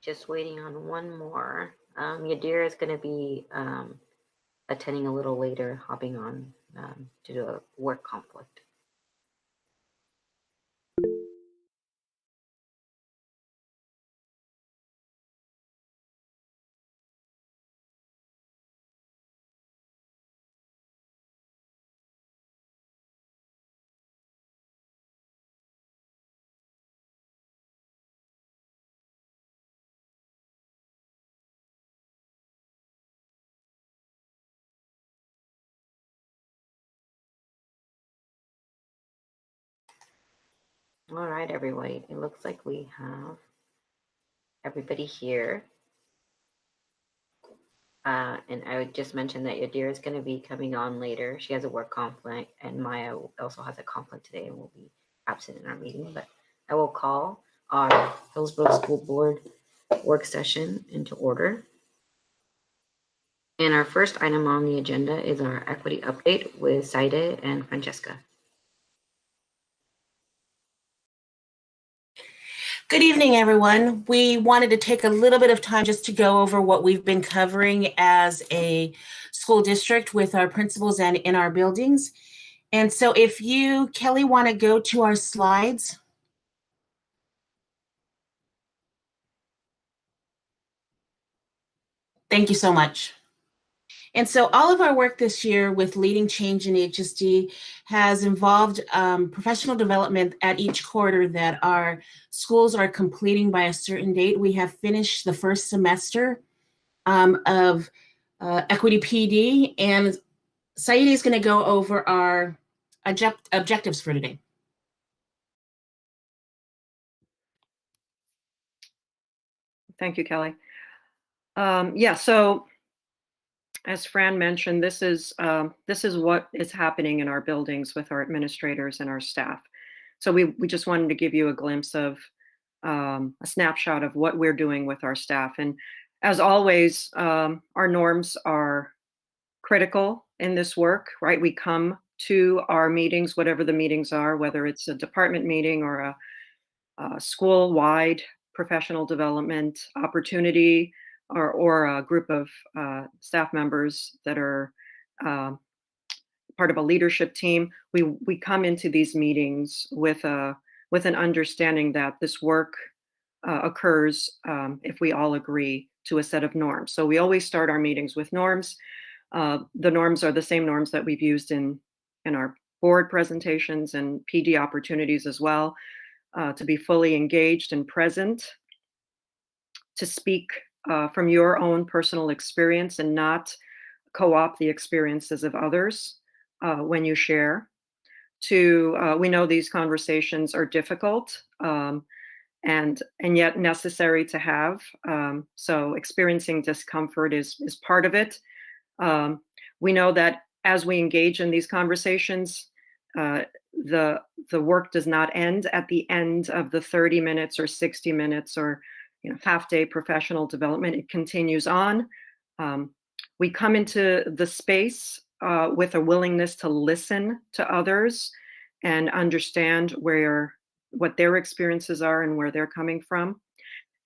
just waiting on one more. Yadira is going to be attending a little later, hopping on due to a work conflict. All right, everybody. It looks like we have everybody here. And I would just mention that Yadira is going to be coming on later. She has a work conflict, and Maya also has a conflict today and will be absent in our meeting. But I will call our Hillsboro School Board work session into order. And our first item on the agenda is our equity update with Saide and Francesca. Good evening, everyone. We wanted to take a little bit of time just to go over what we've been covering as a school district with our principals and in our buildings. And so if you, Kelly, want to go to our slides. Thank you so much. And so all of our work this year with leading change in HSD has involved professional development at each quarter that our schools are completing by a certain date. We have finished the first semester of Equity PD, and Saide is going to go over our objectives for today. Thank you, Kelly. Yeah, so as Fran mentioned, this is what is happening in our buildings with our administrators and our staff. So we just wanted to give you a glimpse of a snapshot of what we're doing with our staff. And as always, our norms are critical in this work, right? We come to our meetings, whatever the meetings are, whether it's a department meeting or a school-wide professional development opportunity, or a group of staff members that are part of a leadership team. We come into these meetings with an understanding that this work occurs if we all agree to a set of norms. So we always start our meetings with norms. The norms are the same norms that we've used in our board presentations and PD opportunities as well, to be fully engaged and present, to speak from your own personal experience and not co-opt the experiences of others when you share. We know these conversations are difficult and yet necessary to have. So experiencing discomfort is part of it. We know that as we engage in these conversations, the work does not end at the end of the 30 minutes or 60 minutes or half-day professional development. It continues on. We come into the space with a willingness to listen to others and understand what their experiences are and where they're coming from.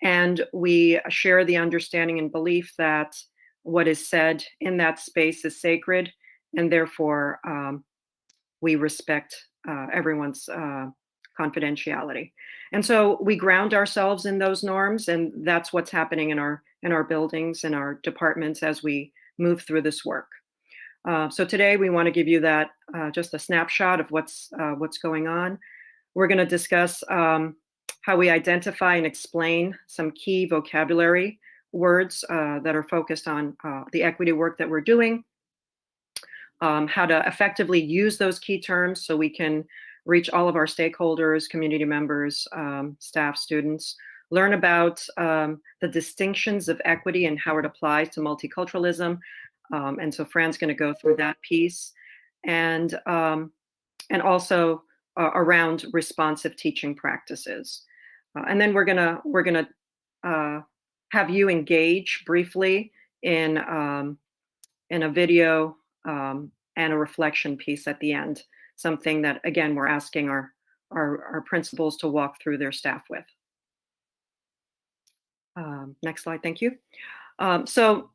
And we share the understanding and belief that what is said in that space is sacred, and therefore we respect everyone's confidentiality. And so we ground ourselves in those norms, and that's what's happening in our buildings and our departments as we move through this work. So today we want to give you that just a snapshot of what's going on. We're going to discuss how we identify and explain some key vocabulary words that are focused on the equity work that we're doing, how to effectively use those key terms so we can reach all of our stakeholders, community members, staff, students, learn about the distinctions of equity and how it applies to multiculturalism. And so Fran's going to go through that piece, and also around responsive teaching practices. And then we're gonna have you engage briefly in a video and a reflection piece at the end. Something that, again, we're asking our principals to walk through their staff with. Next slide, thank you. So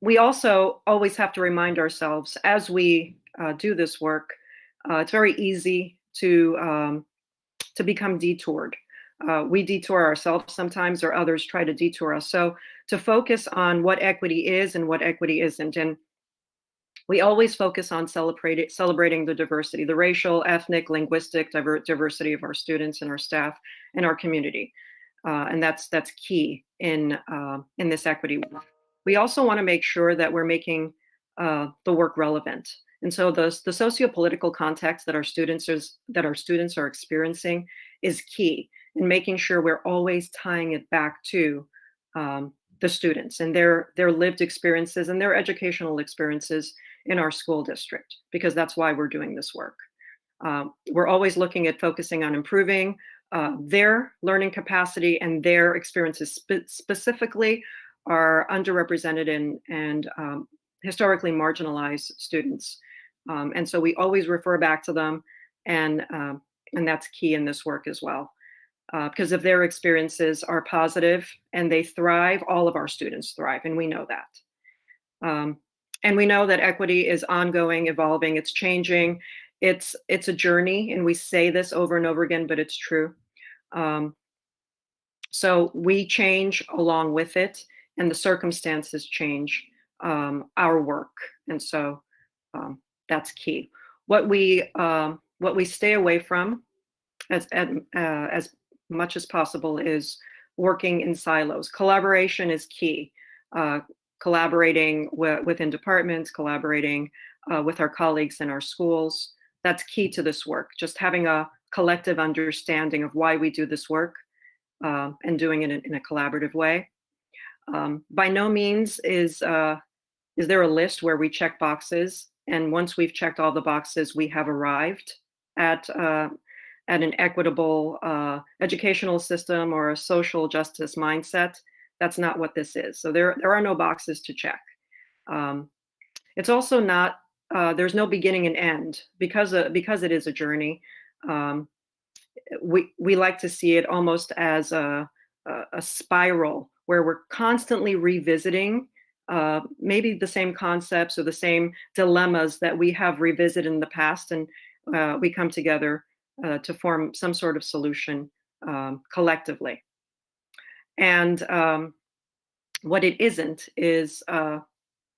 we also always have to remind ourselves as we do this work, it's very easy to become detoured. We detour ourselves sometimes, or others try to detour us. So to focus on what equity is and what equity isn't. And we always focus on celebrating the diversity, the racial, ethnic, linguistic diversity of our students and our staff and our community. And that's key in this equity work. We also want to make sure that we're making the work relevant. And so the socio-political context that our students are experiencing is key in making sure we're always tying it back to the students and their lived experiences and their educational experiences in our school district, because that's why we're doing this work. We're always looking at focusing on improving their learning capacity and their experiences, specifically our underrepresented and historically marginalized students. And so we always refer back to them, and that's key in this work as well. Because if their experiences are positive and they thrive, all of our students thrive, and we know that. And we know that equity is ongoing, evolving, it's changing. It's a journey, and we say this over and over again, but it's true. So we change along with it, and the circumstances change our work, and so that's key. What we stay away from as much as possible is working in silos. Collaboration is key. Collaborating within departments, collaborating with our colleagues in our schools. That's key to this work. Just having a collective understanding of why we do this work and doing it in a collaborative way. By no means is there a list where we check boxes, and once we've checked all the boxes, we have arrived at an equitable educational system or a social justice mindset. That's not what this is. So there are no boxes to check. It's also not, there's no beginning and end because it is a journey. We like to see it almost as a spiral where we're constantly revisiting maybe the same concepts or the same dilemmas that we have revisited in the past, and we come together to form some sort of solution collectively. And what it isn't is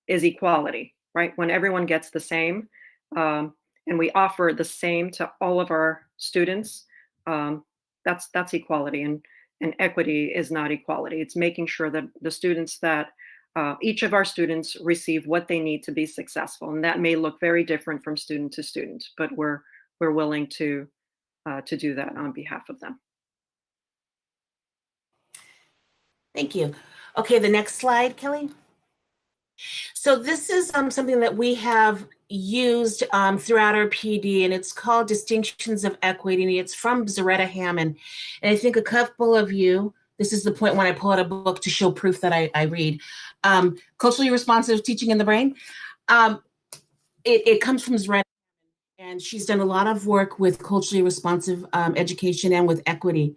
equality, right? When everyone gets the same, and we offer the same to all of our students, that's equality. And equity is not equality. It's making sure that the students that each of our students receive what they need to be successful, and that may look very different from student to student, but we're willing to do that on behalf of them. Thank you. Okay, the next slide, Kelly. So this is something that we have used throughout our PD, and it's called Distinctions of Equity, and it's from Zaretta Hammond. And I think a couple of you, this is the point when I pull out a book to show proof that I read. Culturally Responsive Teaching in the Brain. It comes from Zaretta, and she's done a lot of work with culturally responsive education and with equity.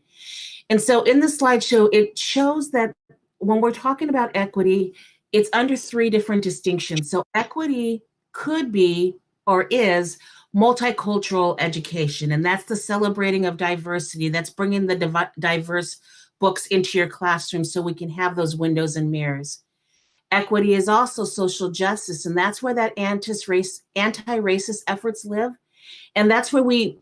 And so in the slideshow, it shows that when we're talking about equity, it's under 3 different distinctions. So equity could be or is multicultural education, and that's the celebrating of diversity. That's bringing the diverse books into your classroom so we can have those windows and mirrors. Equity is also social justice, and that's where that anti-racist efforts live. And that's where we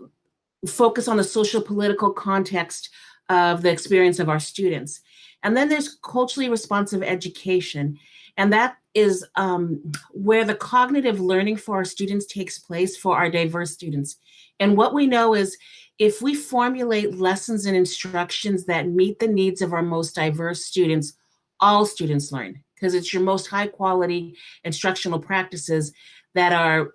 focus on the social political context of the experience of our students. And then there's culturally responsive education. And that is where the cognitive learning for our students takes place for our diverse students. And what we know is if we formulate lessons and instructions that meet the needs of our most diverse students, all students learn, because it's your most high quality instructional practices that are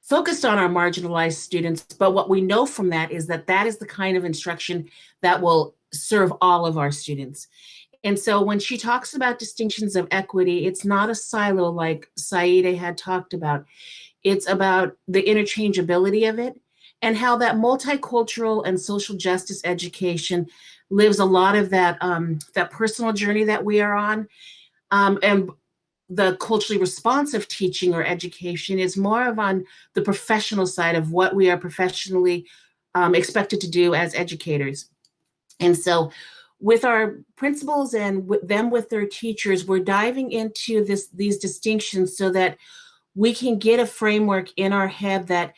focused on our marginalized students. But what we know from that is that is the kind of instruction that will serve all of our students. And so when she talks about distinctions of equity, it's not a silo like Saida had talked about. It's about the interchangeability of it and how that multicultural and social justice education lives a lot of that that personal journey that we are on. And the culturally responsive teaching or education is more of on the professional side of what we are professionally expected to do as educators. And so with our principals and with them with their teachers, we're diving into these distinctions so that we can get a framework in our head that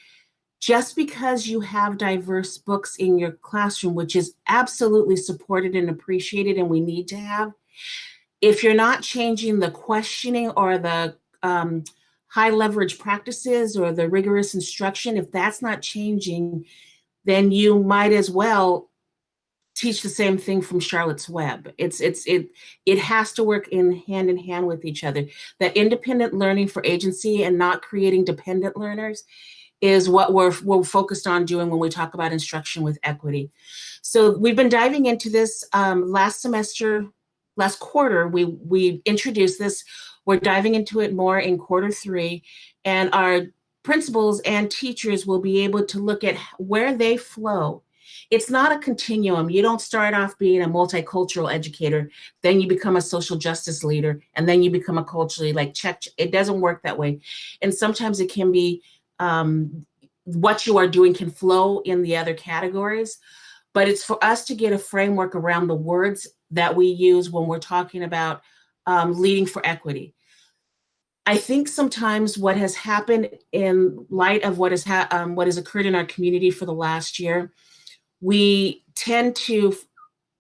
just because you have diverse books in your classroom, which is absolutely supported and appreciated and we need to have, if you're not changing the questioning or the high leverage practices or the rigorous instruction, if that's not changing, then you might as well teach the same thing from Charlotte's Web. It has to work in hand with each other. That independent learning for agency and not creating dependent learners is what we're focused on doing when we talk about instruction with equity. So we've been diving into this last quarter, we introduced this. We're diving into it more in Q3, and our principals and teachers will be able to look at where they flow. It's not a continuum. You don't start off being a multicultural educator, then you become a social justice leader, and then you become a culturally check. It doesn't work that way. And sometimes it can be what you are doing can flow in the other categories, but it's for us to get a framework around the words that we use when we're talking about leading for equity. I think sometimes what has happened in light of what has occurred in our community for the last year, we tend to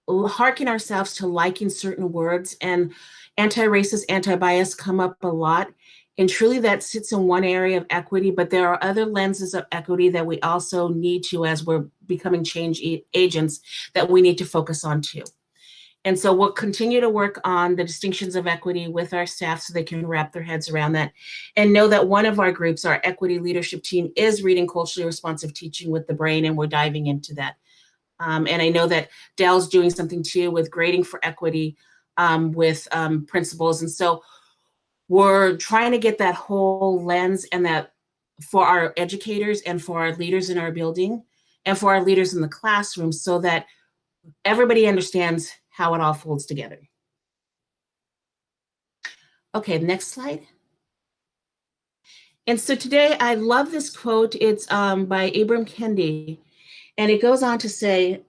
hearken ourselves to liking certain words, and anti-racist, anti-bias come up a lot. And truly that sits in one area of equity, but there are other lenses of equity that we also need to, as we're becoming change agents, that we need to focus on too. And so we'll continue to work on the distinctions of equity with our staff so they can wrap their heads around that and know that one of our groups, our equity leadership team, is reading culturally responsive teaching with the brain, and we're diving into that. And I know that Dell's doing something too with grading for equity with principals. And so we're trying to get that whole lens, and that for our educators and for our leaders in our building and for our leaders in the classroom, so that everybody understands how it all folds together. Okay, next slide. And so today I love this quote. It's by Ibram Kendi, and it goes on to say,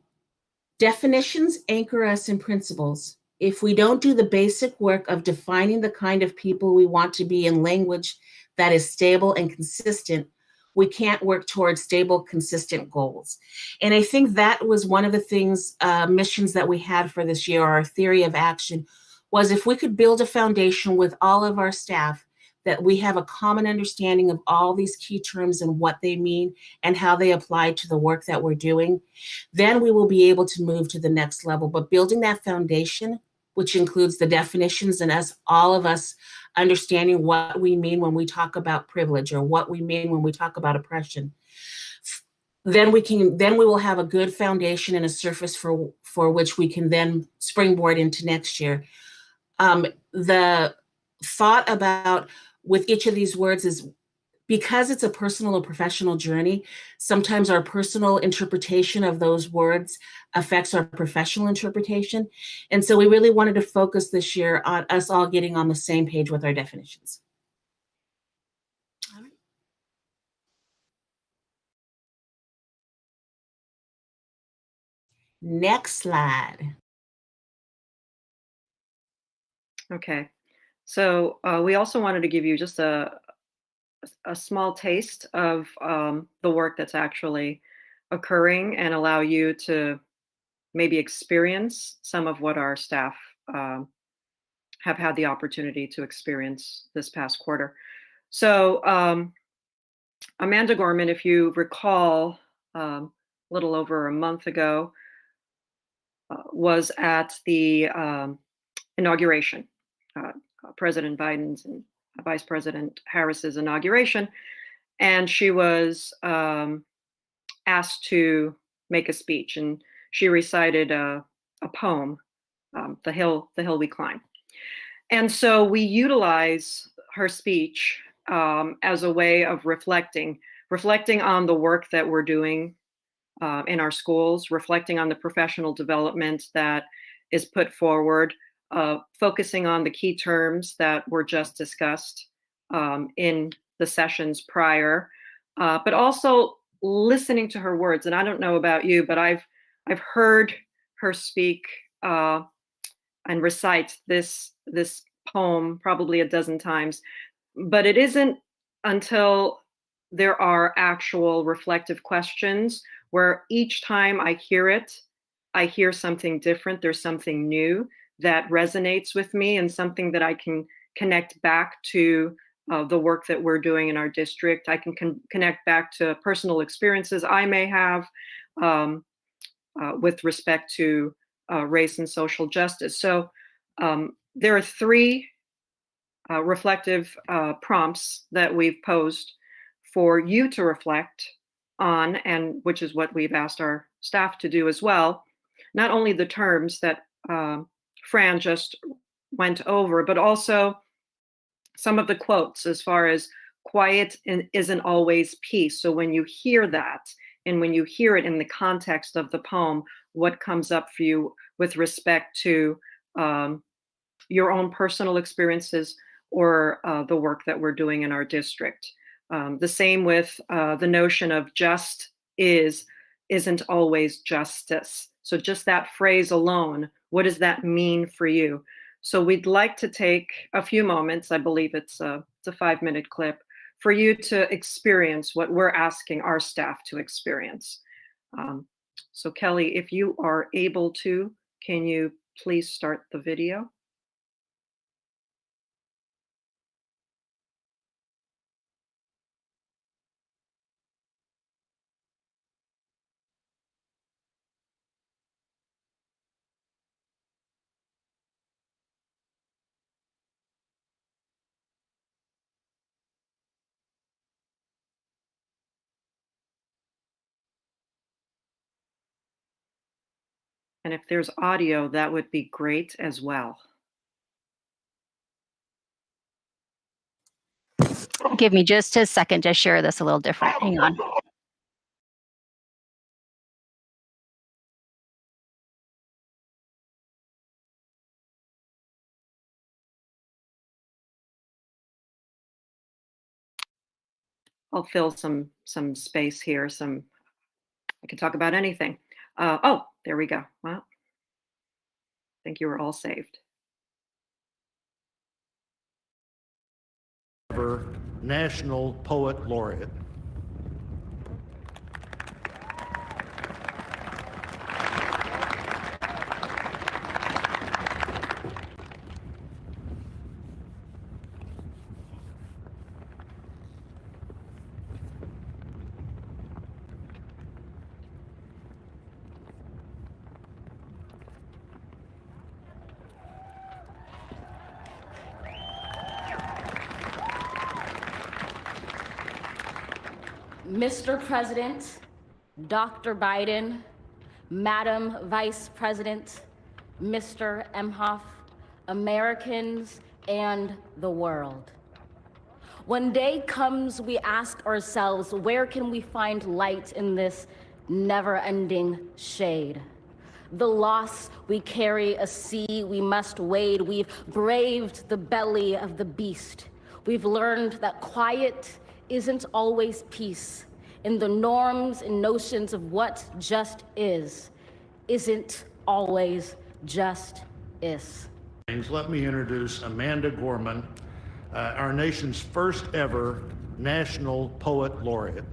definitions anchor us in principles. If we don't do the basic work of defining the kind of people we want to be in language that is stable and consistent, we can't work towards stable, consistent goals. And I think that was one of the things, missions that we had for this year, our theory of action, was if we could build a foundation with all of our staff, that we have a common understanding of all these key terms and what they mean and how they apply to the work that we're doing, then we will be able to move to the next level. But building that foundation, which includes the definitions and all of us understanding what we mean when we talk about privilege or what we mean when we talk about oppression, then we will have a good foundation and a surface for which we can then springboard into next year. The thought about with each of these words is, because it's a personal or professional journey, sometimes our personal interpretation of those words affects our professional interpretation. And so we really wanted to focus this year on us all getting on the same page with our definitions. All right. Next slide. Okay, so we also wanted to give you just a small taste of the work that's actually occurring and allow you to maybe experience some of what our staff have had the opportunity to experience this past quarter. So Amanda Gorman, if you recall, a little over a month ago, was at the inauguration, President Biden's and Vice President Harris's inauguration, and she was asked to make a speech, and she recited a poem, "The Hill We Climb." And so we utilize her speech as a way of reflecting on the work that we're doing in our schools, reflecting on the professional development that is put forward, focusing on the key terms that were just discussed in the sessions prior, but also listening to her words. And I don't know about you, but I've heard her speak and recite this poem probably a dozen times, but it isn't until there are actual reflective questions where each time I hear it, I hear something different. There's something new that resonates with me and something that I can connect back to the work that we're doing in our district. I can connect back to personal experiences I may have with respect to race and social justice. So there are three reflective prompts that we've posed for you to reflect on, and which is what we've asked our staff to do as well. Not only the terms that Fran just went over, but also some of the quotes as far as quiet isn't always peace. So when you hear that, and when you hear it in the context of the poem, what comes up for you with respect to your own personal experiences or the work that we're doing in our district. The same with the notion of just isn't always justice. So just that phrase alone, what does that mean for you? So we'd like to take a few moments, I believe it's a 5-minute clip, for you to experience what we're asking our staff to experience. So Kelly, if you are able to, can you please start the video? And if there's audio, that would be great as well. Give me just a second to share this a little different. Hang on. I'll fill some space here. I can talk about anything. Oh, there we go. Well, I think you were all saved. National Poet Laureate. Mr. President, Dr. Biden, Madam Vice President, Mr. Emhoff, Americans, and the world. When day comes, we ask ourselves, where can we find light in this never-ending shade? The loss we carry, a sea we must wade. We've braved the belly of the beast. We've learned that quiet isn't always peace, in the norms and notions of what just isn't always just is. Let me introduce Amanda Gorman, our nation's first ever National Poet Laureate.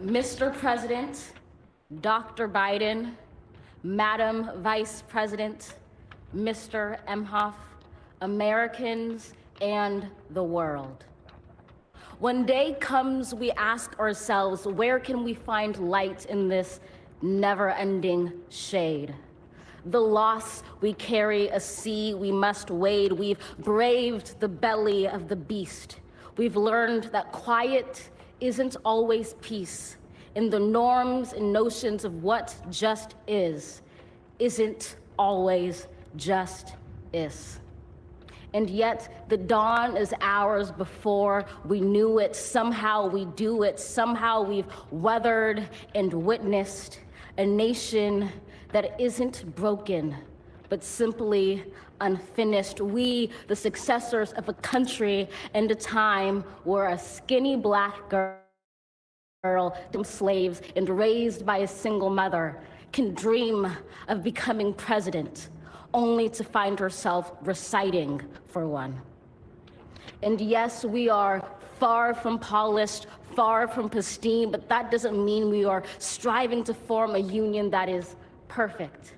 Mr. President, Dr. Biden, Madam Vice President, Mr. Emhoff, Americans, and the world. When day comes, we ask ourselves, where can we find light in this never-ending shade. The loss we carry, a sea we must wade. We've braved the belly of the beast. We've learned that quiet isn't always peace, and the norms and notions of what just isn't always just is. And yet the dawn is ours before we knew it. Somehow we do it. Somehow we've weathered and witnessed a nation that isn't broken, but simply unfinished. We, the successors of a country and a time where a skinny black girl, slaves and raised by a single mother, can dream of becoming president, only to find herself reciting for one. And yes, we are far from polished, far from pristine, but that doesn't mean we are striving to form a union that is perfect.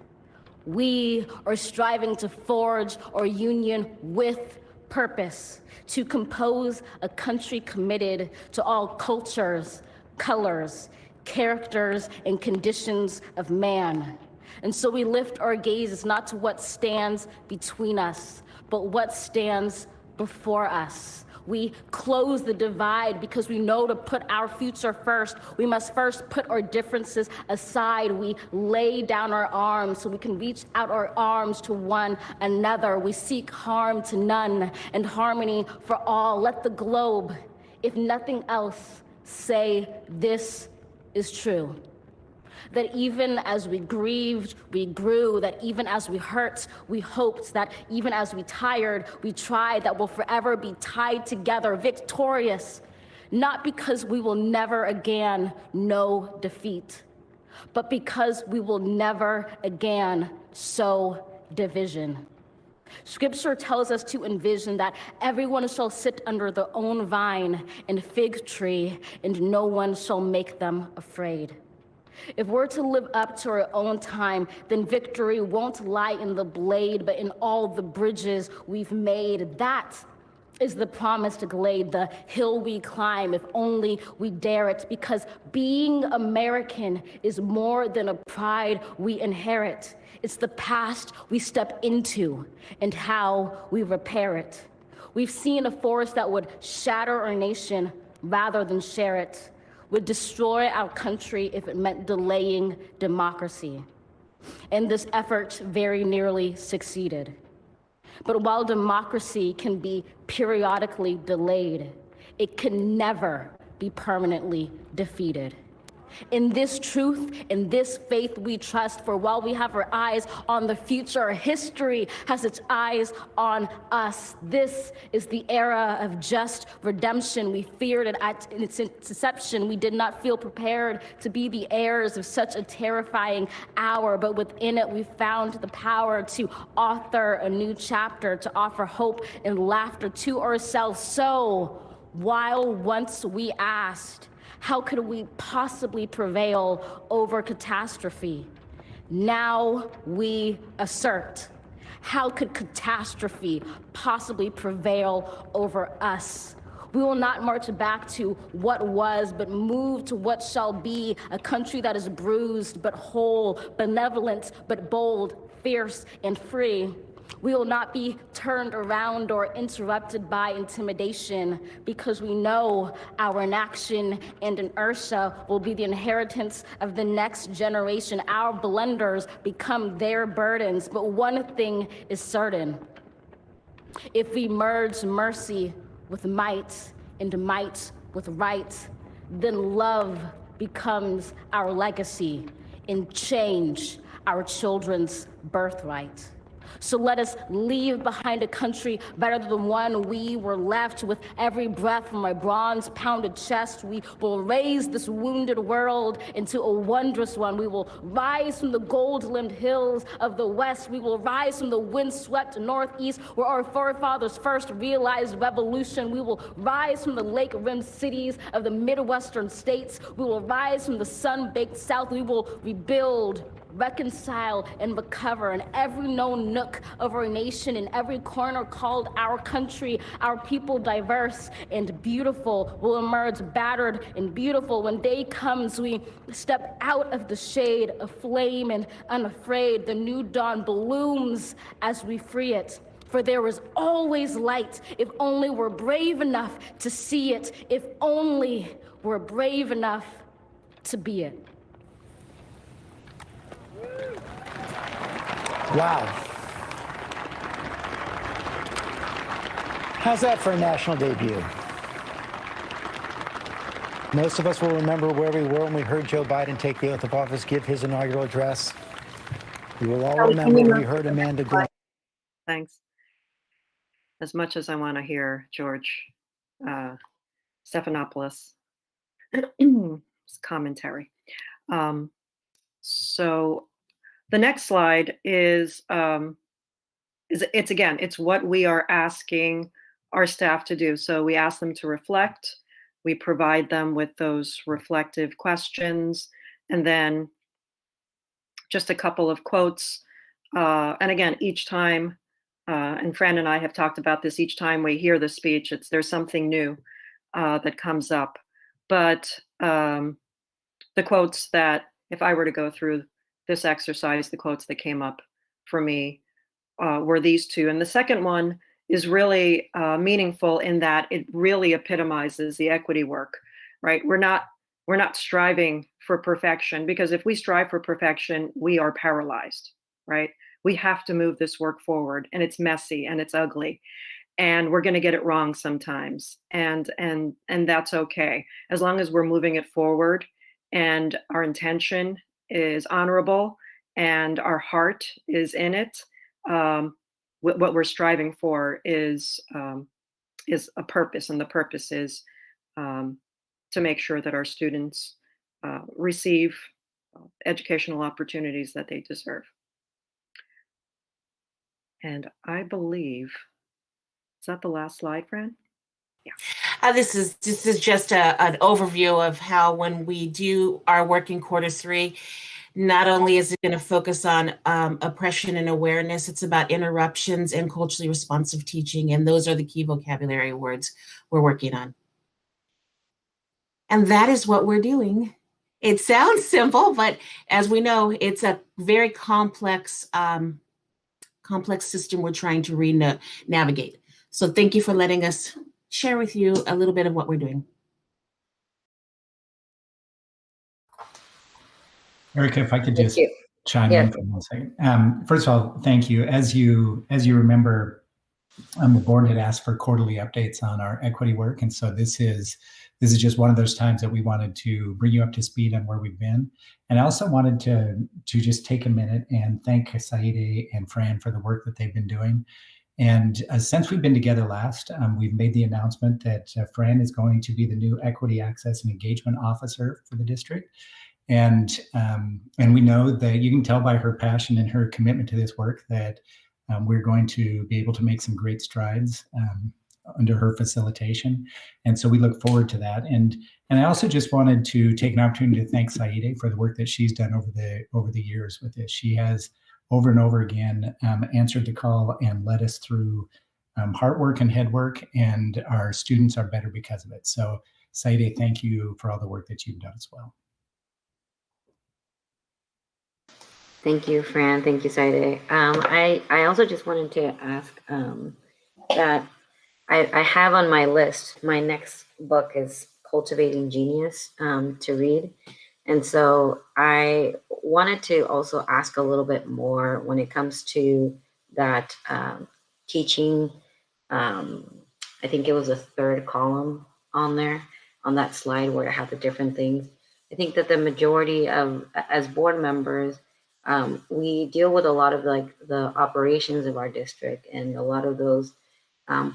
We are striving to forge our union with purpose, to compose a country committed to all cultures, colors, characters, and conditions of man. And so we lift our gazes not to what stands between us, but what stands before us. We close the divide because we know to put our future first, we must first put our differences aside. We lay down our arms so we can reach out our arms to one another. We seek harm to none and harmony for all. Let the globe, if nothing else, say this is true. That even as we grieved, we grew, that even as we hurt, we hoped, that even as we tired, we tried, that we'll forever be tied together, victorious, not because we will never again know defeat, but because we will never again sow division. Scripture tells us to envision that everyone shall sit under their own vine and fig tree, and no one shall make them afraid. If we're to live up to our own time, then victory won't lie in the blade, but in all the bridges we've made. That is the promised glade, the hill we climb, if only we dare it, because being American is more than a pride we inherit. It's the past we step into and how we repair it. We've seen a force that would shatter our nation rather than share it, would destroy our country if it meant delaying democracy. And this effort very nearly succeeded. But while democracy can be periodically delayed, it can never be permanently defeated. In this truth, in this faith we trust, for while we have our eyes on the future, history has its eyes on us. This is the era of just redemption. We feared it at its inception. We did not feel prepared to be the heirs of such a terrifying hour, but within it we found the power to author a new chapter, to offer hope and laughter to ourselves. So, while once we asked, how could we possibly prevail over catastrophe? Now we assert, how could catastrophe possibly prevail over us? We will not march back to what was, but move to what shall be, a country that is bruised but whole, benevolent but bold, fierce and free. We will not be turned around or interrupted by intimidation, because we know our inaction and inertia will be the inheritance of the next generation. Our blunders become their burdens. But one thing is certain: if we merge mercy with might and might with right, then love becomes our legacy and change our children's birthright. So let us leave behind a country better than the one we were left. With every breath from my bronze-pounded chest, we will raise this wounded world into a wondrous one. We will rise from the gold-limbed hills of the West. We will rise from the wind-swept Northeast, where our forefathers first realized revolution. We will rise from the lake-rimmed cities of the Midwestern states. We will rise from the sun-baked South. We will rebuild reconcile and recover in every known nook of our nation, in every corner called our country. Our people, diverse and beautiful, will emerge battered and beautiful. When day comes, we step out of the shade of flame and unafraid. The new dawn blooms as we free it. For there is always light, if only we're brave enough to see it, if only we're brave enough to be it. Wow. How's that for a national debut? Most of us will remember where we were when we heard Joe Biden take the oath of office, give his inaugural address. We will all remember when we heard Amanda Gorman. Thanks. As much as I want to hear George Stephanopoulos' commentary. So the next slide is it's what we are asking our staff to do. So we ask them to reflect. We provide them with those reflective questions, and then just a couple of quotes. And again, each time, and Fran and I have talked about this, each time we hear the speech, there's something new that comes up. But the quotes that, if I were to go through this exercise, the quotes that came up for me were these two. And the second one is really meaningful in that it really epitomizes the equity work, right? We're not striving for perfection, because if we strive for perfection, we are paralyzed, right? We have to move this work forward, and it's messy and it's ugly, and we're going to get it wrong sometimes, and that's okay, as long as we're moving it forward and our intention is honorable and our heart is in it. What we're striving for is a purpose, and the purpose is to make sure that our students receive educational opportunities that they deserve. And I believe, is that the last slide, Fran? Yeah. This is just an overview of how, when we do our work in Q3, not only is it going to focus on oppression and awareness, it's about interruptions and culturally responsive teaching. And those are the key vocabulary words we're working on. And that is what we're doing. It sounds simple, but as we know, it's a very complex system we're trying to navigate. So thank you for letting us share with you a little bit of what we're doing. Erica, if I could just chime in for 1 second. First of all, thank you. As you remember, the board had asked for quarterly updates on our equity work, and so this is just one of those times that we wanted to bring you up to speed on where we've been. And I also wanted to just take a minute and thank Saide and Fran for the work that they've been doing. And since we've been together last, we've made the announcement that Fran is going to be the new Equity, Access, and Engagement Officer for the district. And we know that you can tell by her passion and her commitment to this work that we're going to be able to make some great strides under her facilitation. And so we look forward to that. And I also just wanted to take an opportunity to thank Saide for the work that she's done over the years with this. She has over and over again answered the call and led us through heart work and head work, and our students are better because of it. So Saide, thank you for all the work that you've done as well. Thank you, Fran. Thank you, Saide. I also just wanted to ask that I have on my list, my next book is Cultivating Genius to read. And so I wanted to also ask a little bit more when it comes to that teaching. I think it was a third column on there, on that slide where it had the different things. I think that the majority of, as board members, we deal with a lot of like the operations of our district and a lot of those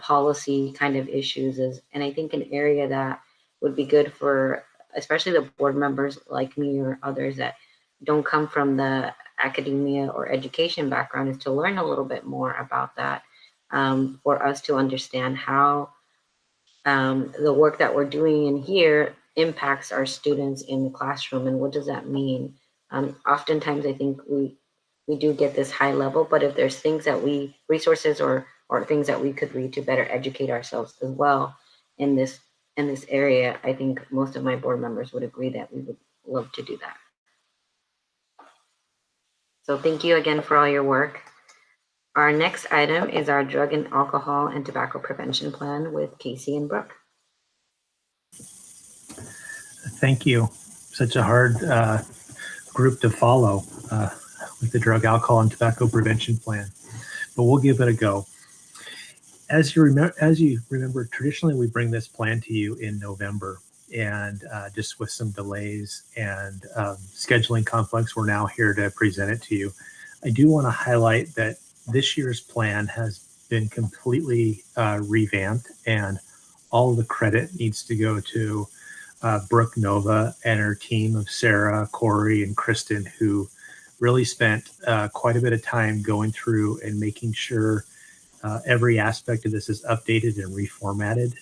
policy kind of issues and I think an area that would be good for especially the board members like me or others that don't come from the academia or education background is to learn a little bit more about that for us to understand how the work that we're doing in here impacts our students in the classroom and what does that mean Oftentimes, I think we do get this high level, but if there's things that resources or things that we could read to better educate ourselves as well in this area, I think most of my board members would agree that we would love to do that. So thank you again for all your work. Our next item is our drug and alcohol and tobacco prevention plan with Casey and Brooke. Thank you. Such a hard group to follow with the drug, alcohol, and tobacco prevention plan, but we'll give it a go. As you remember, traditionally we bring this plan to you in November, and just with some delays and scheduling conflicts, we're now here to present it to you. I do want to highlight that this year's plan has been completely revamped, and all of the credit needs to go to Brooke Nova and her team of Sarah, Corey, and Kristen, who really spent quite a bit of time going through and making sure every aspect of this is updated and reformatted.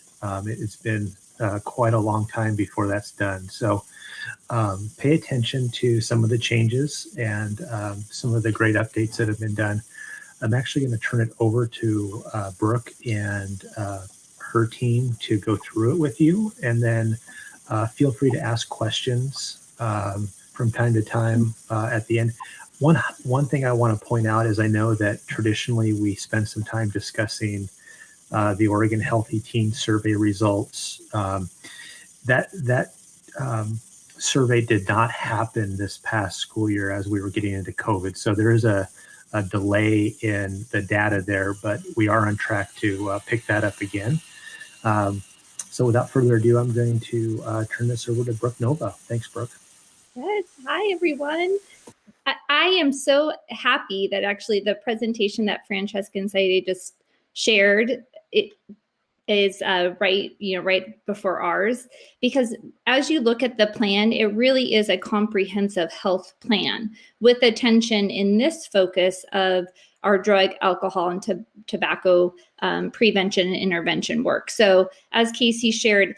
It's been quite a long time before that's done. So pay attention to some of the changes and some of the great updates that have been done. I'm actually going to turn it over to Brooke and her team to go through it with you, and then feel free to ask questions from time to time at the end. One thing I want to point out is I know that traditionally we spend some time discussing the Oregon Healthy Teen Survey results. That survey did not happen this past school year as we were getting into COVID. So there is a delay in the data there, but we are on track to pick that up again. So without further ado, I'm going to turn this over to Brooke Nova. Thanks, Brooke. Yes. Hi, everyone. I am so happy that actually the presentation that Francesca and Saide just shared is right before ours, because as you look at the plan, it really is a comprehensive health plan with attention in this focus of our drug, alcohol, and tobacco prevention and intervention work. So as Casey shared,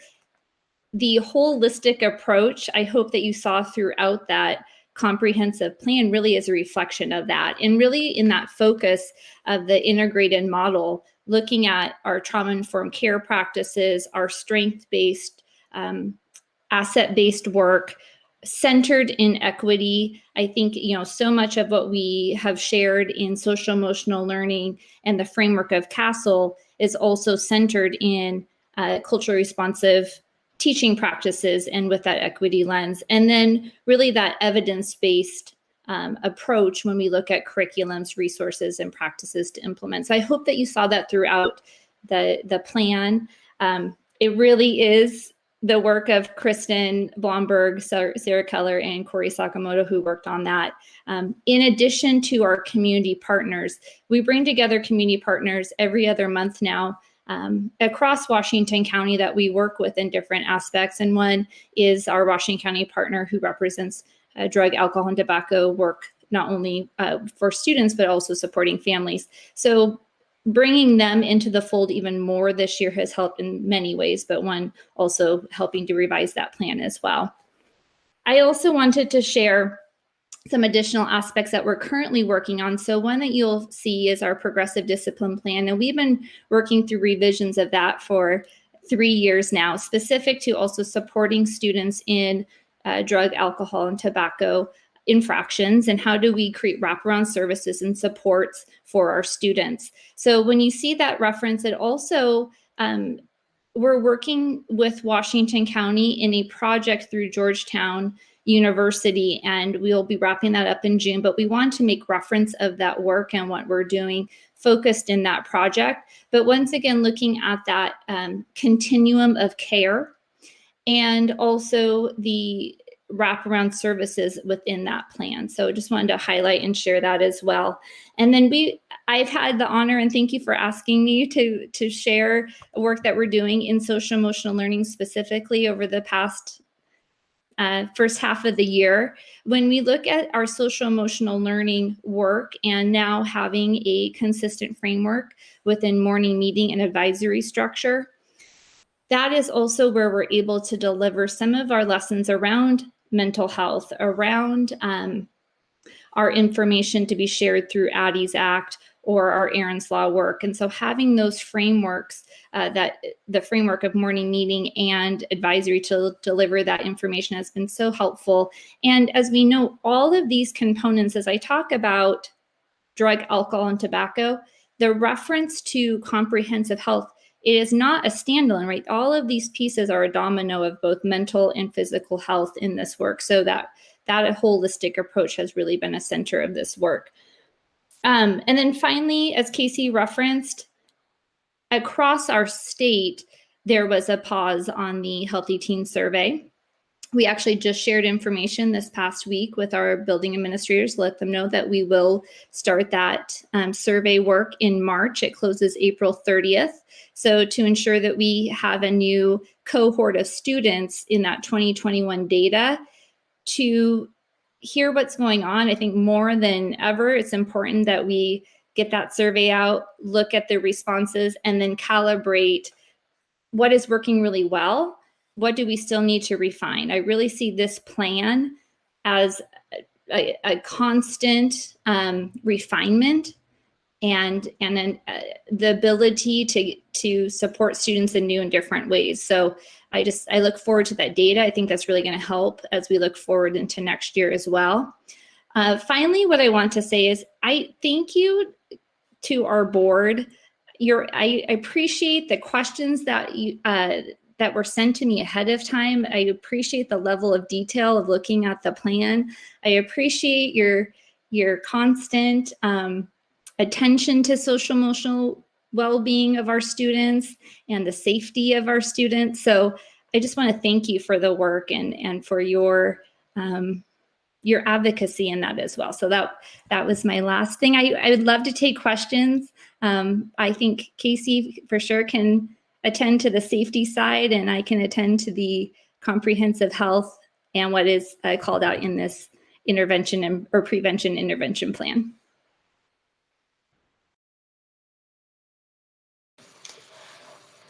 the holistic approach, I hope that you saw throughout that comprehensive plan really is a reflection of that. And really in that focus of the integrated model, looking at our trauma-informed care practices, our strength-based, asset-based work, centered in equity. I think, so much of what we have shared in social emotional learning and the framework of CASTLE is also centered in culturally responsive teaching practices and with that equity lens. And then really that evidence-based approach when we look at curriculums, resources, and practices to implement. So I hope that you saw that throughout the plan. It really is the work of Kristen Blomberg, Sarah Keller, and Corey Sakamoto, who worked on that. In addition to our community partners, we bring together community partners every other month now across Washington County that we work with in different aspects. And one is our Washington County partner who represents drug, alcohol, and tobacco work, not only for students, but also supporting families. So bringing them into the fold even more this year has helped in many ways, but one also helping to revise that plan as well. I also wanted to share some additional aspects that we're currently working on. So one that you'll see is our progressive discipline plan. And we've been working through revisions of that for 3 years now, specific to also supporting students in drug, alcohol, and tobacco infractions, and how do we create wraparound services and supports for our students. So when you see that reference, it also, we're working with Washington County in a project through Georgetown University, and we'll be wrapping that up in June, but we want to make reference of that work and what we're doing focused in that project. But once again, looking at that continuum of care and also the wraparound services within that plan. So just wanted to highlight and share that as well. And then I've had the honor, and thank you for asking me to share work that we're doing in social emotional learning specifically over the past first half of the year. When we look at our social emotional learning work and now having a consistent framework within morning meeting and advisory structure, that is also where we're able to deliver some of our lessons around mental health, around our information to be shared through Addie's Act or our Aaron's Law work. And so having those frameworks, that the framework of morning meeting and advisory to deliver that information has been so helpful. And as we know, all of these components, as I talk about drug, alcohol, and tobacco, the reference to comprehensive health, it is not a standalone, right? All of these pieces are a domino of both mental and physical health in this work. So that holistic approach has really been a center of this work. And then finally, as Casey referenced, across our state, there was a pause on the Healthy Teen Survey. We actually just shared information this past week with our building administrators, let them know that we will start that survey work in March. It closes April 30th. So to ensure that we have a new cohort of students in that 2021 data to hear what's going on, I think more than ever, it's important that we get that survey out, look at the responses, and then calibrate what is working really well. What do we still need to refine? I really see this plan as a constant refinement and then the ability to support students in new and different ways. So I look forward to that data. I think that's really going to help as we look forward into next year as well. Finally, what I want to say is I thank you to our board. I appreciate the questions that you that were sent to me ahead of time. I appreciate the level of detail of looking at the plan. I appreciate your constant attention to social emotional well-being of our students and the safety of our students. So I just want to thank you for the work and for your advocacy in that as well. So that was my last thing. I would love to take questions. I think Casey for sure can attend to the safety side, and I can attend to the comprehensive health and what is called out in this intervention or prevention intervention plan.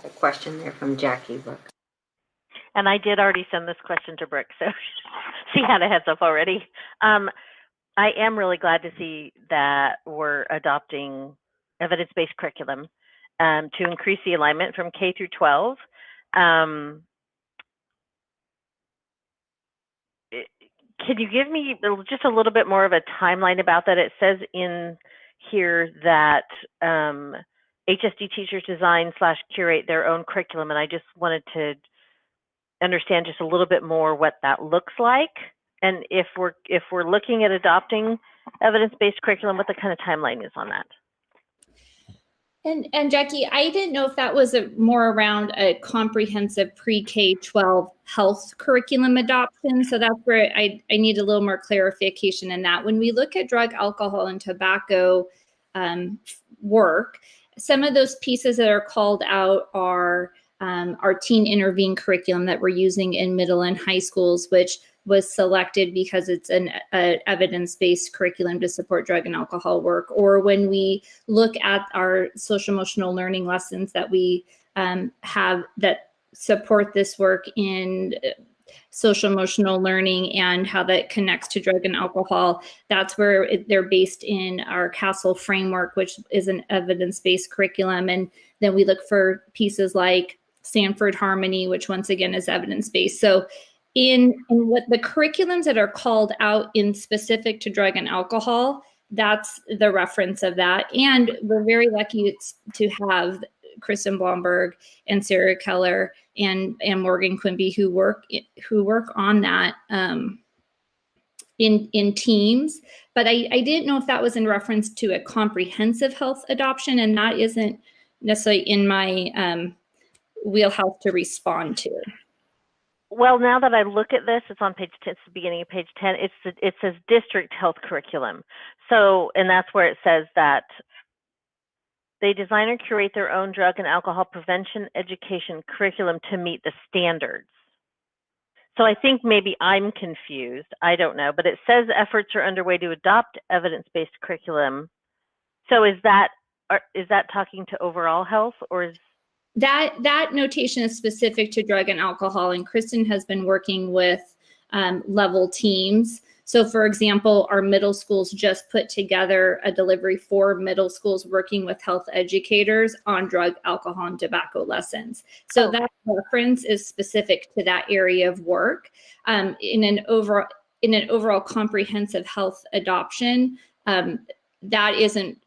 A question there from Jackie Brooke. And I did already send this question to Brooke, so she had a heads up already. I am really glad to see that we're adopting evidence-based curriculum to increase the alignment from K through 12. Can you give me just a little bit more of a timeline about that? It says in here that HSD teachers design/curate their own curriculum, and I just wanted to understand just a little bit more what that looks like, and if we're looking at adopting evidence-based curriculum, what the kind of timeline is on that. And Jackie, I didn't know if that was more around a comprehensive pre-K-12 health curriculum adoption. So that's where I need a little more clarification in that. When we look at drug, alcohol, and tobacco work, some of those pieces that are called out are our teen intervene curriculum that we're using in middle and high schools, which was selected because it's an evidence-based curriculum to support drug and alcohol work. Or when we look at our social emotional learning lessons that we have that support this work in social emotional learning and how that connects to drug and alcohol, that's where they're based in our CASTLE framework, which is an evidence-based curriculum. And then we look for pieces like Sanford Harmony, which once again is evidence-based. So in what the curriculums that are called out in specific to drug and alcohol, that's the reference of that. And we're very lucky to have Kristen Blomberg and Sarah Keller and Morgan Quimby who work on that in teams. But I didn't know if that was in reference to a comprehensive health adoption, and that isn't necessarily in my wheelhouse to respond to. Well, now that I look at this, it's on page 10, it's the beginning of page 10, it says district health curriculum. So, and that's where it says that they design or curate their own drug and alcohol prevention education curriculum to meet the standards. So I think maybe I'm confused, I don't know, but it says efforts are underway to adopt evidence-based curriculum. So is that talking to overall health, or is that notation is specific to drug and alcohol, and Kristen has been working with level teams. So for example, our middle schools just put together a delivery for middle schools working with health educators on drug, alcohol, and tobacco lessons. So that reference is specific to that area of work. In an overall comprehensive health adoption, that isn't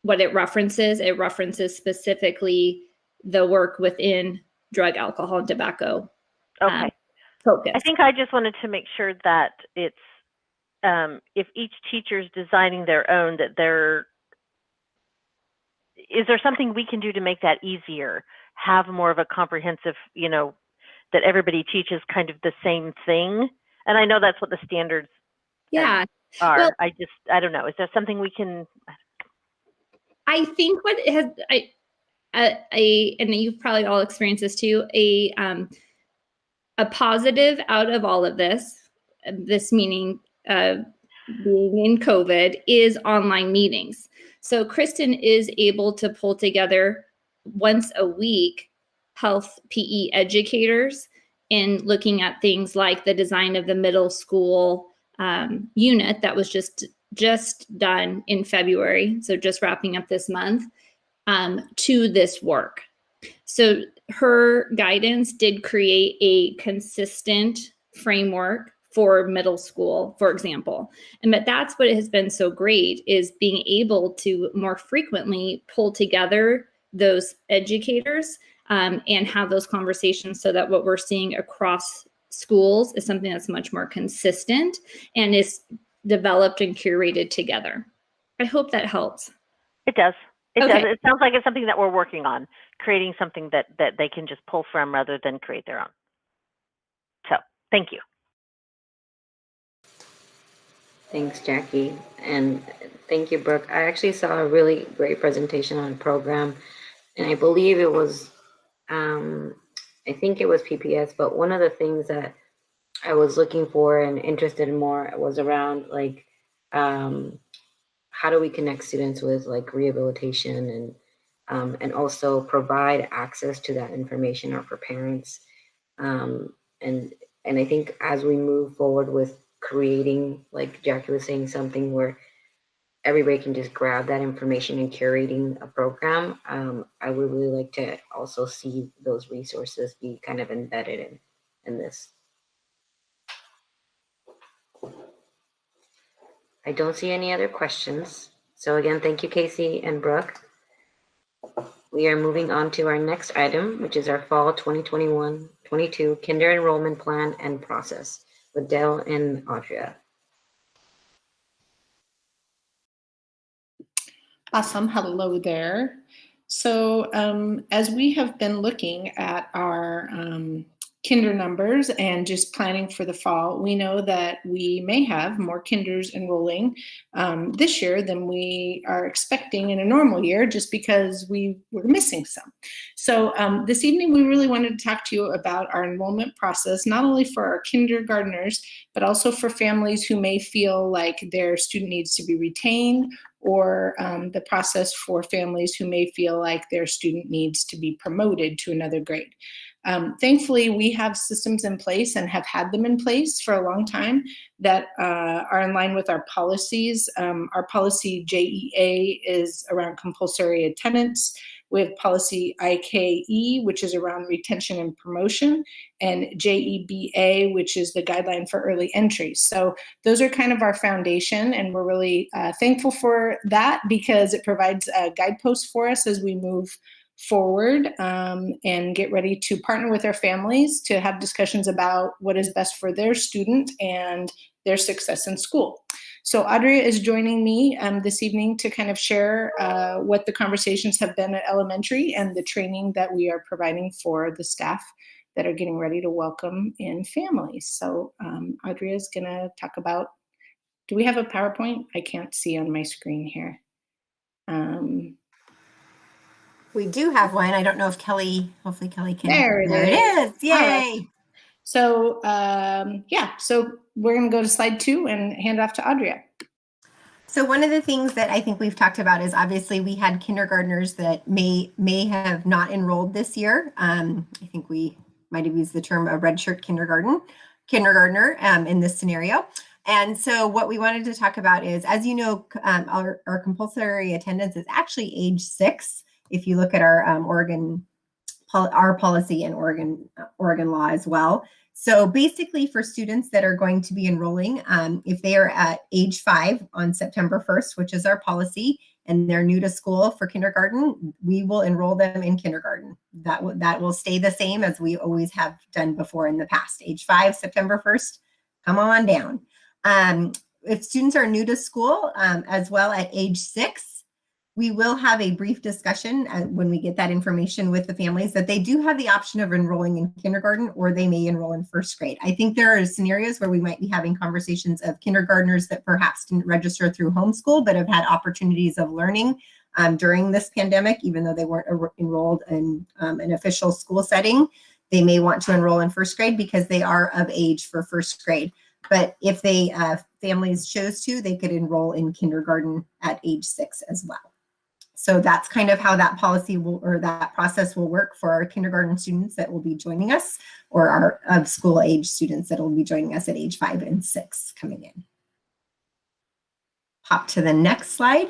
what it references. It references specifically the work within drug, alcohol, and tobacco. Okay. Focus. I think I just wanted to make sure that it's, if each teacher's designing their own, that is there something we can do to make that easier? Have more of a comprehensive, that everybody teaches kind of the same thing? And I know that's what the standards are. Well, I don't know. Is there something we can? I think what it has, and you've probably all experienced this too, a positive out of all of this meaning being in COVID, is online meetings. So Kristen is able to pull together once a week health PE educators in looking at things like the design of the middle school unit that was just done in February, so just wrapping up this month, to this work. So her guidance did create a consistent framework for middle school, for example. But that's what has been so great, is being able to more frequently pull together those educators and have those conversations, so that what we're seeing across schools is something that's much more consistent and is developed and curated together. I hope that helps. It does. It Okay. does. It sounds like it's something that we're working on, creating something that they can just pull from rather than create their own. So thank you. Thanks, Jackie. And thank you, Brooke. I actually saw a really great presentation on a program, and I believe it was, I think it was PPS, but one of the things that I was looking for and interested in more was around like, how do we connect students with like rehabilitation and also provide access to that information, or for parents. And I think as we move forward with creating, like Jackie was saying, something where everybody can just grab that information and curating a program, I would really like to also see those resources be kind of embedded in this. I don't see any other questions. So again, thank you, Casey and Brooke. We are moving on to our next item, which is our fall 2021-22 kinder enrollment plan and process with Dell and Audria. Awesome. Hello there. So as we have been looking at our kinder numbers and just planning for the fall, we know that we may have more kinders enrolling this year than we are expecting in a normal year, just because we were missing some. So this evening, we really wanted to talk to you about our enrollment process, not only for our kindergartners, but also for families who may feel like their student needs to be retained, or the process for families who may feel like their student needs to be promoted to another grade. Thankfully, we have systems in place and have had them in place for a long time that are in line with our policies. Our policy JEA is around compulsory attendance. We have policy IKE, which is around retention and promotion, and JEBA, which is the guideline for early entry. So those are kind of our foundation, and we're really thankful for that, because it provides guideposts for us as we move forward and get ready to partner with our families to have discussions about what is best for their student and their success in school. So Audria is joining me this evening to kind of share what the conversations have been at elementary and the training that we are providing for the staff that are getting ready to welcome in families. So Audria is going to talk about, do we have a PowerPoint? I can't see on my screen here. We do have one. I don't know if Kelly, hopefully Kelly can. There it is. Yay. Right. So yeah, so we're going to go to slide 2 and hand off to Audria. So one of the things that I think we've talked about is obviously we had kindergartners that may have not enrolled this year. I think we might have used the term a red shirt kindergarten. kindergartner in this scenario. And so what we wanted to talk about is, as you know, our compulsory attendance is actually age 6. If you look at our our policy and Oregon law as well. So basically for students that are going to be enrolling, if they are at age 5 on September 1st, which is our policy, and they're new to school for kindergarten, we will enroll them in kindergarten. That will stay the same as we always have done before in the past. Age 5, September 1st, come on down. If students are new to school as well at age 6, we will have a brief discussion when we get that information with the families that they do have the option of enrolling in kindergarten, or they may enroll in first grade. I think there are scenarios where we might be having conversations of kindergartners that perhaps didn't register through homeschool, but have had opportunities of learning during this pandemic, even though they weren't enrolled in an official school setting. They may want to enroll in first grade because they are of age for first grade. But if they families chose to, they could enroll in kindergarten at age 6 as well. So that's kind of how that policy will, or that process will work for our kindergarten students that will be joining us, or our of school age students that will be joining us at age 5 and 6 coming in. Pop to the next slide.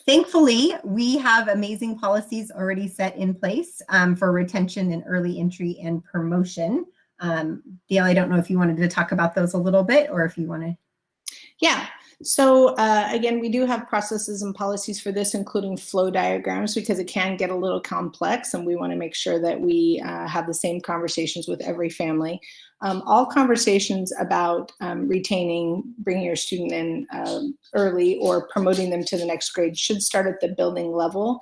Thankfully, we have amazing policies already set in place for retention and early entry and promotion. Dale, I don't know if you wanted to talk about those a little bit, or if you want to. Yeah. So again, we do have processes and policies for this, including flow diagrams, because it can get a little complex, and we want to make sure that we have the same conversations with every family. All conversations about retaining, bringing your student in early, or promoting them to the next grade should start at the building level.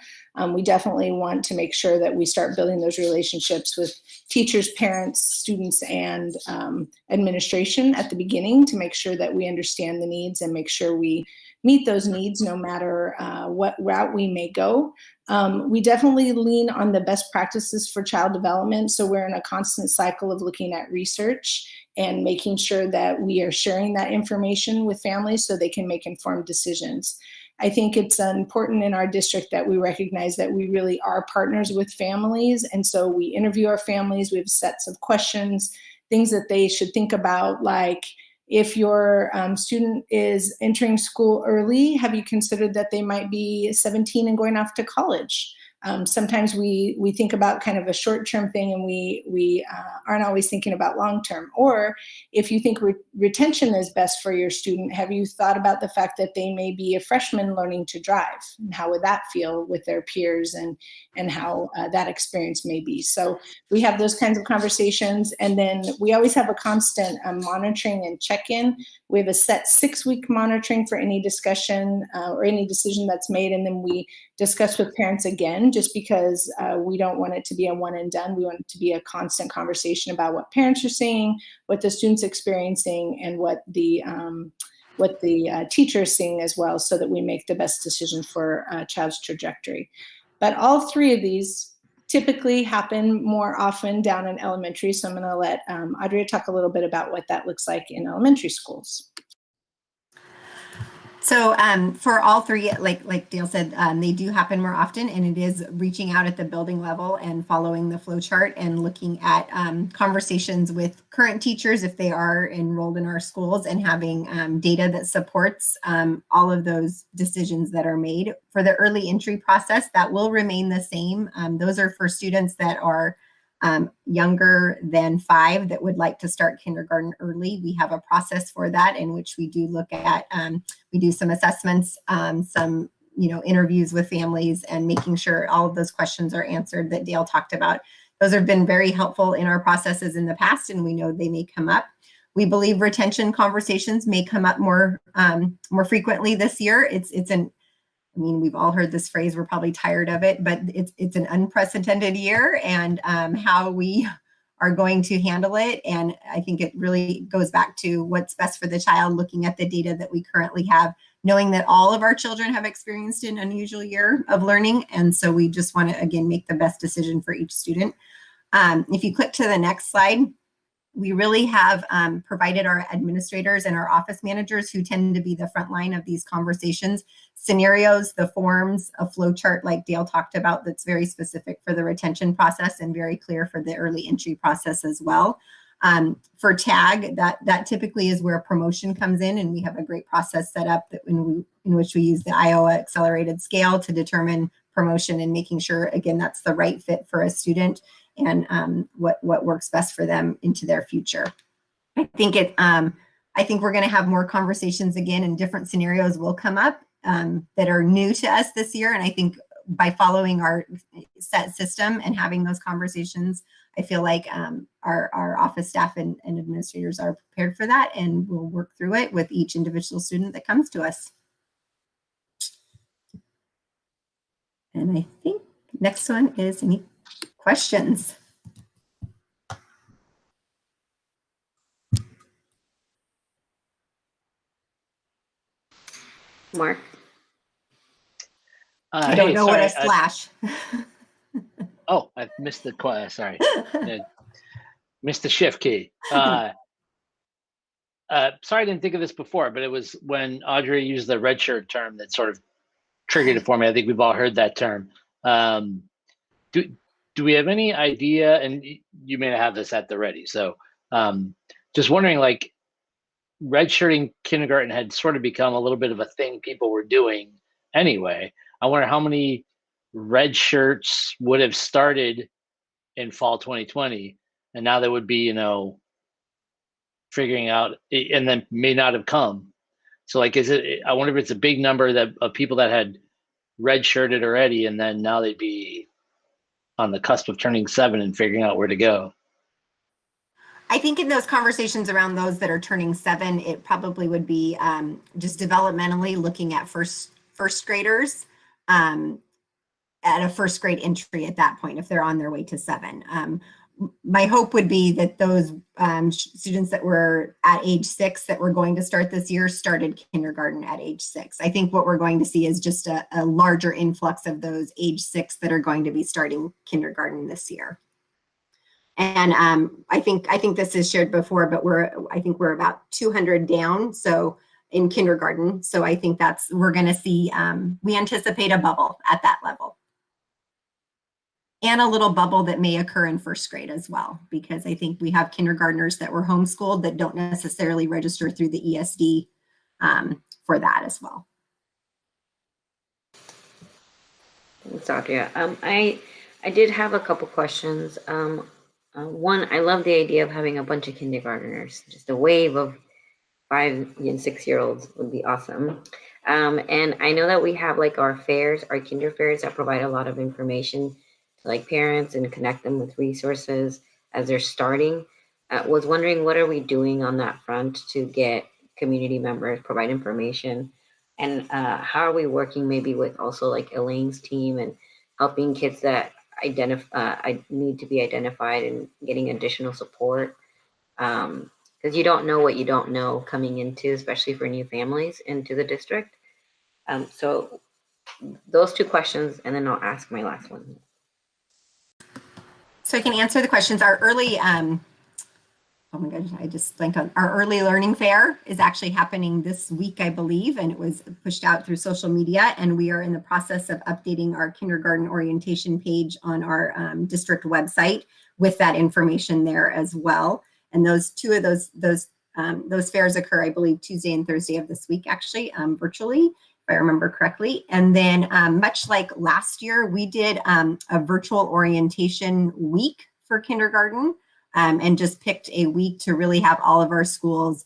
We definitely want to make sure that we start building those relationships with teachers, parents, students, and administration at the beginning, to make sure that we understand the needs and make sure we meet those needs no matter what route we may go. We definitely lean on the best practices for child development. So we're in a constant cycle of looking at research and making sure that we are sharing that information with families so they can make informed decisions. I think it's important in our district that we recognize that we really are partners with families. And so we interview our families. We have sets of questions, things that they should think about, like, if your student is entering school early, have you considered that they might be 17 and going off to college? Sometimes we think about kind of a short-term thing, and we aren't always thinking about long-term. Or if you think retention is best for your student, have you thought about the fact that they may be a freshman learning to drive? And how would that feel with their peers, and how that experience may be? So we have those kinds of conversations. And then we always have a constant monitoring and check-in. We have a set 6-week monitoring for any discussion or any decision that's made. And then we discuss with parents again, just because we don't want it to be a one and done. We want it to be a constant conversation about what parents are seeing, what the students experiencing, and what the teacher is seeing as well, so that we make the best decision for a child's trajectory. But all 3 of these typically happen more often down in elementary. So I'm going to let Audrey talk a little bit about what that looks like in elementary schools. So for all 3, like Dale said, they do happen more often, and it is reaching out at the building level and following the flow chart and looking at conversations with current teachers if they are enrolled in our schools, and having data that supports all of those decisions that are made. For the early entry process, that will remain the same. Those are for students that are younger than 5 that would like to start kindergarten early. We have a process for that, in which we do look at, we do some assessments, some interviews with families, and making sure all of those questions are answered that Dale talked about. Those have been very helpful in our processes in the past, and we know they may come up. We believe retention conversations may come up more frequently this year. We've all heard this phrase, we're probably tired of it, but it's an unprecedented year, and how we are going to handle it. And I think it really goes back to what's best for the child, looking at the data that we currently have, knowing that all of our children have experienced an unusual year of learning. And so we just want to, again, make the best decision for each student. If you click to the next slide, we really have provided our administrators and our office managers, who tend to be the front line of these conversations, scenarios, the forms, a flow chart like Dale talked about, that's very specific for the retention process and very clear for the early entry process as well. For TAG, that typically is where promotion comes in, and we have a great process set up that in which we use the Iowa accelerated scale to determine promotion and making sure, again, that's the right fit for a student and what works best for them into their future. I think we're going to have more conversations again, and different scenarios will come up that are new to us this year. And I think by following our set system and having those conversations, I feel like our office staff and administrators are prepared for that, and we'll work through it with each individual student that comes to us. And I think next one is any questions? Mark? I don't know what a slash. Oh, I missed the class. Sorry. Missed the shift key. Sorry, I didn't think of this before, but it was when Audrey used the red shirt term that sort of triggered it for me. I think we've all heard that term. Do we have any idea, and you may not have this at the ready, so just wondering, like, redshirting kindergarten had sort of become a little bit of a thing people were doing anyway. I wonder how many red shirts would have started in fall 2020, and now they would be, figuring out, and then may not have come. So, like, I wonder if it's a big number of people that had redshirted already, and then now they'd be on the cusp of turning 7 and figuring out where to go. I think in those conversations around those that are turning 7, it probably would be just developmentally looking at first graders at a first grade entry at that point, if they're on their way to 7. My hope would be that those students that were at age 6 that were going to start this year started kindergarten at age 6. I think what we're going to see is just a larger influx of those age 6 that are going to be starting kindergarten this year. And I think this is shared before, but I think we're about 200 down. So in kindergarten. So I think we're going to see, we anticipate a bubble at that level. And a little bubble that may occur in first grade as well, because I think we have kindergartners that were homeschooled that don't necessarily register through the ESD for that as well. Thanks, Audrey. I did have a couple questions. One, I love the idea of having a bunch of kindergartners. Just a wave of 5 and 6-year-olds would be awesome. And I know that we have like our fairs, our kinder fairs that provide a lot of information to like parents and connect them with resources as they're starting. Was wondering, what are we doing on that front to get community members, provide information? And how are we working maybe with also like Elaine's team and helping kids that need to be identified and getting additional support? Because you don't know what you don't know coming into, especially for new families into the district. So those 2 questions, and then I'll ask my last one. So I can answer the questions. Our early, oh my gosh, I just blanked on. Our early learning fair is actually happening this week, I believe, and it was pushed out through social media. And we are in the process of updating our kindergarten orientation page on our district website with that information there as well. And those 2 of those fairs occur, I believe, Tuesday and Thursday of this week, actually, virtually, if I remember correctly. And then much like last year, we did a virtual orientation week for kindergarten and just picked a week to really have all of our schools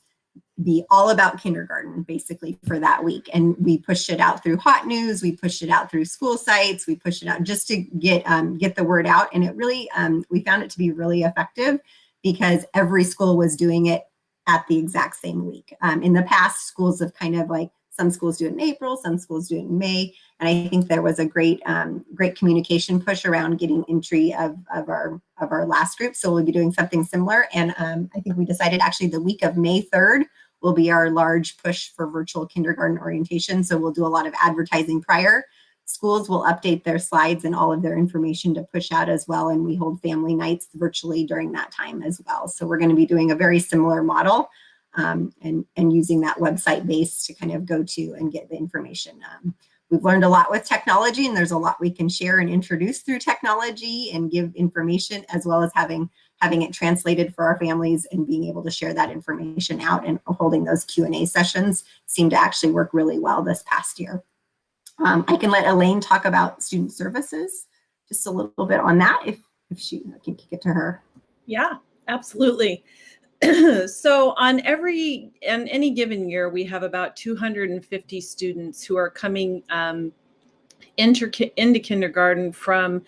be all about kindergarten, basically, for that week. And we pushed it out through Hot News, we pushed it out through school sites, we pushed it out just to get the word out. And it really, we found it to be really effective, because every school was doing it at the exact same week. In the past, schools have kind of like, some schools do it in April, some schools do it in May. And I think there was a great communication push around getting entry of our last group. So we'll be doing something similar. And I think we decided actually the week of May 3rd will be our large push for virtual kindergarten orientation. So we'll do a lot of advertising prior. Schools will update their slides and all of their information to push out as well. And we hold family nights virtually during that time as well. So we're going to be doing a very similar model and using that website base to kind of go to and get the information. We've learned a lot with technology, and there's a lot we can share and introduce through technology and give information, as well as having having it translated for our families and being able to share that information out and holding those Q&A sessions seemed to actually work really well this past year. I can let Elaine talk about student services, just a little bit on that if I can kick it to her. Yeah, absolutely. So on any given year, we have about 250 students who are coming into kindergarten from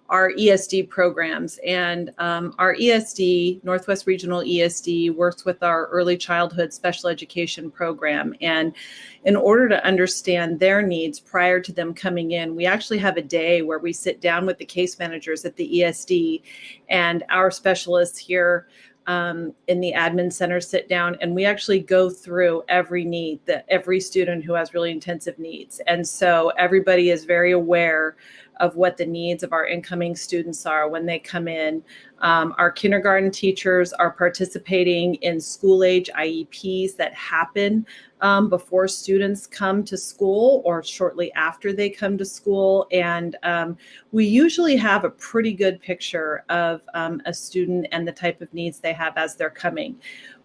our ESD programs. And our ESD, Northwest Regional ESD, works with our early childhood special education program. And in order to understand their needs prior to them coming in, we actually have a day where we sit down with the case managers at the ESD and our specialists here in the admin center sit down, and we actually go through every need that every student who has really intensive needs. And so everybody is very aware of what the needs of our incoming students are when they come in. Our kindergarten teachers are participating in school age IEPs that happen before students come to school or shortly after they come to school. And we usually have a pretty good picture of a student and the type of needs they have as they're coming.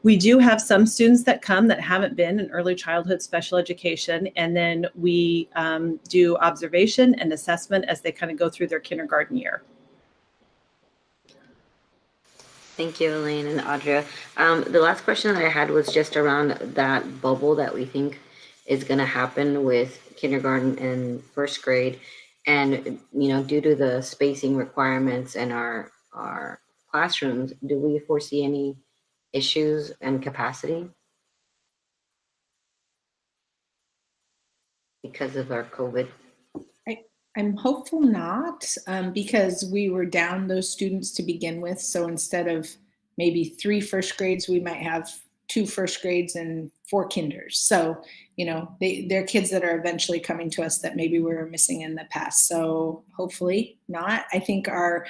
We do have some students that come that haven't been in early childhood special education, and then we do observation and assessment as they kind of go through their kindergarten year. Thank you, Elaine and Audra. The last question that I had was just around that bubble that we think is going to happen with kindergarten and first grade. And, you know, due to the spacing requirements in our classrooms, do we foresee any issues and capacity because of our COVID? I'm hopeful not, because we were down those students to begin with. So instead of maybe 3 first grades, we might have 2 first grades and 4 kinders. So, you know, they're kids that are eventually coming to us that maybe we were missing in the past. So hopefully not. I think our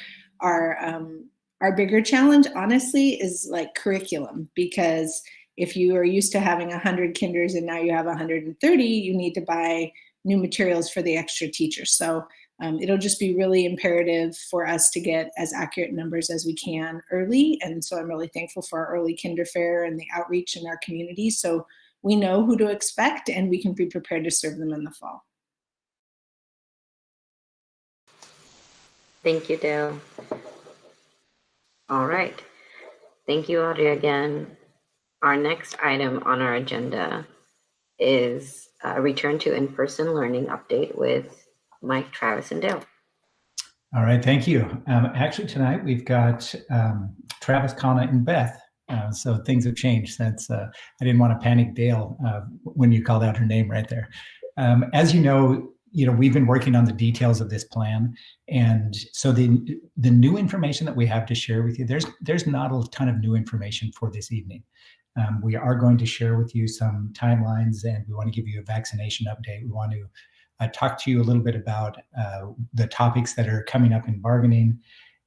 bigger challenge, honestly, is like curriculum, because if you are used to having 100 kinders and now you have 130, you need to buy new materials for the extra teachers. So it'll just be really imperative for us to get as accurate numbers as we can early. And so I'm really thankful for our early kinder fair and the outreach in our community. So we know who to expect and we can be prepared to serve them in the fall. Thank you, Dale. All right. Thank you, Audrey, again. Our next item on our agenda is a return to in-person learning update with Mike, Travis, and Dale. All right, thank you. Actually, tonight we've got Travis, Connor, and Beth. So things have changed since I didn't want to panic Dale when you called out her name right there. As you know, we've been working on the details of this plan, and so the new information that we have to share with you, there's not a ton of new information for this evening. We are going to share with you some timelines, and we want to give you a vaccination update. We want to talk to you a little bit about the topics that are coming up in bargaining,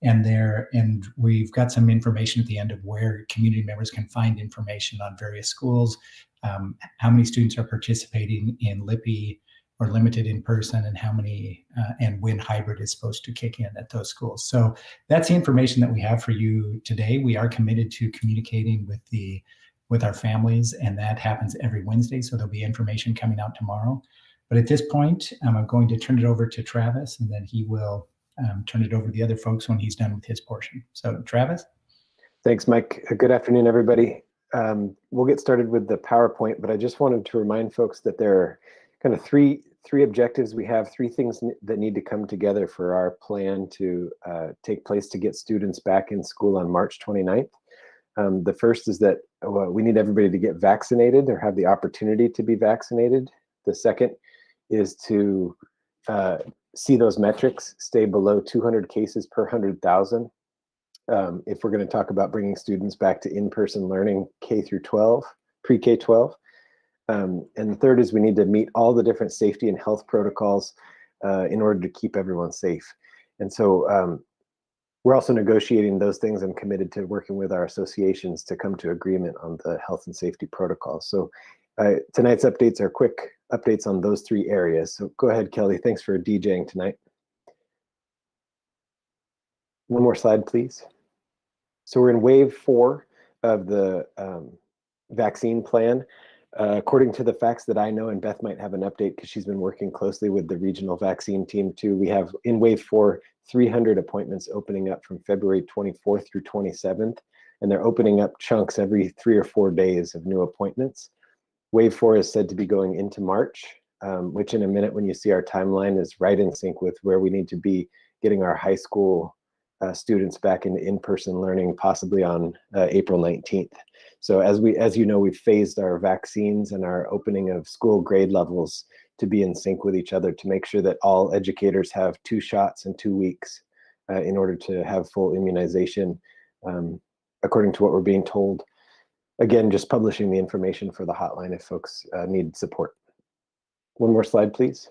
and we've got some information at the end of where community members can find information on various schools, how many students are participating in LIPI or limited in person, and how many and when hybrid is supposed to kick in at those schools. So that's the information that we have for you today. We are committed to communicating with our families, and that happens every Wednesday. So there'll be information coming out tomorrow. But at this point, I'm going to turn it over to Travis, and then he will turn it over to the other folks when he's done with his portion. So Travis? Thanks, Mike. Good afternoon, everybody. We'll get started with the PowerPoint, but I just wanted to remind folks that there are kind of three objectives. We have 3 things that need to come together for our plan to take place to get students back in school on March 29th. The first is that we need everybody to get vaccinated or have the opportunity to be vaccinated. The second is to see those metrics stay below 200 cases per 100,000. If we're going to talk about bringing students back to in-person learning K through 12, pre-K 12. And the third is we need to meet all the different safety and health protocols in order to keep everyone safe. And so we're also negotiating those things and committed to working with our associations to come to agreement on the health and safety protocols. So tonight's updates are quick updates on those 3 areas. So go ahead, Kelly. Thanks for DJing tonight. One more slide, please. So we're in wave 4 of the vaccine plan. According to the facts that I know, and Beth might have an update because she's been working closely with the regional vaccine team too, we have in wave 4, 300 appointments opening up from February 24th through 27th, and they're opening up chunks every 3 or 4 days of new appointments. Wave 4 is said to be going into March, which in a minute when you see our timeline is right in sync with where we need to be getting our high school students back into in-person learning, possibly on April 19th. So as you know, we've phased our vaccines and our opening of school grade levels to be in sync with each other to make sure that all educators have 2 shots in 2 weeks in order to have full immunization, according to what we're being told. Again, just publishing the information for the hotline if folks need support. One more slide, please.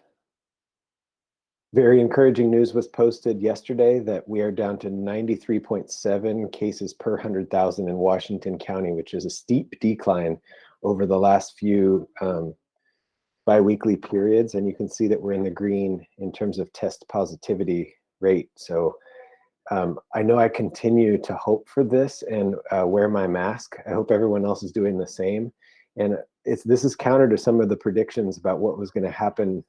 Very encouraging news was posted yesterday that we are down to 93.7 cases per 100,000 in Washington County, which is a steep decline over the last few biweekly periods. And you can see that we're in the green in terms of test positivity rate. So I know I continue to hope for this and wear my mask. I hope everyone else is doing the same. And this is counter to some of the predictions about what was going to happen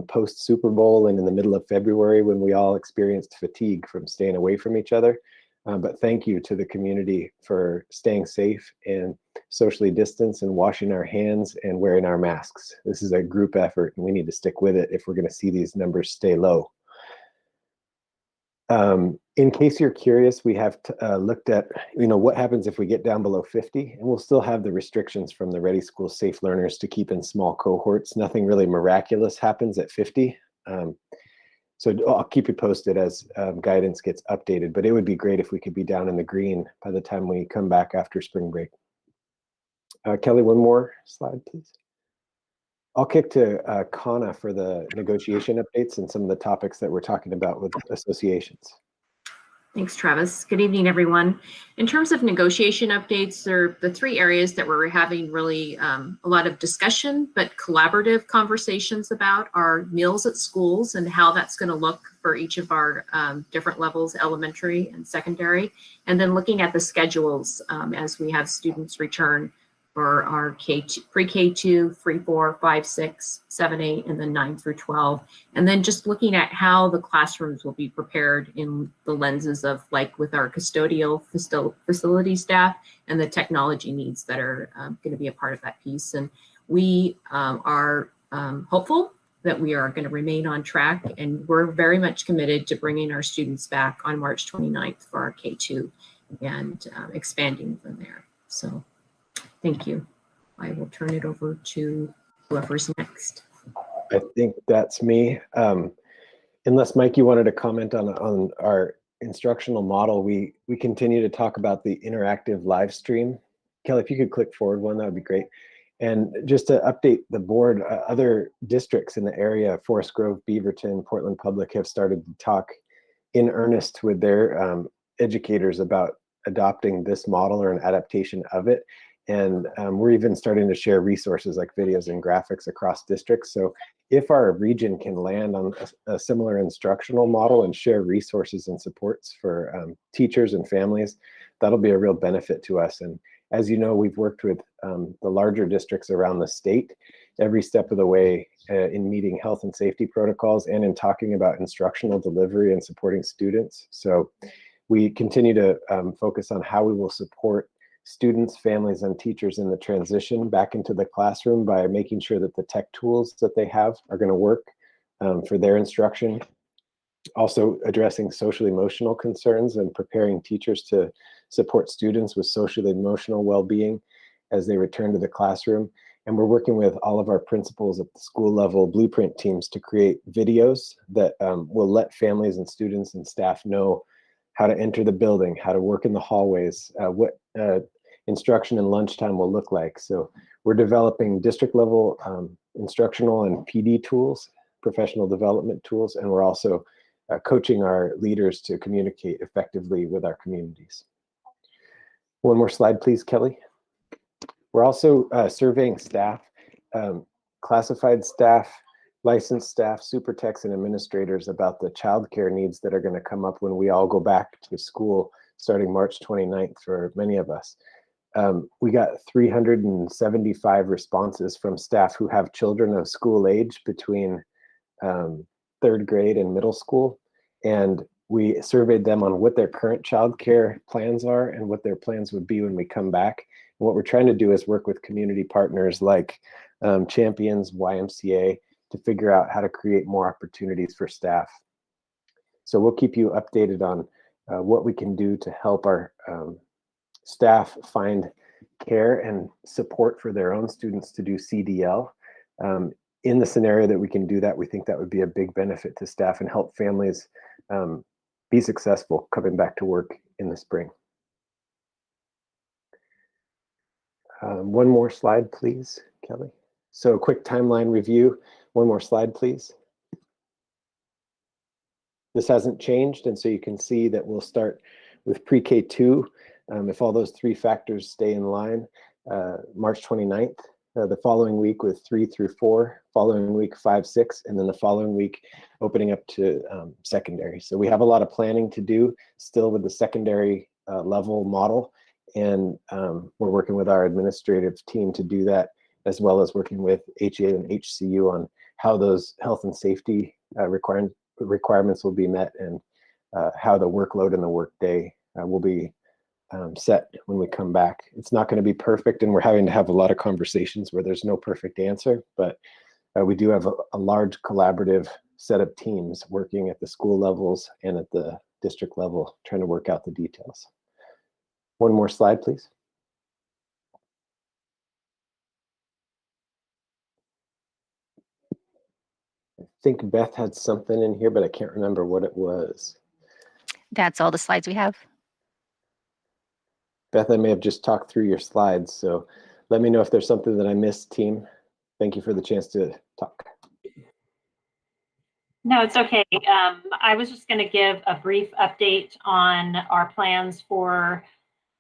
post Super Bowl and in the middle of February when we all experienced fatigue from staying away from each other. But thank you to the community for staying safe and socially distanced and washing our hands and wearing our masks. This is a group effort and we need to stick with it if we're going to see these numbers stay low. In case you're curious, we have looked at, what happens if we get down below 50, and we'll still have the restrictions from the Ready School Safe Learners to keep in small cohorts. Nothing really miraculous happens at 50. So I'll keep you posted as guidance gets updated, but it would be great if we could be down in the green by the time we come back after spring break. Kelly, one more slide, please. I'll kick to Kana for the negotiation updates and some of the topics that we're talking about with associations. Thanks, Travis. Good evening, everyone. In terms of negotiation updates, the 3 areas that we're having really a lot of discussion, but collaborative conversations about are meals at schools and how that's going to look for each of our different levels, elementary and secondary, and then looking at the schedules as we have students return for our pre-K2, 3, 4, 5, 6, 7, 8, and then 9 through 12. And then just looking at how the classrooms will be prepared in the lenses of like with our custodial facility staff and the technology needs that are going to be a part of that piece. And we are hopeful that we are going to remain on track, and we're very much committed to bringing our students back on March 29th for our K2 and expanding from there. So thank you. I will turn it over to whoever's next. I think that's me. Unless Mike, you wanted to comment on our instructional model, we continue to talk about the interactive live stream. Kelly, if you could click forward one, that would be great. And just to update the board, other districts in the area, Forest Grove, Beaverton, Portland Public, have started to talk in earnest with their educators about adopting this model or an adaptation of it. And we're even starting to share resources like videos and graphics across districts. So if our region can land on a similar instructional model and share resources and supports for teachers and families, that'll be a real benefit to us. And as you know, we've worked with the larger districts around the state every step of the way in meeting health and safety protocols and in talking about instructional delivery and supporting students. So we continue to focus on how we will support students, families, and teachers in the transition back into the classroom by making sure that the tech tools that they have are going to work for their instruction. Also addressing social emotional concerns and preparing teachers to support students with social emotional well-being as they return to the classroom. And we're working with all of our principals at the school level blueprint teams to create videos that will let families and students and staff know how to enter the building, how to work in the hallways, what instruction and lunchtime will look like. So we're developing district level instructional and PD tools, professional development tools, and we're also coaching our leaders to communicate effectively with our communities. One more slide, please, Kelly. We're also surveying staff, classified staff, licensed staff, super techs, and administrators about the childcare needs that are going to come up when we all go back to school starting March 29th for many of us. We got 375 responses from staff who have children of school age between 3rd grade and middle school. And we surveyed them on what their current childcare plans are and what their plans would be when we come back. And what we're trying to do is work with community partners like Champions, YMCA, to figure out how to create more opportunities for staff. So we'll keep you updated on what we can do to help our staff find care and support for their own students to do CDL. In the scenario that we can do that, we think that would be a big benefit to staff and help families be successful coming back to work in the spring. One more slide, please, Kelly. So a quick timeline review. One more slide, please. This hasn't changed, and so you can see that we'll start with pre-K 2, if all those 3 factors stay in line, March 29th, the following week with 3 through 4, following week 5, 6, and then the following week opening up to secondary. So we have a lot of planning to do still with the secondary level model, and we're working with our administrative team to do that, as well as working with HA and HCU on how those health and safety requirements will be met, and how the workload and the workday will be set when we come back. It's not going to be perfect, and we're having to have a lot of conversations where there's no perfect answer, but we do have a large collaborative set of teams working at the school levels and at the district level, trying to work out the details. One more slide, please. I think Beth had something in here, but I can't remember what it was. That's all the slides we have. Beth, I may have just talked through your slides, so let me know if there's something that I missed, team. Thank you for the chance to talk. No, it's okay. I was just going to give a brief update on our plans for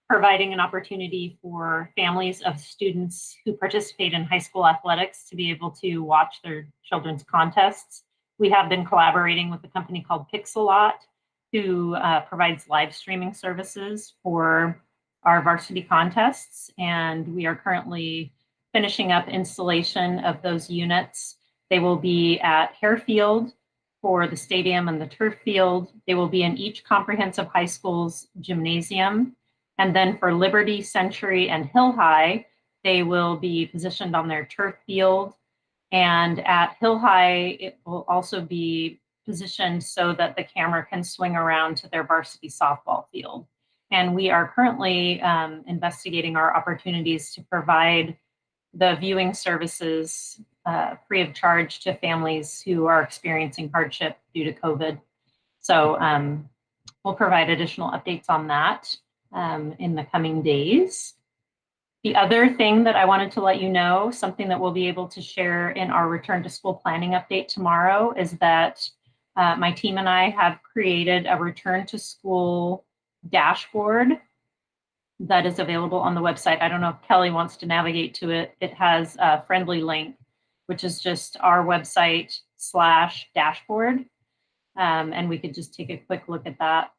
providing an opportunity for families of students who participate in high school athletics to be able to watch their children's contests. We have been collaborating with a company called Pixelot, who provides live streaming services for our varsity contests, and we are currently finishing up installation of those units. They will be at Harefield for the stadium and the turf field. They will be in each comprehensive high school's gymnasium. And then for Liberty, Century, and Hill High, they will be positioned on their turf field. And at Hill High, it will also be positioned so that the camera can swing around to their varsity softball field. And we are currently investigating our opportunities to provide the viewing services free of charge to families who are experiencing hardship due to COVID. So we'll provide additional updates on that in the coming days. The other thing that I wanted to let you know, something that we'll be able to share in our return to school planning update tomorrow, is that my team and I have created a return to school dashboard that is available on the website. I don't know if Kelly wants to navigate to it. It has a friendly link, which is just our website /dashboard. And we could just take a quick look at that.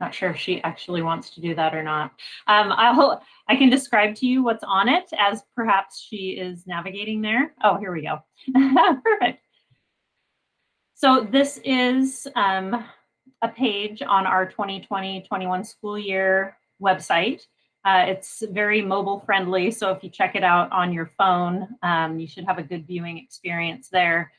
Not sure if she actually wants to do that or not. I can describe to you what's on it as perhaps she is navigating there. Oh, here we go. Perfect. So this is a page on our 2020-21 school year website. It's very mobile friendly, so if you check it out on your phone, you should have a good viewing experience there.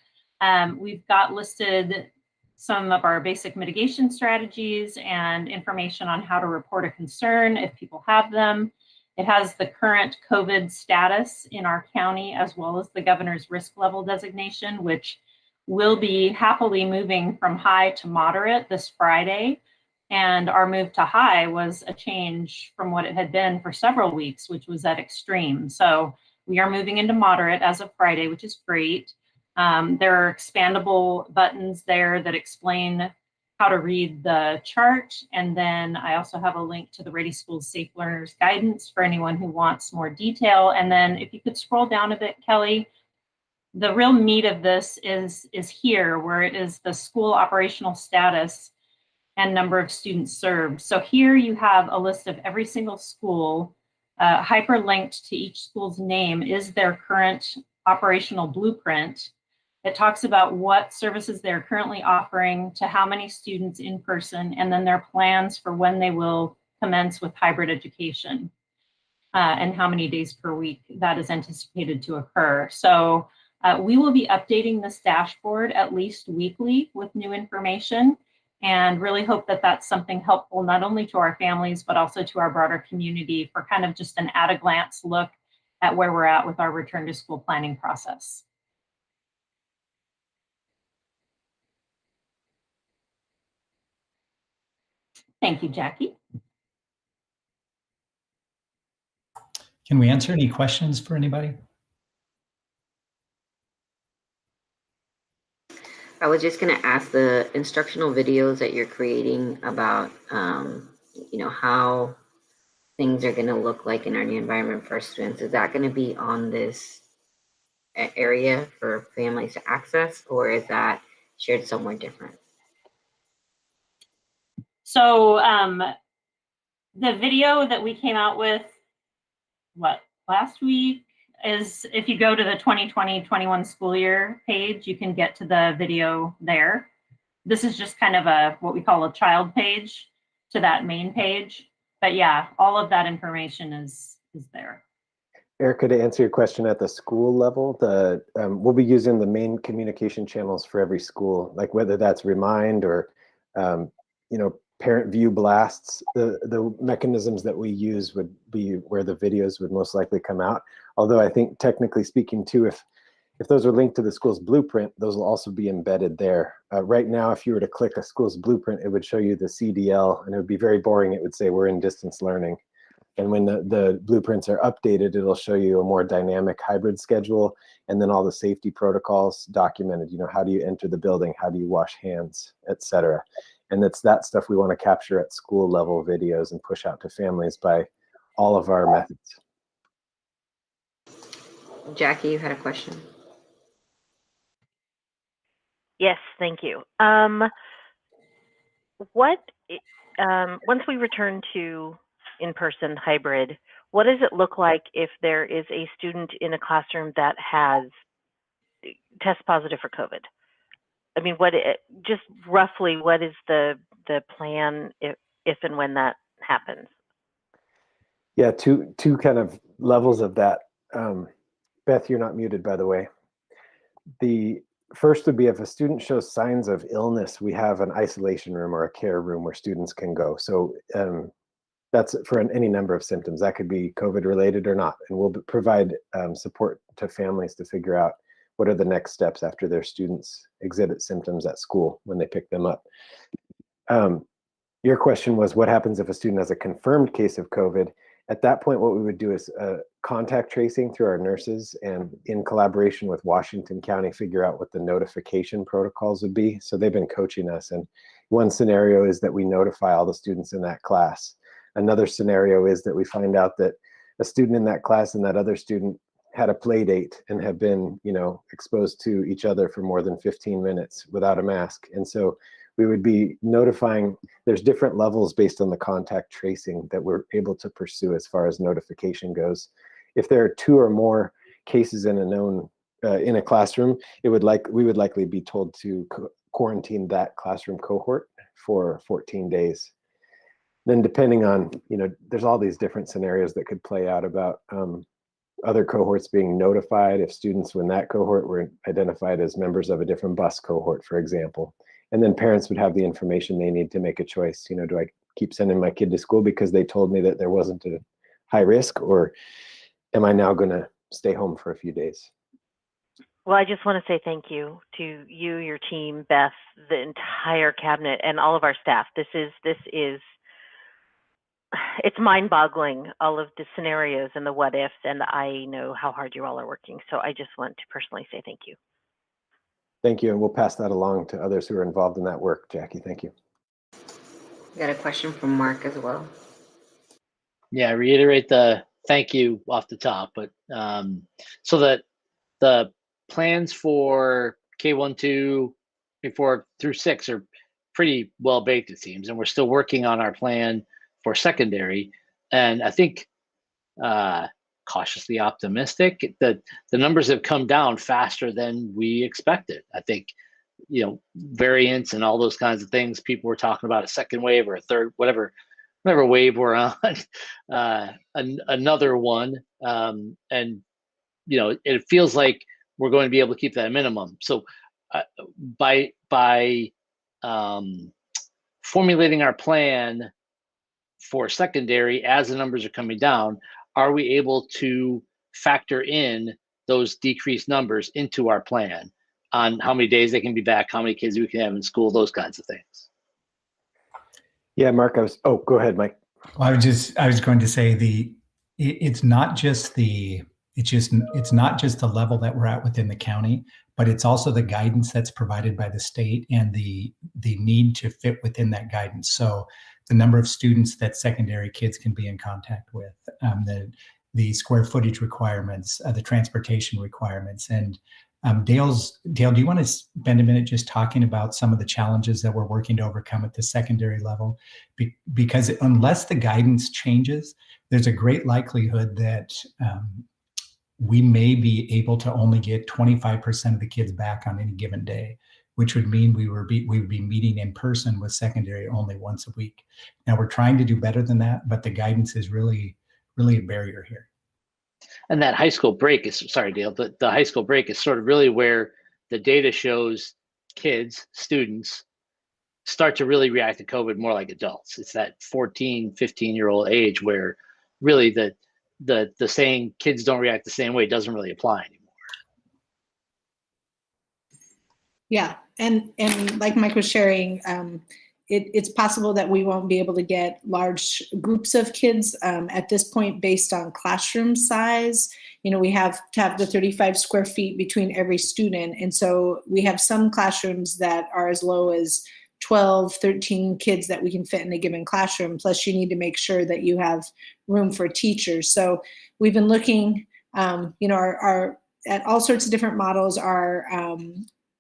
We've got listed some of our basic mitigation strategies and information on how to report a concern if people have them. It has the current COVID status in our county, as well as the governor's risk level designation, which will be happily moving from high to moderate this Friday. And our move to high was a change from what it had been for several weeks, which was at extreme. So we are moving into moderate as of Friday, which is great. There are expandable buttons there that explain how to read the chart. And then I also have a link to the Ready Schools Safe Learners Guidance for anyone who wants more detail. And then if you could scroll down a bit, Kelly, the real meat of this is here, where it is the school operational status and number of students served. So here you have a list of every single school, hyperlinked to each school's name is their current operational blueprint. It talks about what services they're currently offering to how many students in person, and then their plans for when they will commence with hybrid education, and how many days per week that is anticipated to occur. So we will be updating this dashboard at least weekly with new information, and really hope that that's something helpful not only to our families, but also to our broader community for kind of just an at-a-glance look at where we're at with our return to school planning process. Thank you, Jackie. Can we answer any questions for anybody? I was just going to ask the instructional videos that you're creating about, how things are going to look like in our new environment for students. Is that going to be on this area for families to access, or is that shared somewhere different? So the video that we came out with, last week, is if you go to the 2020-21 school year page, you can get to the video there. This is just kind of what we call a child page to that main page. But yeah, all of that information is there. Erica, to answer your question at the school level, we'll be using the main communication channels for every school, like whether that's Remind or, parent view blasts. The mechanisms that we use would be where the videos would most likely come out. Although I think technically speaking too, if those are linked to the school's blueprint, those will also be embedded there. Right now, if you were to click a school's blueprint, it would show you the CDL, and it would be very boring. It would say we're in distance learning. And when the blueprints are updated, it'll show you a more dynamic hybrid schedule, and then all the safety protocols documented. How do you enter the building? How do you wash hands, et cetera? And it's that stuff we want to capture at school level videos and push out to families by all of our methods. Jackie, you had a question. Yes, thank you. Once we return to in-person hybrid, what does it look like if there is a student in a classroom that has test positive for COVID? I mean, just roughly, what is the plan if and when that happens? Yeah, two kind of levels of that. Beth, you're not muted, by the way. The first would be if a student shows signs of illness, we have an isolation room or a care room where students can go. So that's for any number of symptoms. That could be COVID related or not. And we'll provide support to families to figure out what are the next steps after their students exhibit symptoms at school when they pick them up. Your question was, what happens if a student has a confirmed case of COVID? At that point, what we would do is contact tracing through our nurses, and in collaboration with Washington County, figure out what the notification protocols would be. So they've been coaching us. And one scenario is that we notify all the students in that class. Another scenario is that we find out that a student in that class and that other student had a play date and have been, exposed to each other for more than 15 minutes without a mask. And so we would be notifying. There's different levels based on the contact tracing that we're able to pursue as far as notification goes. If there are 2 or more cases in a classroom, we would likely be told to quarantine that classroom cohort for 14 days. Then depending on, there's all these different scenarios that could play out about other cohorts being notified if students in that cohort were identified as members of a different bus cohort, for example. And then parents would have the information they need to make a choice. Do I keep sending my kid to school because they told me that there wasn't a high risk, or am I now going to stay home for a few days? Well, I just want to say thank you to you, your team, Beth, the entire cabinet, and all of our staff. This is it's mind-boggling, all of the scenarios and the what ifs, and I know how hard you all are working. So I just want to personally say thank you. Thank you, and we'll pass that along to others who are involved in that work, Jackie. Thank you. Got a question from Mark as well. Yeah, reiterate the thank you off the top, but so that the plans for K1, 2, K4 through 6 are pretty well baked, it seems, and we're still working on our plan for secondary. And I think cautiously optimistic that the numbers have come down faster than we expected. I think, variants and all those kinds of things. People were talking about a second wave or a third, whatever wave we're on, another one. And, it feels like we're going to be able to keep that minimum. So by formulating our plan for secondary as the numbers are coming down, are we able to factor in those decreased numbers into our plan on how many days they can be back, how many kids we can have in school, those kinds of things? Yeah, Mark, go ahead, Mike. Well, I was going to say it's not just the level that we're at within the county, but it's also the guidance that's provided by the state and the need to fit within that guidance. So the number of students that secondary kids can be in contact with, the square footage requirements, the transportation requirements. And Dale, do you want to spend a minute just talking about some of the challenges that we're working to overcome at the secondary level? Because unless the guidance changes, there's a great likelihood that we may be able to only get 25% of the kids back on any given day, which would mean we would be meeting in person with secondary only once a week. Now we're trying to do better than that, but the guidance is really, really a barrier here. And that high school break is, sorry, Dale, the high school break is sort of really where the data shows kids, students, start to really react to COVID more like adults. It's that 14, 15-year-old age where really the saying kids don't react the same way doesn't really apply anymore. Yeah, and like Mike was sharing, it's possible that we won't be able to get large groups of kids at this point based on classroom size. We have to have the 35 square feet between every student. And so we have some classrooms that are as low as 12, 13 kids that we can fit in a given classroom. Plus you need to make sure that you have room for teachers. So we've been looking, our at all sorts of different models. Our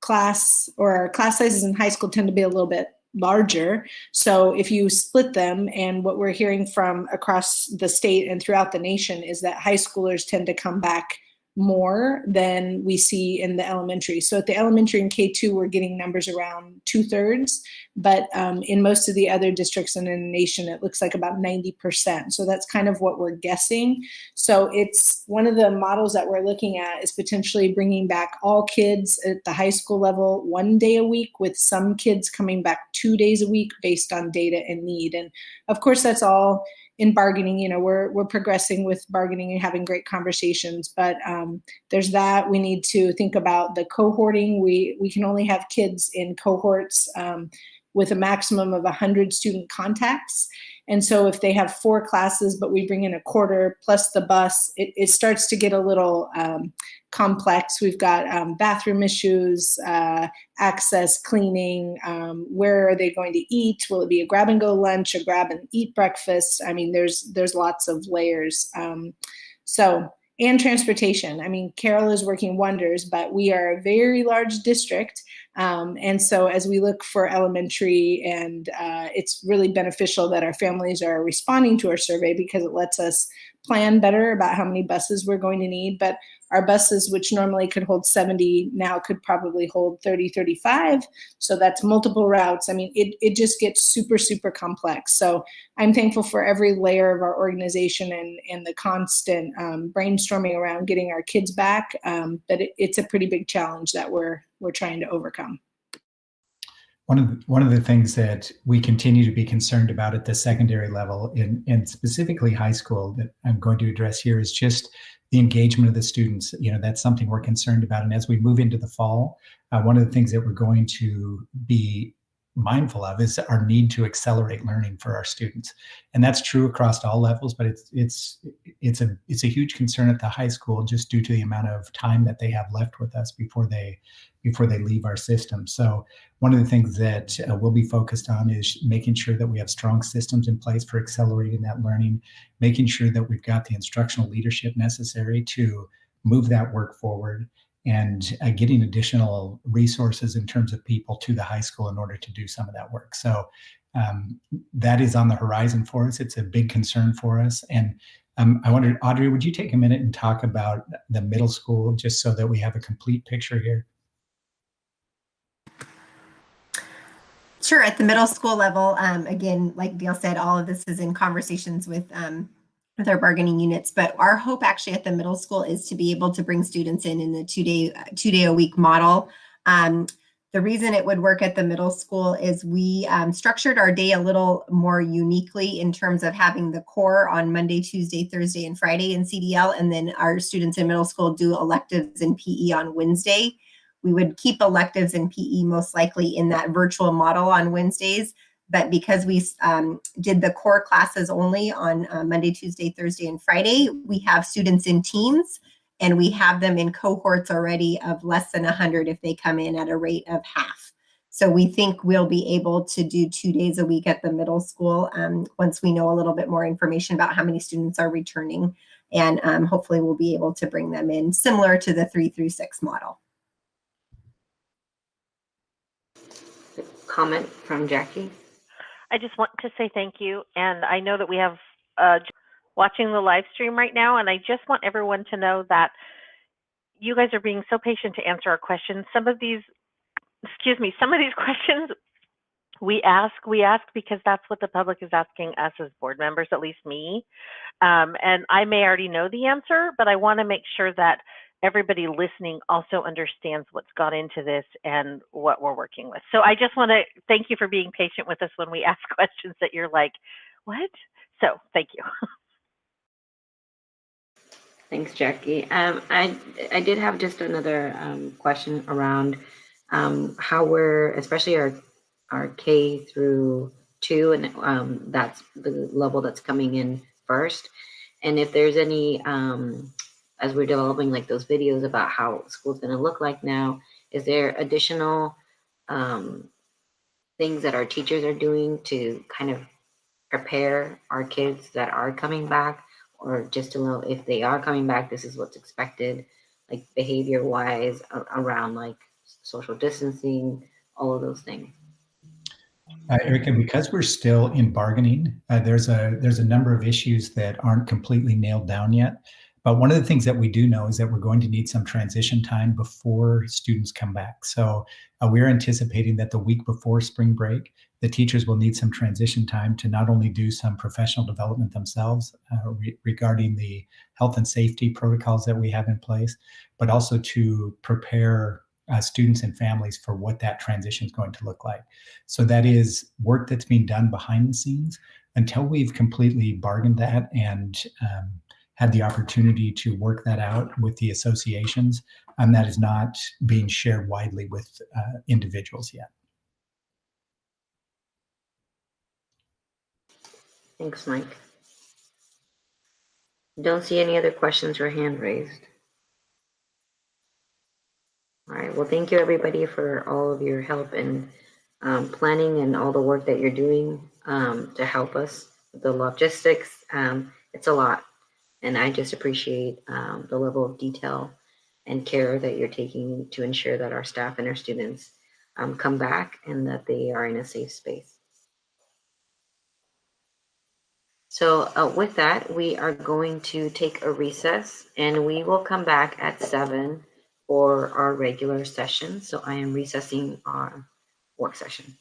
class sizes in high school tend to be a little bit larger. So if you split them, and what we're hearing from across the state and throughout the nation is that high schoolers tend to come back more than we see in the elementary. So at the elementary and K2, we're getting numbers around 2/3, but in most of the other districts and in the nation, it looks like about 90%. So that's kind of what we're guessing. So it's one of the models that we're looking at is potentially bringing back all kids at the high school level 1 day a week, with some kids coming back 2 days a week based on data and need. And of course, that's all in bargaining. We're progressing with bargaining and having great conversations, but there's that. We need to think about the cohorting. We can only have kids in cohorts with a maximum of 100 student contacts. And so if they have 4 classes, but we bring in a quarter plus the bus, it starts to get a little complex. We've got bathroom issues, access, cleaning, where are they going to eat? Will it be a grab and go lunch, a grab and eat breakfast? I mean, there's lots of layers. And transportation. I mean, Carroll is working wonders, but we are a very large district. And so as we look for elementary, and it's really beneficial that our families are responding to our survey because it lets us plan better about how many buses we're going to need. But our buses, which normally could hold 70, now could probably hold 30, 35. So that's multiple routes. I mean, it just gets super, super complex. So I'm thankful for every layer of our organization and the constant brainstorming around getting our kids back. But it's a pretty big challenge that we're trying to overcome. One of the things that we continue to be concerned about at the secondary level, and specifically high school, that I'm going to address here, is just the engagement of the students. That's something we're concerned about. And as we move into the fall, one of the things that we're going to be mindful of is our need to accelerate learning for our students, and that's true across all levels. But it's a huge concern at the high school, just due to the amount of time that they have left with us before they leave our system. So one of the things that we'll be focused on is making sure that we have strong systems in place for accelerating that learning, making sure that we've got the instructional leadership necessary to move that work forward, and getting additional resources in terms of people to the high school in order to do some of that work. So that is on the horizon for us. It's a big concern for us. And I wondered, Audrey, would you take a minute and talk about the middle school, just so that we have a complete picture here? Sure. At the middle school level, again, like Dale said, all of this is in conversations with our bargaining units. But our hope actually at the middle school is to be able to bring students in the two-day a week model. The reason it would work at the middle school is we structured our day a little more uniquely in terms of having the core on Monday, Tuesday, Thursday, and Friday in CDL, and then our students in middle school do electives in PE on Wednesday. We would keep electives in PE most likely in that virtual model on Wednesdays, but because we did the core classes only on Monday, Tuesday, Thursday, and Friday, we have students in teams, and we have them in cohorts already of less than 100 if they come in at a rate of half. So we think we'll be able to do 2 days a week at the middle school once we know a little bit more information about how many students are returning, and hopefully we'll be able to bring them in similar to the 3 through 6 model. Comment from Jackie? I just want to say thank you. And I know that we have watching the live stream right now, and I just want everyone to know that you guys are being so patient to answer our questions. Some of these questions we ask because that's what the public is asking us as board members, at least me. And I may already know the answer, but I want to make sure that everybody listening also understands what's gone into this and what we're working with. So I just want to thank you for being patient with us when we ask questions that you're like, what? So thank you. Thanks, Jackie. I did have just another question around how we're, especially our K through 2, and that's the level that's coming in first. And if there's any, as we're developing like those videos about how school's going to look like now, is there additional things that our teachers are doing to kind of prepare our kids that are coming back, or just to know if they are coming back, this is what's expected, like behavior wise around like social distancing, all of those things? Erica, because we're still in bargaining, there's a number of issues that aren't completely nailed down yet. But one of the things that we do know is that we're going to need some transition time before students come back. So we're anticipating that the week before spring break, the teachers will need some transition time to not only do some professional development themselves regarding the health and safety protocols that we have in place, but also to prepare students and families for what that transition is going to look like. So that is work that's being done behind the scenes until we've completely bargained that and had the opportunity to work that out with the associations, and that is not being shared widely with individuals yet. Thanks, Mike. Don't see any other questions or hand raised. All right, well, thank you everybody for all of your help in planning and all the work that you're doing to help us with the logistics. It's a lot, and I just appreciate the level of detail and care that you're taking to ensure that our staff and our students come back and that they are in a safe space. So with that, we are going to take a recess, and we will come back at 7 for our regular session. So I am recessing our work session.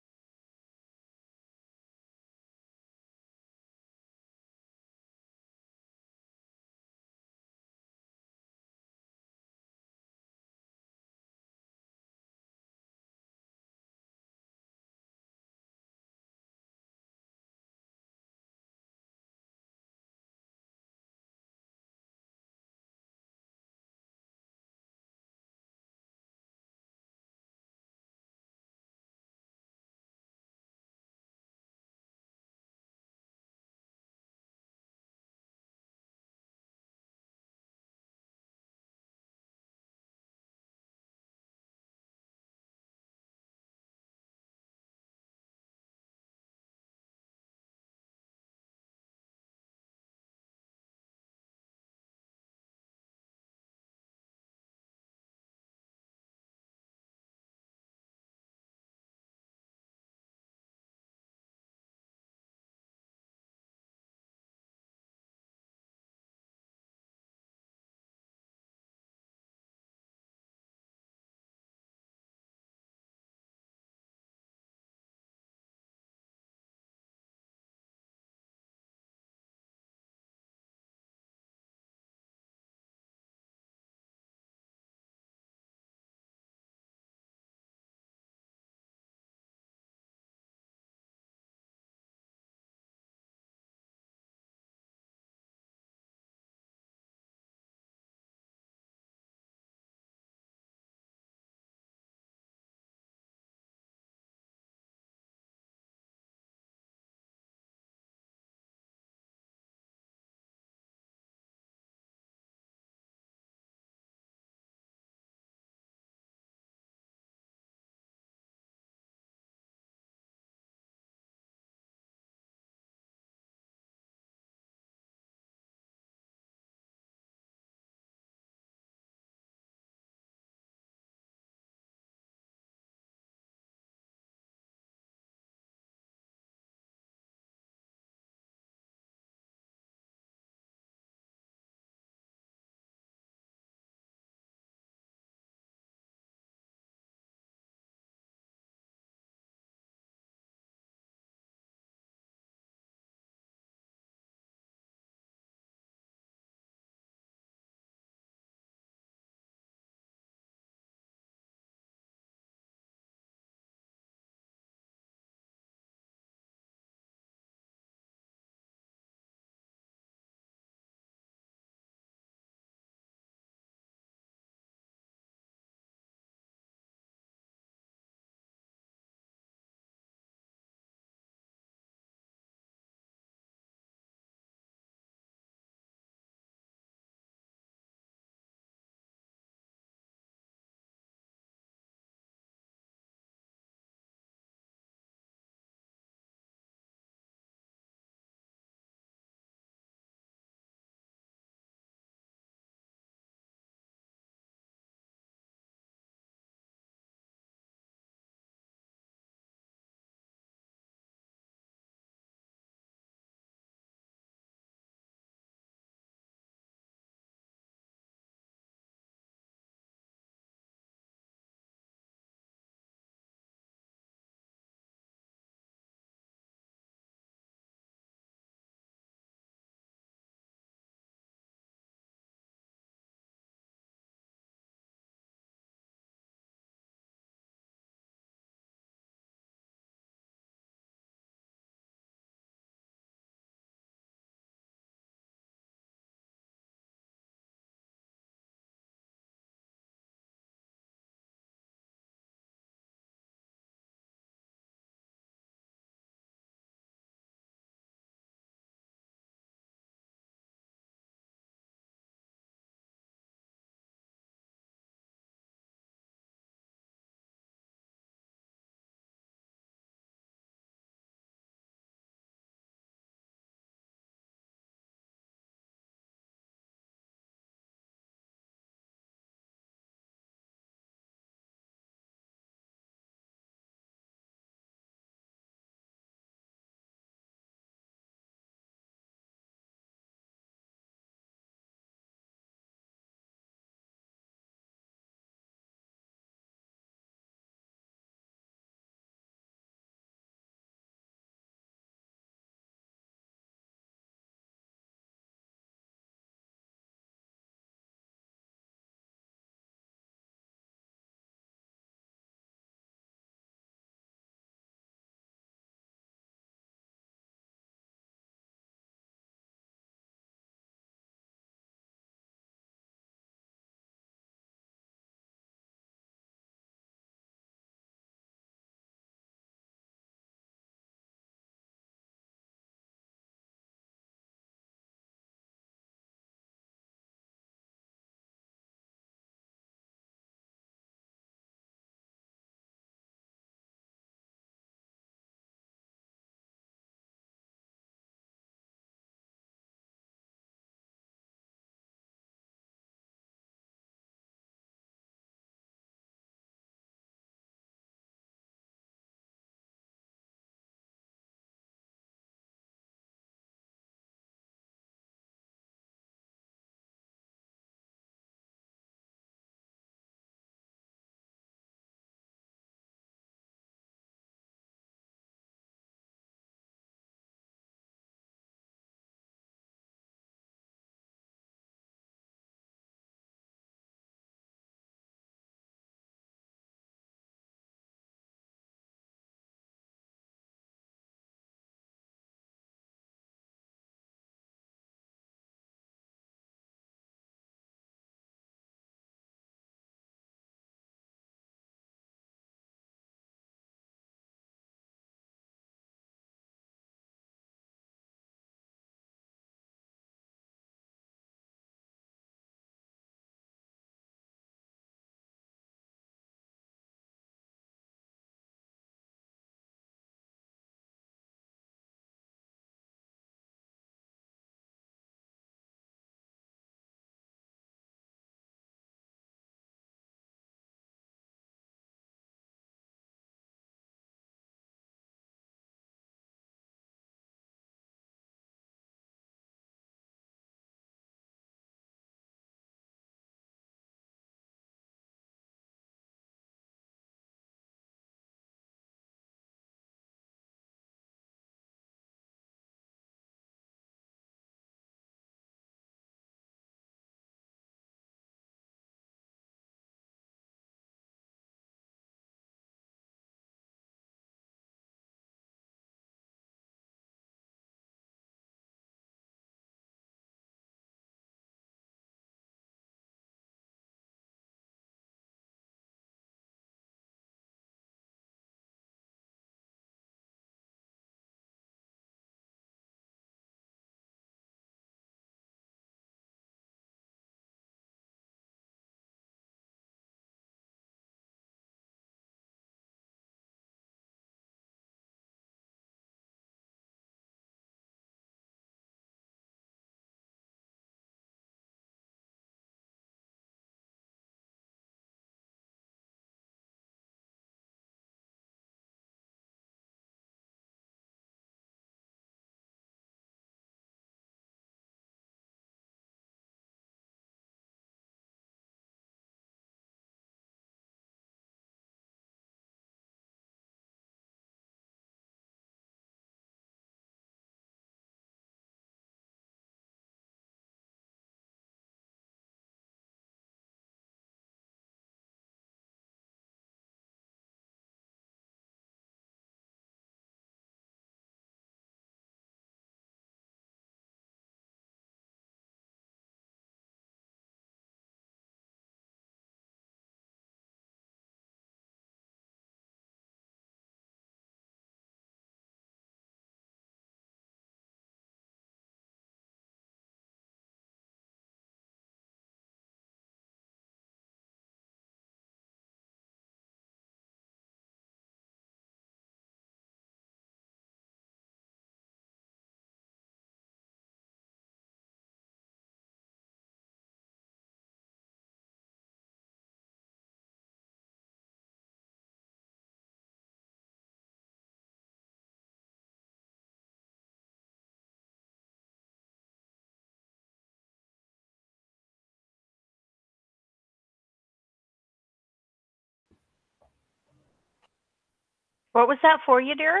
What was that for, Yadira?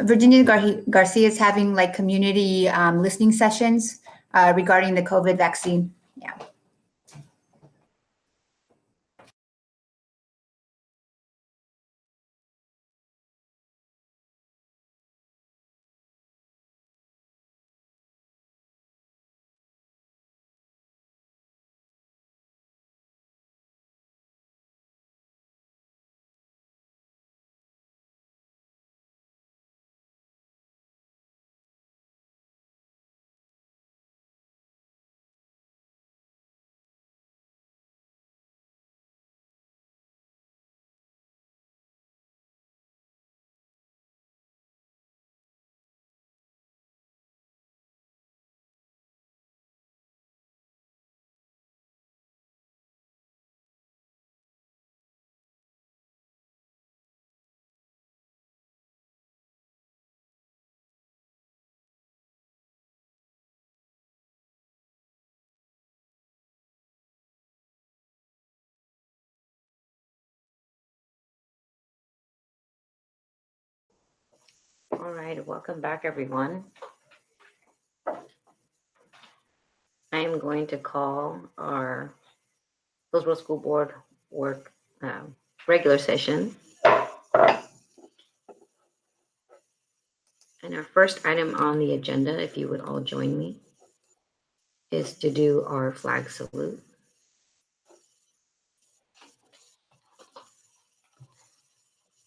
Virginia Garcia is having like community listening sessions regarding the COVID vaccine. Yeah. All right, welcome back, everyone. I am going to call our Hillsboro School Board work regular session. And our first item on the agenda, if you would all join me, is to do our flag salute.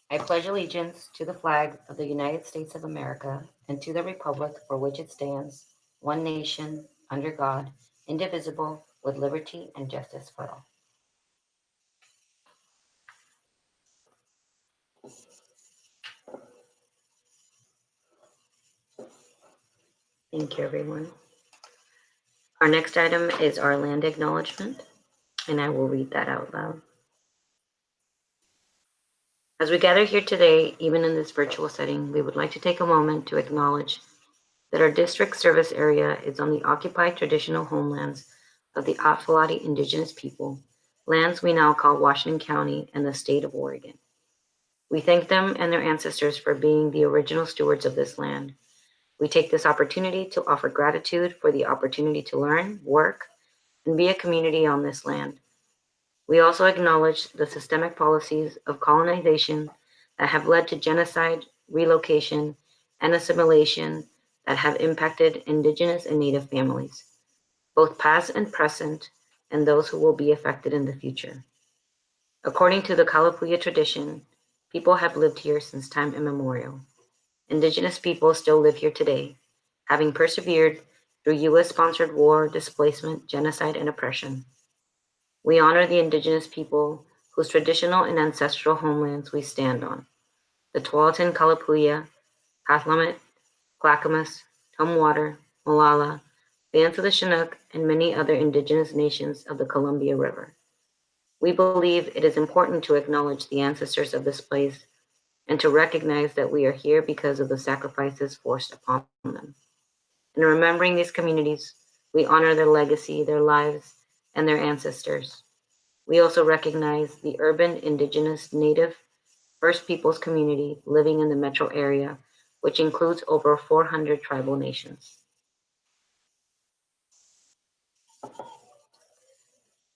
I pledge allegiance to the flag of the United States of America and to the republic for which it stands, one nation, under God, indivisible, with liberty and justice for all. Thank you, everyone. Our next item is our land acknowledgement, and I will read that out loud. As we gather here today, even in this virtual setting, we would like to take a moment to acknowledge that our district service area is on the occupied traditional homelands of the Atfalati Indigenous people, lands we now call Washington County and the state of Oregon. We thank them and their ancestors for being the original stewards of this land. We take this opportunity to offer gratitude for the opportunity to learn, work, and be a community on this land. We also acknowledge the systemic policies of colonization that have led to genocide, relocation, and assimilation that have impacted Indigenous and Native families, both past and present, and those who will be affected in the future. According to the Kalapuya tradition, people have lived here since time immemorial. Indigenous people still live here today, having persevered through US-sponsored war, displacement, genocide, and oppression. We honor the Indigenous people whose traditional and ancestral homelands we stand on, the Tualatin Kalapuya, Kathlamet, Clackamas, Tumwater, Molalla, Bands of the Chinook, and many other Indigenous nations of the Columbia River. We believe it is important to acknowledge the ancestors of this place and to recognize that we are here because of the sacrifices forced upon them. In remembering these communities, we honor their legacy, their lives, and their ancestors. We also recognize the urban, Indigenous, Native, First Peoples community living in the metro area, which includes over 400 tribal nations.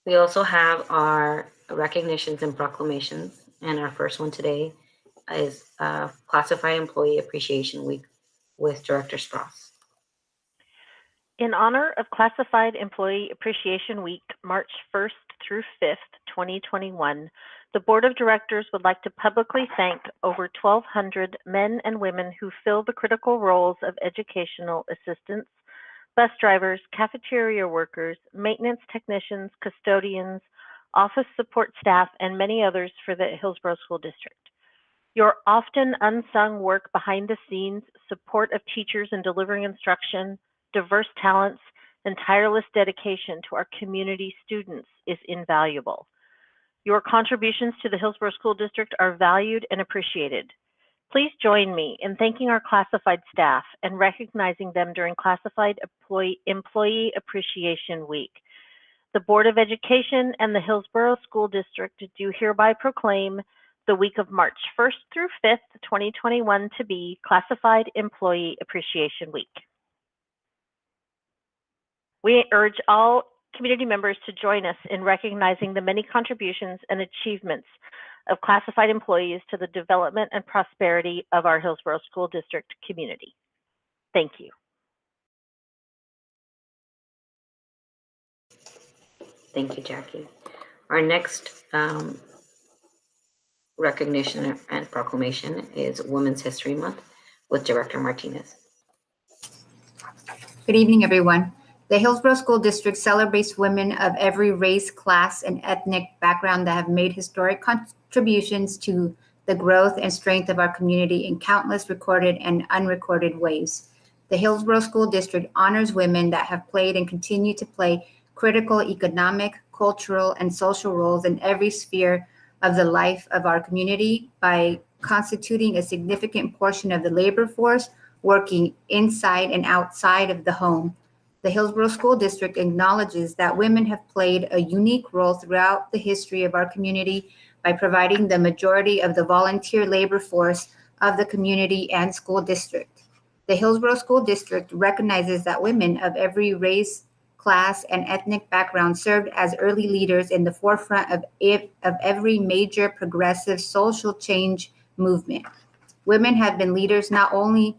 We also have our recognitions and proclamations, and our first one today is Classified Employee Appreciation Week with Director Strauss. In honor of Classified Employee Appreciation Week, March 1st through 5th, 2021, the Board of Directors would like to publicly thank over 1,200 men and women who fill the critical roles of educational assistants, bus drivers, cafeteria workers, maintenance technicians, custodians, office support staff, and many others for the Hillsboro School District. Your often unsung work behind the scenes, support of teachers in delivering instruction, diverse talents, and tireless dedication to our community students is invaluable. Your contributions to the Hillsboro School District are valued and appreciated. Please join me in thanking our classified staff and recognizing them during Classified Employee Appreciation Week. The Board of Education and the Hillsboro School District do hereby proclaim the week of March 1st through 5th, 2021 to be Classified Employee Appreciation Week. We urge all community members to join us in recognizing the many contributions and achievements of classified employees to the development and prosperity of our Hillsboro School District community. Thank you. Thank you, Jackie. Our next recognition and proclamation is Women's History Month with Director Martinez. Good evening, everyone. The Hillsboro School District celebrates women of every race, class, and ethnic background that have made historic contributions to the growth and strength of our community in countless recorded and unrecorded ways. The Hillsboro School District honors women that have played and continue to play critical economic, cultural, and social roles in every sphere of the life of our community by constituting a significant portion of the labor force working inside and outside of the home. The Hillsboro School District acknowledges that women have played a unique role throughout the history of our community by providing the majority of the volunteer labor force of the community and school district. The Hillsboro School District recognizes that women of every race, class, and ethnic background served as early leaders in the forefront of every major progressive social change movement. Women have been leaders not only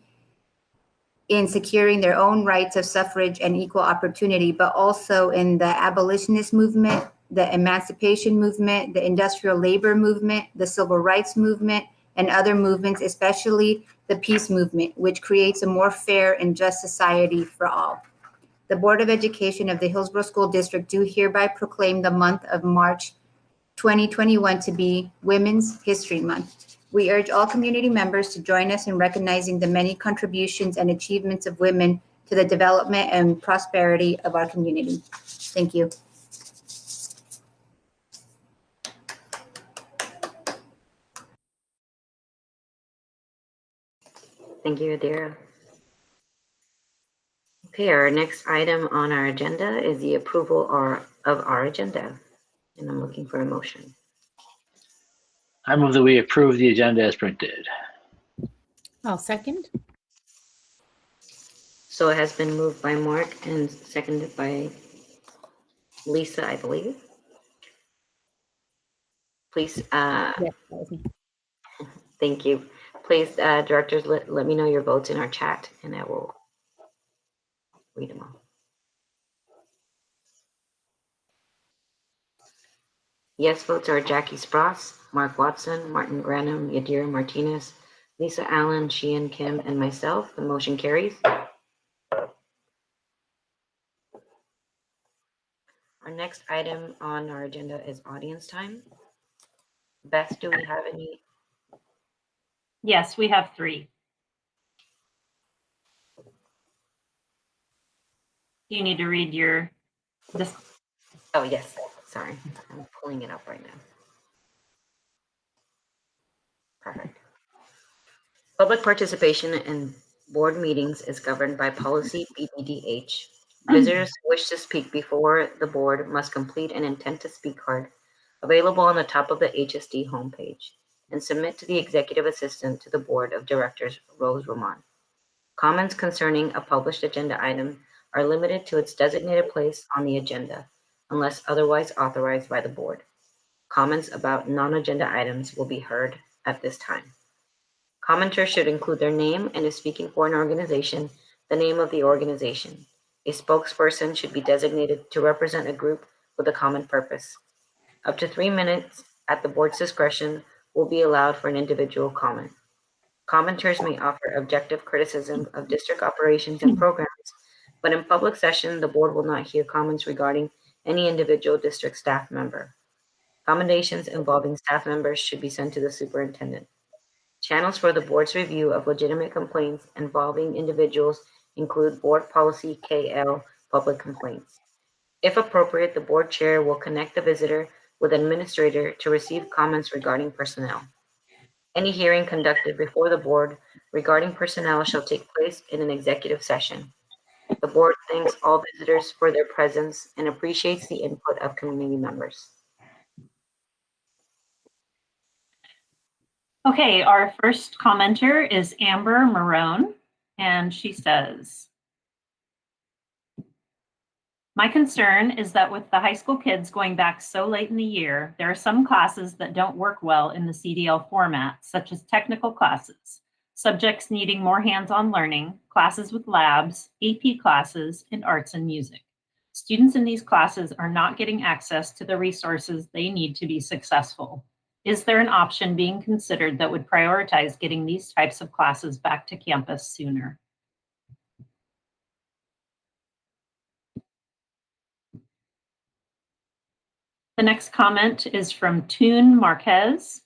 in securing their own rights of suffrage and equal opportunity, but also in the abolitionist movement, the emancipation movement, the industrial labor movement, the civil rights movement, and other movements, especially the peace movement, which creates a more fair and just society for all. The Board of Education of the Hillsboro School District do hereby proclaim the month of March 2021 to be Women's History Month. We urge all community members to join us in recognizing the many contributions and achievements of women to the development and prosperity of our community. Thank you. Thank you, Adira. Okay, our next item on our agenda is the approval of our agenda, and I'm looking for a motion. I move that we approve the agenda as printed. I'll second. So it has been moved by Mark and seconded by Lisa, I believe. Please, Yes, that was me. thank you. Please, directors, let me know your votes in our chat, and I will read them all. Yes votes are Jackie Spross, Mark Watson, Martin Granum, Yadira Martinez, Lisa Allen, Sheehan Kim, and myself. The motion carries. Our next item on our agenda is audience time. Beth, do we have any? Yes, we have 3. You need to read your this. Oh, yes. Sorry. I'm pulling it up right now. Perfect. Public participation in board meetings is governed by policy BBDH. Visitors who wish to speak before the board must complete an intent to speak card available on the top of the HSD homepage and submit to the executive assistant to the board of directors, Rose Roman. Comments concerning a published agenda item are limited to its designated place on the agenda unless otherwise authorized by the board. Comments about non-agenda items will be heard at this time. Commenters should include their name and if speaking for an organization, the name of the organization. A spokesperson should be designated to represent a group with a common purpose. Up to 3 minutes at the board's discretion will be allowed for an individual comment. Commenters may offer objective criticism of district operations and programs, but in public session, the board will not hear comments regarding any individual district staff member. Commendations involving staff members should be sent to the superintendent. Channels for the board's review of legitimate complaints involving individuals include Board Policy KL Public Complaints. If appropriate, the board chair will connect the visitor with administrator to receive comments regarding personnel. Any hearing conducted before the board regarding personnel shall take place in an executive session. The board thanks all visitors for their presence and appreciates the input of community members. Okay, our first commenter is Amber Marone, and she says, my concern is that with the high school kids going back so late in the year, there are some classes that don't work well in the CDL format, such as technical classes, subjects needing more hands-on learning, classes with labs, AP classes, and arts and music. Students in these classes are not getting access to the resources they need to be successful. Is there an option being considered that would prioritize getting these types of classes back to campus sooner? The next comment is from Toon Marquez.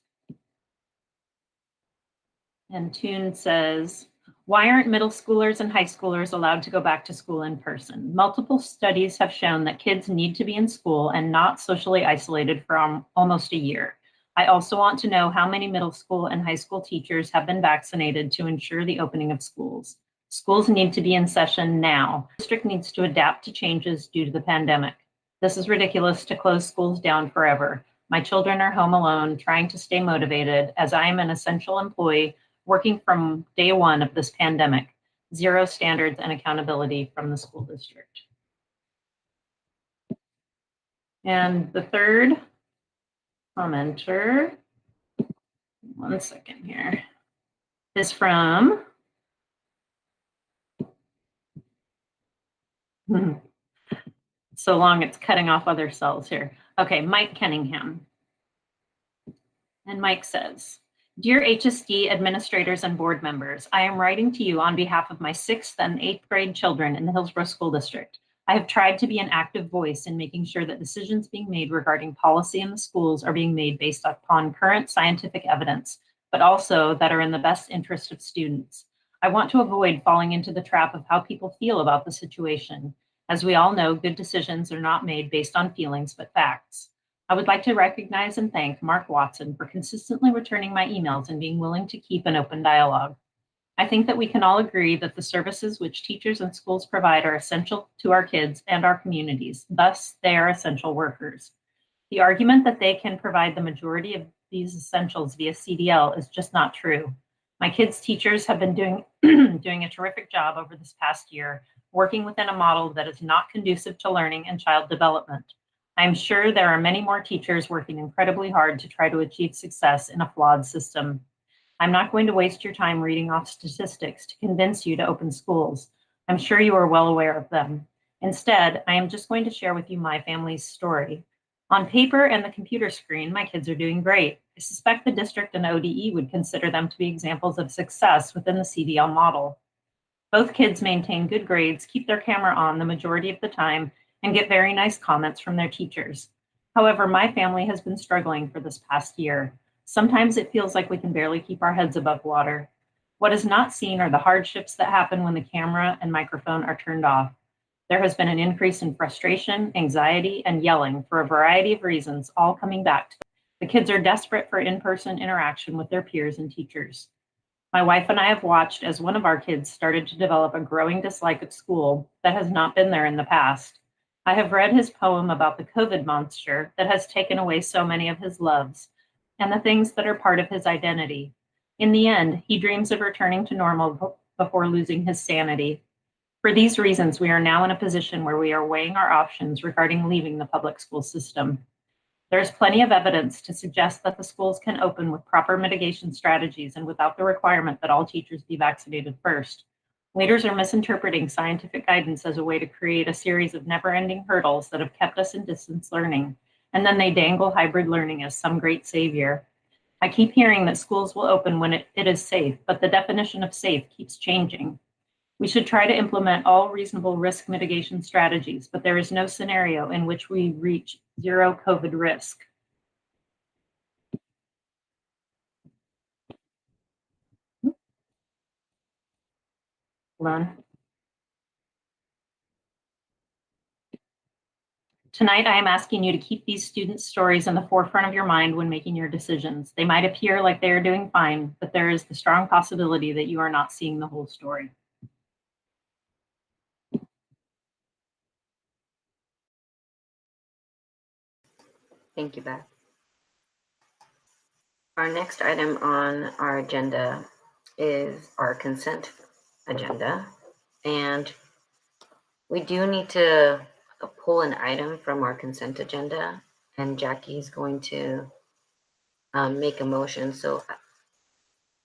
And Toon says, why aren't middle schoolers and high schoolers allowed to go back to school in person? Multiple studies have shown that kids need to be in school and not socially isolated for almost a year. I also want to know how many middle school and high school teachers have been vaccinated to ensure the opening of schools. Schools need to be in session now. The district needs to adapt to changes due to the pandemic. This is ridiculous to close schools down forever. My children are home alone, trying to stay motivated as I am an essential employee working from day one of this pandemic. Zero standards and accountability from the school district. And the third commenter, one second here, is from so long it's cutting off other cells here. Okay, Mike Kenningham. And Mike says, dear HSD administrators and board members, I am writing to you on behalf of my 6th and 8th grade children in the Hillsboro School District. I have tried to be an active voice in making sure that decisions being made regarding policy in the schools are being made based upon current scientific evidence, but also that are in the best interest of students. I want to avoid falling into the trap of how people feel about the situation. As we all know, good decisions are not made based on feelings, but facts. I would like to recognize and thank Mark Watson for consistently returning my emails and being willing to keep an open dialogue. I think that we can all agree that the services which teachers and schools provide are essential to our kids and our communities. Thus, they are essential workers. The argument that they can provide the majority of these essentials via CDL is just not true. My kids' teachers have been doing a terrific job over this past year, working within a model that is not conducive to learning and child development. I'm sure there are many more teachers working incredibly hard to try to achieve success in a flawed system. I'm not going to waste your time reading off statistics to convince you to open schools. I'm sure you are well aware of them. Instead, I am just going to share with you my family's story. On paper and the computer screen, my kids are doing great. I suspect the district and ODE would consider them to be examples of success within the CDL model. Both kids maintain good grades, keep their camera on the majority of the time, and get very nice comments from their teachers. However, my family has been struggling for this past year. Sometimes it feels like we can barely keep our heads above water. What is not seen are the hardships that happen when the camera and microphone are turned off. There has been an increase in frustration, anxiety, and yelling for a variety of reasons, all coming back to them. The kids are desperate for in-person interaction with their peers and teachers. My wife and I have watched as one of our kids started to develop a growing dislike of school that has not been there in the past. I have read his poem about the COVID monster that has taken away so many of his loves and the things that are part of his identity. In the end, he dreams of returning to normal before losing his sanity. For these reasons, we are now in a position where we are weighing our options regarding leaving the public school system. There is plenty of evidence to suggest that the schools can open with proper mitigation strategies and without the requirement that all teachers be vaccinated first. Leaders are misinterpreting scientific guidance as a way to create a series of never-ending hurdles that have kept us in distance learning, and then they dangle hybrid learning as some great savior. I keep hearing that schools will open when it is safe, but the definition of safe keeps changing. We should try to implement all reasonable risk mitigation strategies, but there is no scenario in which we reach zero COVID risk. Hold on. Tonight, I am asking you to keep these students' stories in the forefront of your mind when making your decisions. They might appear like they are doing fine, but there is the strong possibility that you are not seeing the whole story. Thank you, Beth. Our next item on our agenda is our consent agenda. And we do need to pull an item from our consent agenda. And Jackie's going to make a motion. So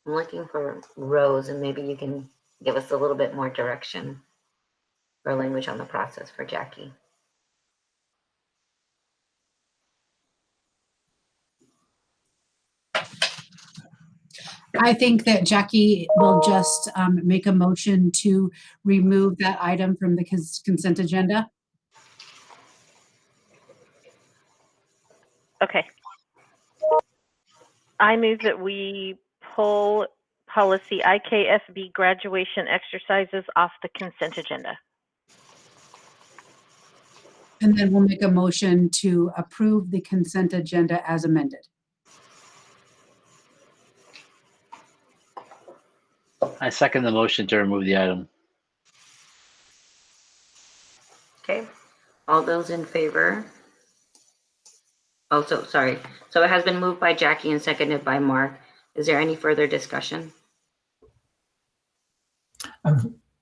I'm looking for Rose, and maybe you can give us a little bit more direction or language on the process for Jackie. I think that Jackie will just make a motion to remove that item from the consent agenda. Okay. I move that we pull policy IKSB graduation exercises off the consent agenda. And then we'll make a motion to approve the consent agenda as amended. I second the motion to remove the item. Okay. All those in favor? Oh, so sorry. So it has been moved by Jackie and seconded by Mark. Is there any further discussion?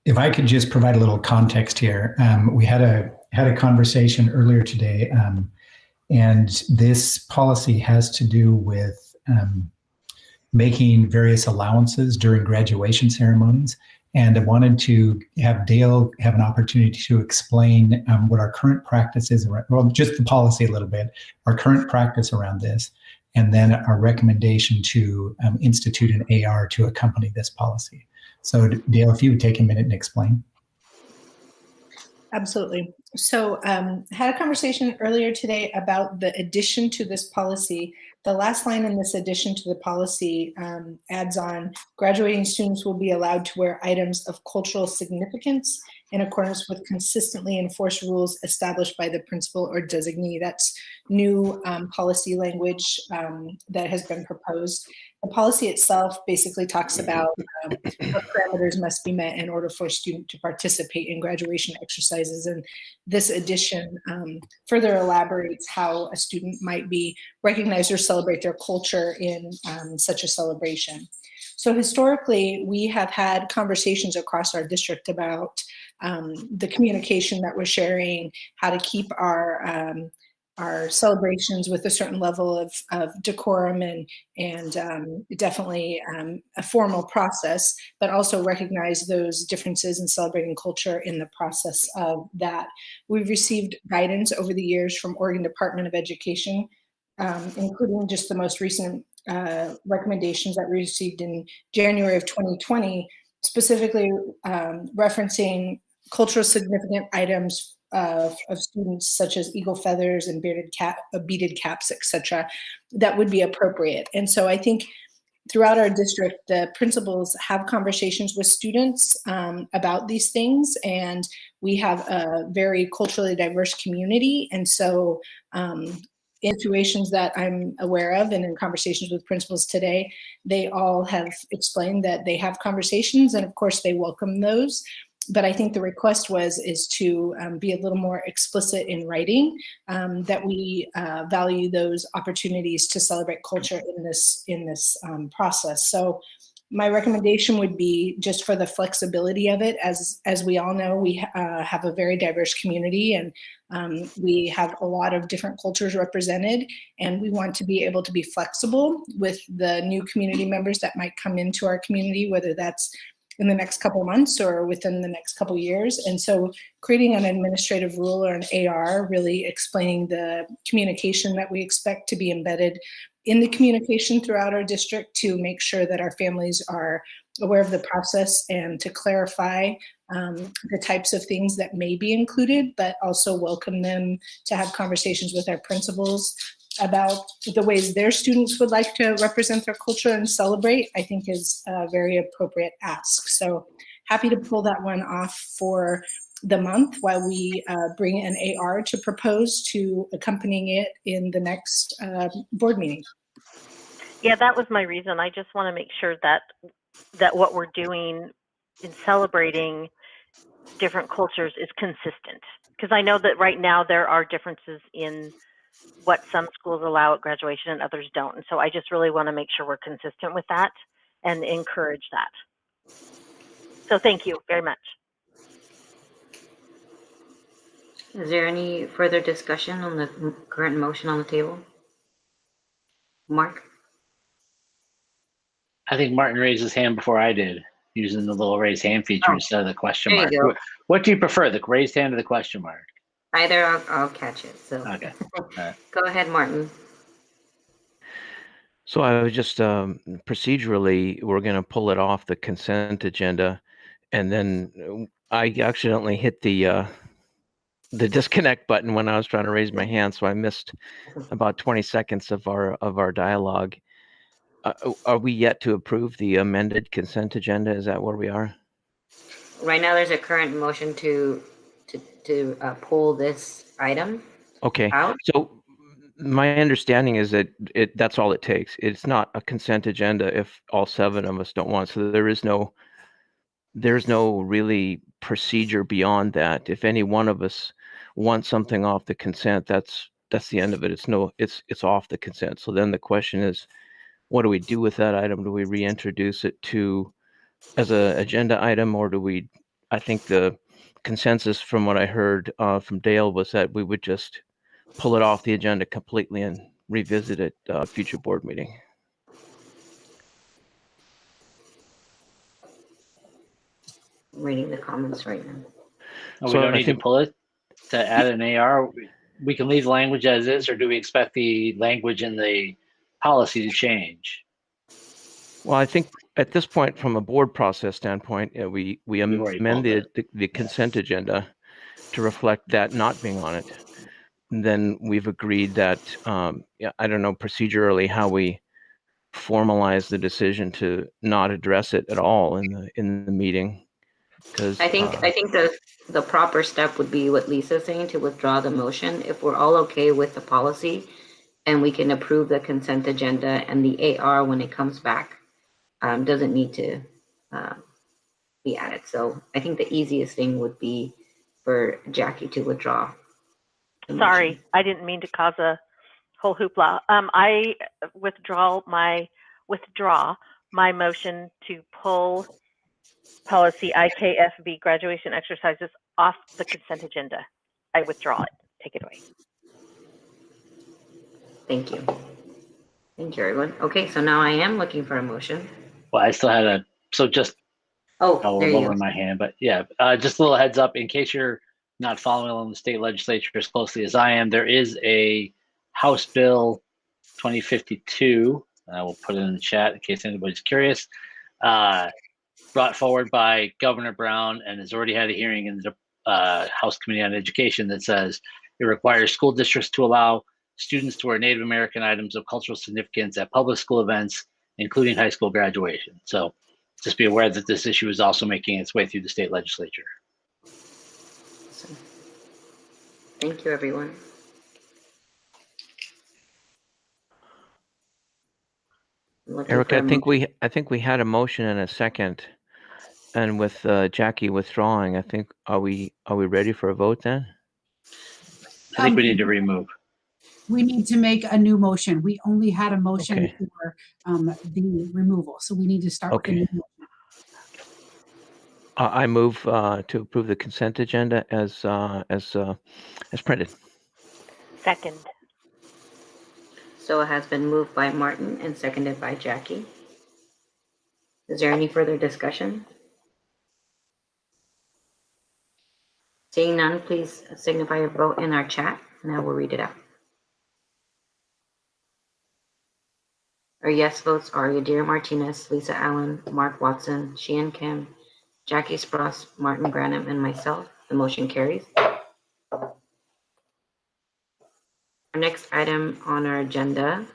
If I could just provide a little context here, we had a conversation earlier today, and this policy has to do with making various allowances during graduation ceremonies. And I wanted to have Dale have an opportunity to explain what our current practice is, well, just the policy a little bit, our current practice around this, and then our recommendation to institute an AR to accompany this policy. So Dale, if you would take a minute and explain. Absolutely. So had a conversation earlier today about the addition to this policy. The last line in this addition to the policy adds on, graduating students will be allowed to wear items of cultural significance in accordance with consistently enforced rules established by the principal or designee. That's new policy language that has been proposed. The policy itself basically talks about what parameters must be met in order for a student to participate in graduation exercises. And this addition further elaborates how a student might be recognized or celebrate their culture in such a celebration. So historically, we have had conversations across our district about the communication that we're sharing, how to keep our celebrations with a certain level of decorum and definitely a formal process, but also recognize those differences in celebrating culture in the process of that. We've received guidance over the years from Oregon Department of Education, including just the most recent recommendations that we received in January of 2020, specifically referencing cultural significant items of students such as eagle feathers and beaded caps, etc., that would be appropriate. And so I think throughout our district, the principals have conversations with students about these things, and we have a very culturally diverse community. And so in situations that I'm aware of and in conversations with principals today, they all have explained that they have conversations, and of course they welcome those. But I think the request is to be a little more explicit in writing that we value those opportunities to celebrate culture in this process. So my recommendation would be just for the flexibility of it. As we all know, we have a very diverse community, and we have a lot of different cultures represented, and we want to be able to be flexible with the new community members that might come into our community, whether that's in the next couple of months or within the next couple of years. And so creating an administrative rule or an AR, really explaining the communication that we expect to be embedded in the communication throughout our district to make sure that our families are aware of the process and to clarify the types of things that may be included, but also welcome them to have conversations with our principals about the ways their students would like to represent their culture and celebrate, I think is a very appropriate ask. So happy to pull that one off for the month while we bring an AR to propose to accompanying it in the next board meeting. Yeah, that was my reason. I just want to make sure that what we're doing in celebrating different cultures is consistent. Because I know that right now there are differences in what some schools allow at graduation and others don't. And so I just really want to make sure we're consistent with that and encourage that. So thank you very much. Is there any further discussion on the current motion on the table? Mark? I think Martin raised his hand before I did, using the little raise hand feature instead of the question there mark. you go. What do you prefer, the raised hand or the question mark? Either I'll catch it. So Okay. Go ahead, Martin. So I was just procedurally, we're going to pull it off the consent agenda, and then I accidentally hit the disconnect button when I was trying to raise my hand, so I missed about 20 seconds of our dialogue. Are we yet to approve the amended consent agenda? Is that where we are? Right now, there's a current motion to pull this item. Okay. Out. So my understanding is that that's all it takes. It's not a consent agenda if all 7 of us don't want. So there's no really procedure beyond that. If any one of us wants something off the consent, that's the end of it. It's off the consent. So then the question is, what do we do with that item? Do we reintroduce it as an agenda item, or do we? I think the consensus from what I heard from Dale was that we would just pull it off the agenda completely and revisit it future board meeting. I'm reading the comments right now. We don't need to pull it to add an AR. We can leave the language as is, or do we expect the language in the policy to change? Well, I think at this point, from a board process standpoint, we amend the consent agenda to reflect that not being on it. And then we've agreed that, I don't know procedurally how we formalize the decision to not address it at all in the meeting. Because I think the proper step would be what Lisa's saying, to withdraw the motion. If we're all okay with the policy and we can approve the consent agenda, and the AR when it comes back doesn't need to be added. So I think the easiest thing would be for Jackie to withdraw. Sorry, I didn't mean to cause a whole hoopla. I withdraw my motion to pull policy IKFB graduation exercises off the consent agenda. I withdraw it. Take it away. Thank you. Thank you, everyone. Okay, so now I am looking for a motion. Well, I still had I'll there you lower go. my hand, but yeah, just a little heads up in case you're not following along the state legislature as closely as I am. There is a House Bill 2052. I will put it in the chat in case anybody's curious. Brought forward by Governor Brown and has already had a hearing in the House Committee on Education that says it requires school districts to allow students to wear Native American items of cultural significance at public school events, including high school graduation. So just be aware that this issue is also making its way through the state legislature. Thank you, everyone. Eric, I think we had a motion and a second, and with Jackie withdrawing, I think are we ready for a vote then? I think we need to remove. We need to make a new motion. We only had a motion for the removal, so we need to start with a new motion. I move to approve the consent agenda as printed. Second. So it has been moved by Martin and seconded by Jackie. Is there any further discussion? Seeing none, please signify your vote in our chat, and I will read it out. Our yes votes are Yadira Martinez, Lisa Allen, Mark Watson, Sheehan Kim, Jackie Spross, Martin Granum, and myself. The motion carries. Our next item on our agenda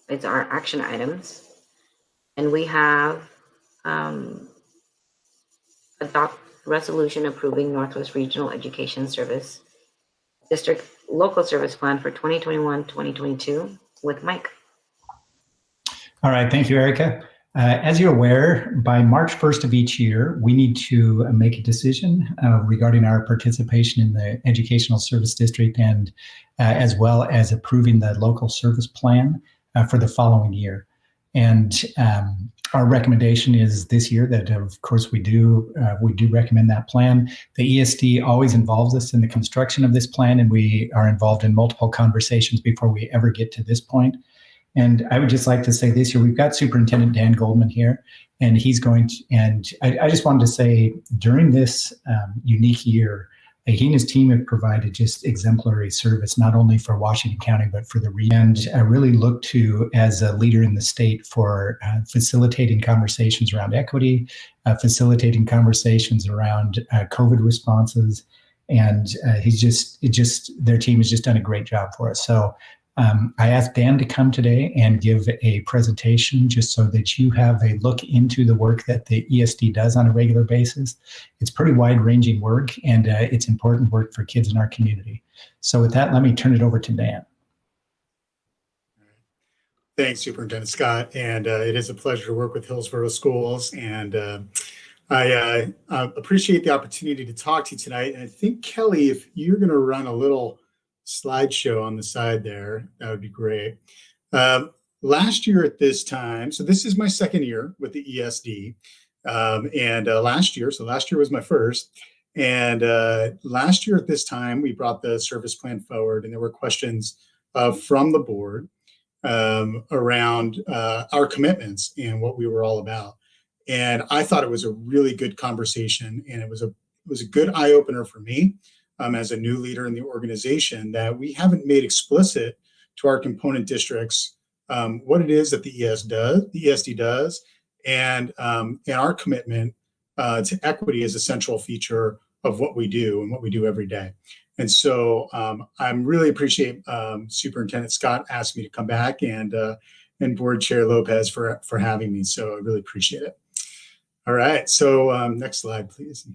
is our action items. And we have adopt resolution approving Northwest Regional Education Service District Local Service Plan for 2021-2022 with Mike. All right, thank you, Erica. As you're aware, by March 1st of each year, we need to make a decision regarding our participation in the Educational Service District and as well as approving the local service plan for the following year. And our recommendation is this year that, of course, we do recommend that plan. The ESD always involves us in the construction of this plan, and we are involved in multiple conversations before we ever get to this point. And I would just like to say this year, we've got Superintendent Dan Goldman here, and he's going to, and I just wanted to say during this unique year, he and his team have provided just exemplary service, not only for Washington County, but for the region. And I really look to as a leader in the state for facilitating conversations around equity, facilitating conversations around COVID responses. And their team has just done a great job for us. So I asked Dan to come today and give a presentation just so that you have a look into the work that the ESD does on a regular basis. It's pretty wide-ranging work, and it's important work for kids in our community. So with that, let me turn it over to Dan. Thanks, Superintendent Scott. And it is a pleasure to work with Hillsboro Schools. And I appreciate the opportunity to talk to you tonight. And I think, Kelly, if you're going to run a little slideshow on the side there, that would be great. Last year at this time, so this is my second year with the ESD, and last year was my first, and last year at this time we brought the service plan forward, and there were questions from the board around our commitments and what we were all about. And I thought it was a really good conversation, and it was a good eye opener for me as a new leader in the organization, that we haven't made explicit to our component districts what it is that the ESD does, and our commitment to equity is a central feature of what we do and what we do every day. And so I really appreciate Superintendent Scott asked me to come back, and Board Chair Lopez for having me. So I really appreciate it. All right, so next slide, please.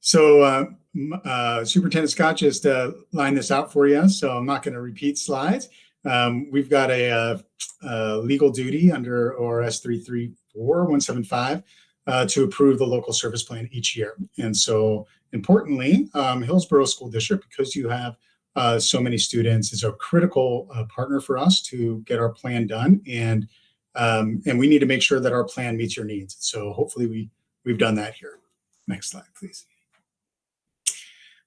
So Superintendent Scott just lined this out for you, so I'm not going to repeat slides. We've got a legal duty under ORS 334175 to approve the local service plan each year. And so importantly, Hillsboro School District, because you have so many students, is a critical partner for us to get our plan done. And we need to make sure that our plan meets your needs. So hopefully we've done that here. Next slide, please.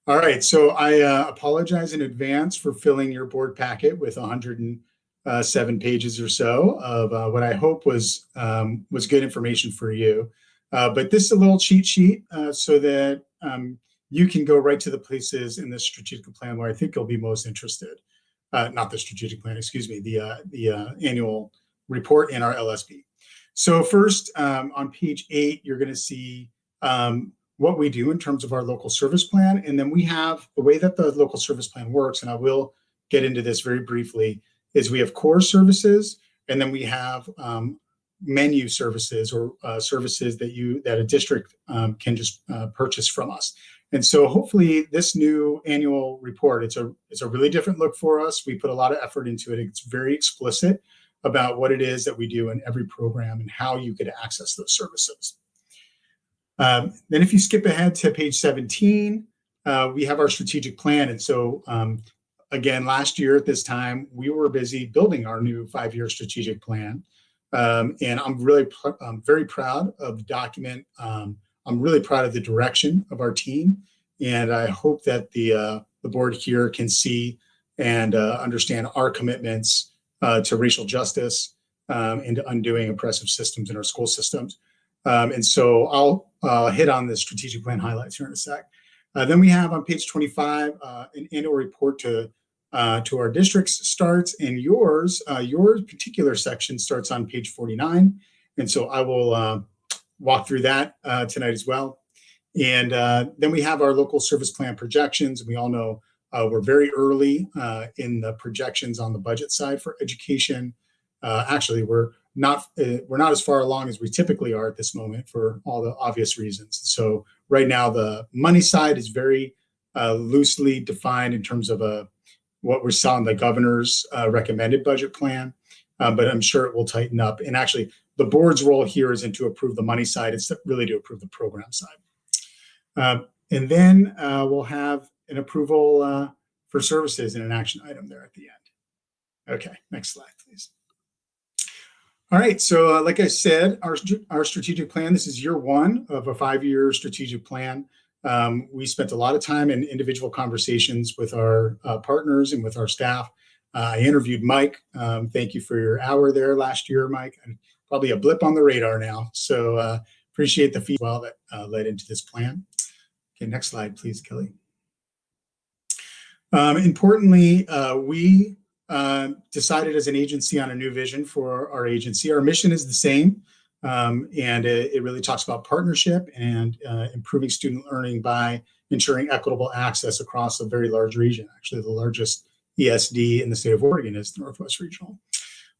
All right, so I apologize in advance for filling your board packet with 107 pages or so of what I hope was good information for you. But this is a little cheat sheet so that you can go right to the places in the strategic plan where I think you'll be most interested. Not the strategic plan, excuse me, the annual report in our LSP. So first, on page 8, you're going to see what we do in terms of our local service plan. And then we have the way that the local service plan works, and I will get into this very briefly, is we have core services, and then we have menu services, or services that a district can just purchase from us. And so hopefully this new annual report, it's a really different look for us. We put a lot of effort into it. It's very explicit about what it is that we do in every program and how you could access those services. Then if you skip ahead to page 17, we have our strategic plan. And so again, last year at this time, we were busy building our new 5-year strategic plan. And I'm very proud of the document. I'm really proud of the direction of our team. And I hope that the board here can see and understand our commitments to racial justice and to undoing oppressive systems in our school systems. And so I'll hit on the strategic plan highlights here in a sec. Then we have on page 25 an annual report to our districts starts, and your particular section starts on page 49. And so I will walk through that tonight as well. And then we have our local service plan projections. We all know we're very early in the projections on the budget side for education. Actually, we're not as far along as we typically are at this moment for all the obvious reasons. So right now, the money side is very loosely defined in terms of what we saw in the governor's recommended budget plan. but I'm sure it will tighten up. And actually, the board's role here isn't to approve the money side, it's really to approve the program side. And then we'll have an approval for services and an action item there at the end. Okay, next slide, please. All right, so like I said, our strategic plan, this is year one of a 5-year strategic plan. We spent a lot of time in individual conversations with our partners and with our staff. I interviewed Mike. Thank you for your hour there last year, Mike. Probably a blip on the radar now. So appreciate the feedback that led into this plan. Okay, next slide, please, Kelly. Importantly, we decided as an agency on a new vision for our agency. Our mission is the same, and it really talks about partnership and improving student learning by ensuring equitable access across a very large region. Actually, the largest ESD in the state of Oregon is the Northwest Regional.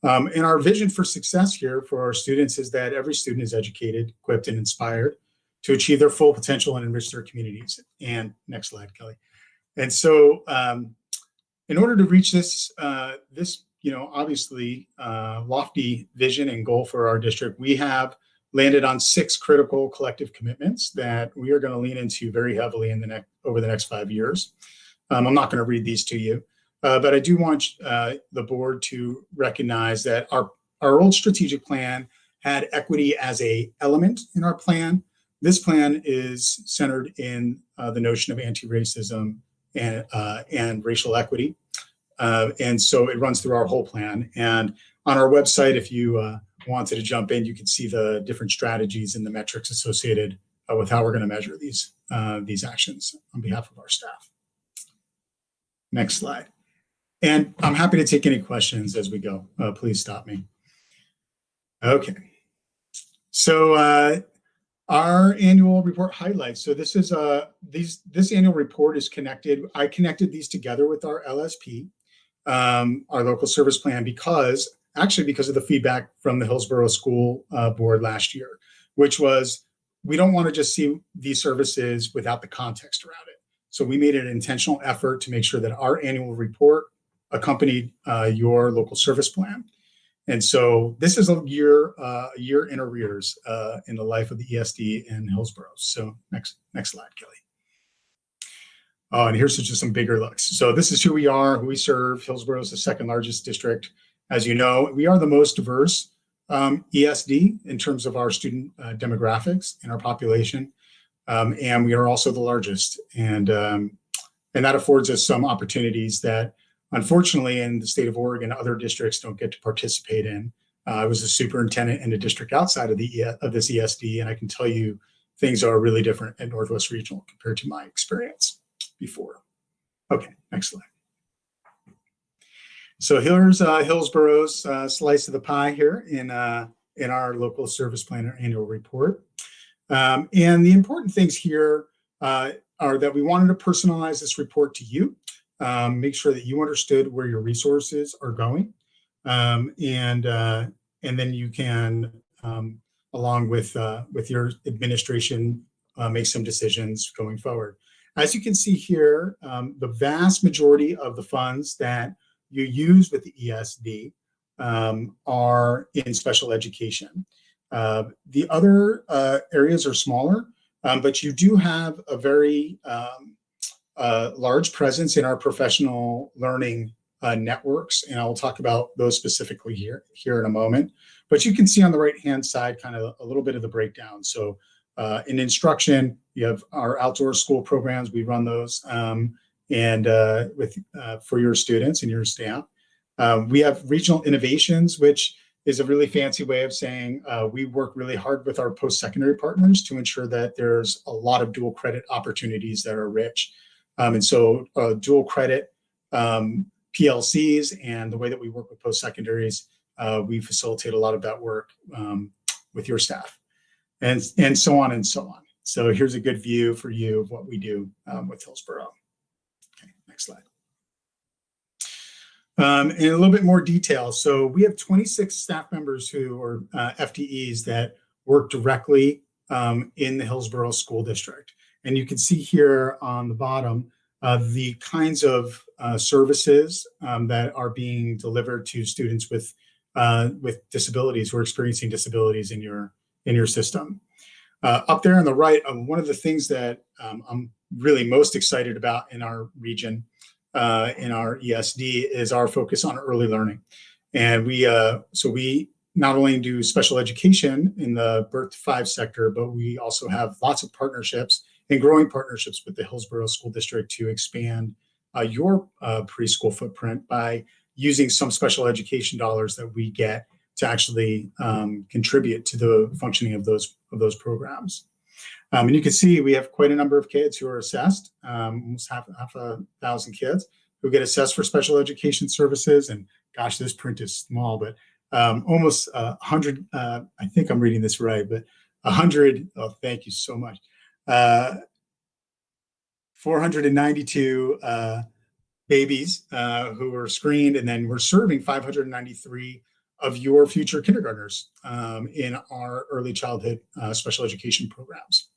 And our vision for success here for our students is that every student is educated, equipped, and inspired to achieve their full potential and enrich their communities. And next slide, Kelly. And so in order to reach this, obviously lofty vision and goal for our district, we have landed on 6 critical collective commitments that we are going to lean into very heavily over the next 5 years. I'm not going to read these to you, but I do want the board to recognize that our old strategic plan had equity as an element in our plan. This plan is centered in the notion of anti-racism and racial equity. And so it runs through our whole plan. And on our website, if you wanted to jump in, you can see the different strategies and the metrics associated with how we're going to measure these actions on behalf of our staff. Next slide. And I'm happy to take any questions as we go. Please stop me. Okay. So our annual report highlights. So this is this annual report is connected. I connected these together with our LSP, our local service plan, because of the feedback from the Hillsboro School Board last year, which was we don't want to just see these services without the context around it. So we made an intentional effort to make sure that our annual report accompanied your local service plan. And so this is a year in arrears in the life of the ESD in Hillsboro. So next slide, Kelly. Oh, and here's just some bigger looks. So this is who we are, who we serve. Hillsboro is the 2nd largest district. As you know, we are the most diverse ESD in terms of our student demographics in our population. And we are also the largest. And that affords us some opportunities that, unfortunately, in the state of Oregon, other districts don't get to participate in. I was a superintendent in a district outside of this ESD, and I can tell you things are really different at Northwest Regional compared to my experience before. Okay, next slide. So here's Hillsboro's slice of the pie here in our local service plan or annual report. And the important things here are that we wanted to personalize this report to you. Make sure that you understood where your resources are going, and then you can, along with your administration, make some decisions going forward. As you can see here, the vast majority of the funds that you use with the ESD are in special education. The other areas are smaller, but you do have a very large presence in our professional learning networks, and I'll talk about those specifically here in a moment. But you can see on the right-hand side kind of a little bit of the breakdown. So in instruction, you have our outdoor school programs. We run those for your students and your staff. We have regional innovations, which is a really fancy way of saying we work really hard with our post-secondary partners to ensure that there's a lot of dual credit opportunities that are rich. And so dual credit PLCs and the way that we work with post-secondaries, we facilitate a lot of that work with your staff and so on and so on. So here's a good view for you of what we do with Hillsboro. Okay, next slide. In a little bit more detail. So we have 26 staff members who are FTEs that work directly in the Hillsboro School District. And you can see here on the bottom the kinds of services that are being delivered to students with with disabilities who are experiencing disabilities in your system. Up there on the right, one of the things that I'm really most excited about in our region, in our ESD, is our focus on early learning. And we not only do special education in the birth to 5 sector, but we also have lots of partnerships and growing partnerships with the Hillsboro School District to expand your preschool footprint by using some special education dollars that we get to actually contribute to the functioning of those programs. And you can see we have quite a number of kids who are assessed, almost half a thousand kids who get assessed for special education services. And gosh, this print is small, but almost 100, I think I'm reading this right, but 100, oh, thank you so much. 492 babies who were screened, and then we're serving 593 of your future kindergartners in our early childhood special education programs.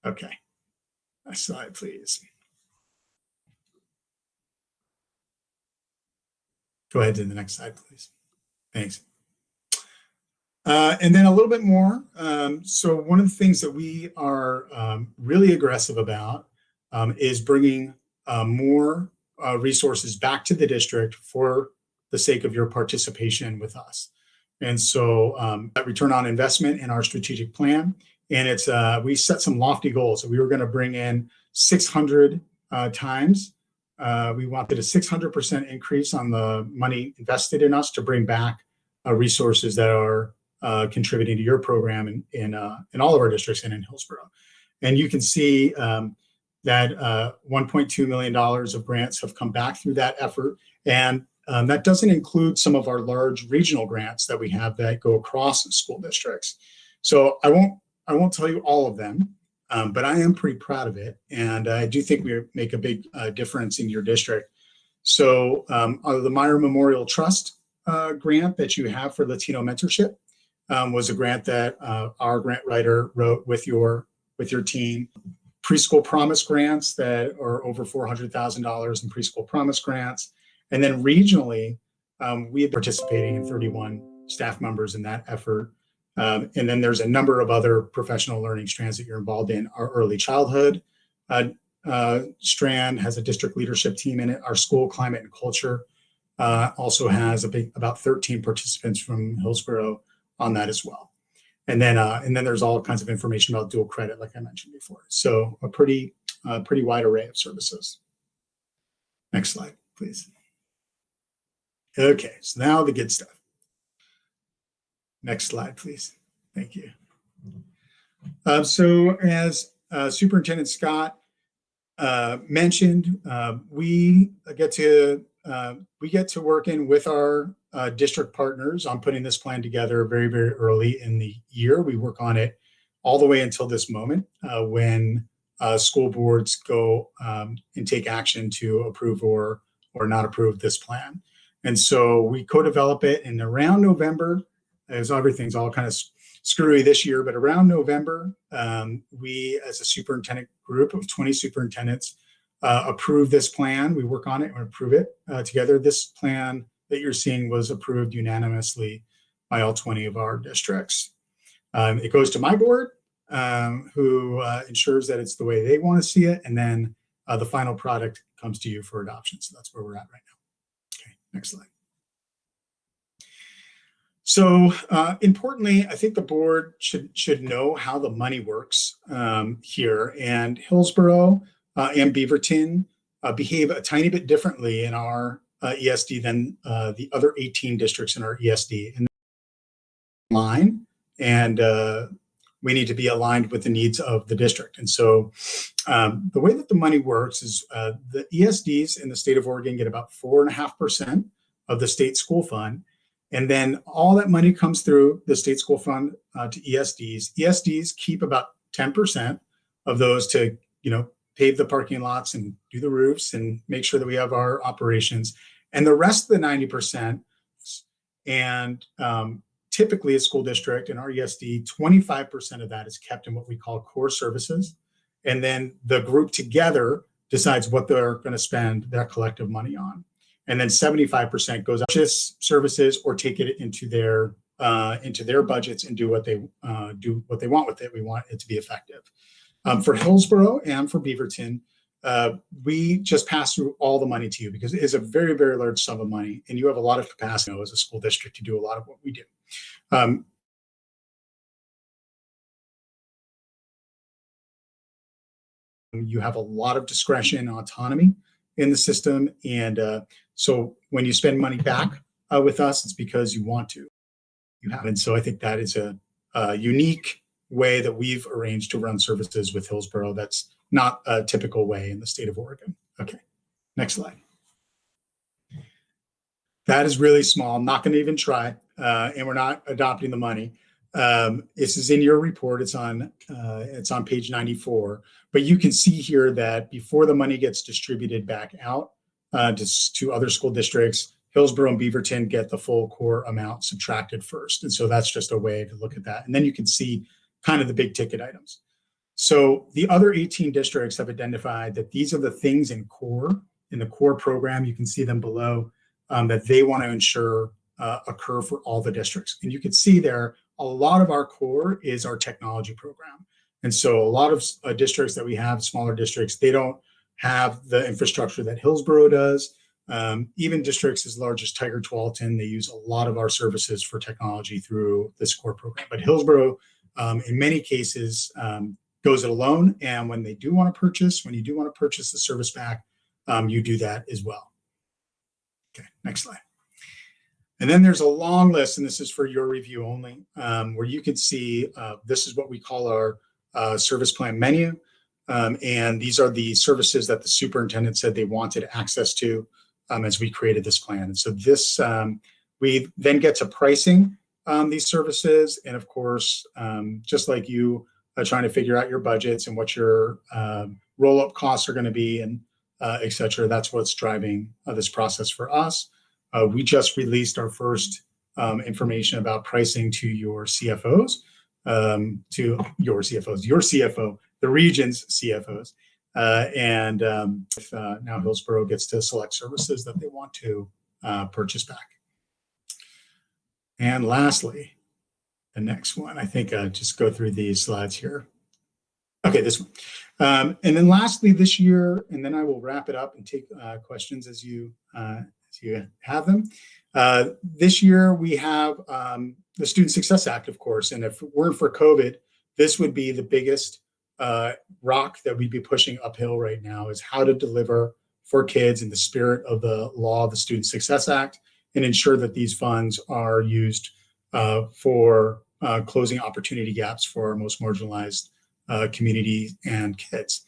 Okay, next slide, please. Go ahead to the next slide, please. Thanks. And then a little bit more. So one of the things that we are really aggressive about is bringing more resources back to the district for the sake of your participation with us. And so that return on investment in our strategic plan, and it's we set some lofty goals. So we were going to bring in 600 times. We wanted a 600% increase on the money invested in us to bring back resources that are contributing to your program in all of our districts and in Hillsboro. And you can see that $1.2 million of grants have come back through that effort. And that doesn't include some of our large regional grants that we have that go across school districts. So I won't tell you all of them, but I am pretty proud of it. And I do think we make a big difference in your district. So the Meyer Memorial Trust grant that you have for Latino mentorship was a grant that our grant writer wrote with your team. Preschool Promise grants that are over $400,000 in preschool Promise grants. And then regionally, we are participating in 31 staff members in that effort. And then there's a number of other professional learning strands that you're involved in. Our early childhood strand has a district leadership team in it. Our school climate and culture also has about 13 participants from Hillsboro on that as well. And then there's all kinds of information about dual credit, like I mentioned before. So a pretty wide array of services. Next slide, please. Okay, so now the good stuff. Next slide, please. Thank you. So as Superintendent Scott mentioned, we get to work in with our district partners on putting this plan together very, very early in the year. We work on it all the way until this moment when school boards go and take action to approve or not approve this plan. And so we co-develop it, and around November, as everything's all kind of screwy this year, but around November, we as a superintendent group of 20 superintendents approve this plan. We work on it and approve it together. This plan that you're seeing was approved unanimously by all 20 of our districts. It goes to my board, who ensures that it's the way they want to see it, and then the final product comes to you for adoption. So that's where we're at right now. Okay, next slide. So importantly, I think the board should know how the money works here. And Hillsboro and Beaverton behave a tiny bit differently in our ESD than the other 18 districts in our ESD. And line, and we need to be aligned with the needs of the district. And so the way that the money works is the ESDs in the state of Oregon get about 4.5% of the state school fund. And then all that money comes through the state school fund to ESDs. ESDs keep about 10% of those to, pave the parking lots and do the roofs and make sure that we have our operations. And the rest of the 90%, and typically a school district in our ESD, 25% of that is kept in what we call core services. And then the group together decides what they're going to spend their collective money on. and then 75% goes purchase services or take it into their budgets and do what they want with it. We want it to be effective. For Hillsboro and for Beaverton, we just pass through all the money to you because it is a very, very large sum of money, and you have a lot of capacity as a school district to do a lot of what we do. You have a lot of discretion and autonomy in the system, and so when you spend money back with us, it's because you want to. You have, and so I think that is a unique way that we've arranged to run services with Hillsboro. That's not a typical way in the state of Oregon. Okay, next slide. That is really small. I'm not going to even try, and we're not adopting the money. This is in your report. It's on page 94. But you can see here that before the money gets distributed back out to other school districts, Hillsboro and Beaverton get the full core amount subtracted first. And so that's just a way to look at that. And then you can see kind of the big ticket items. So the other 18 districts have identified that these are the things in the core program. You can see them below that they want to ensure occur for all the districts. And you can see there, a lot of our core is our technology program. And so a lot of districts that we have, smaller districts, they don't have the infrastructure that Hillsboro does. Even districts as large as Tiger Tualatin, they use a lot of our services for technology through this core program. But Hillsboro, in many cases, goes it alone. And when you do want to purchase the service back, you do that as well. Okay, next slide. And then there's a long list, and this is for your review only, where you can see this is what we call our service plan menu. And these are the services that the superintendent said they wanted access to as we created this plan. And so this, we then get to pricing these services. And of course, just like you trying to figure out your budgets and what your roll-up costs are going to be and et cetera, that's what's driving this process for us. We just released our first information about pricing to your CFOs, your CFO, the region's CFOs. And now Hillsboro gets to select services that they want to purchase back. And lastly, the next one, I think just go through these slides here. Okay, this one. And then lastly, this year, and then I will wrap it up and take questions as you have them. This year, we have the Student Success Act, of course, and if it weren't for COVID, this would be the biggest rock that we'd be pushing uphill right now, is how to deliver for kids in the spirit of the law of the Student Success Act and ensure that these funds are used for closing opportunity gaps for our most marginalized community and kids.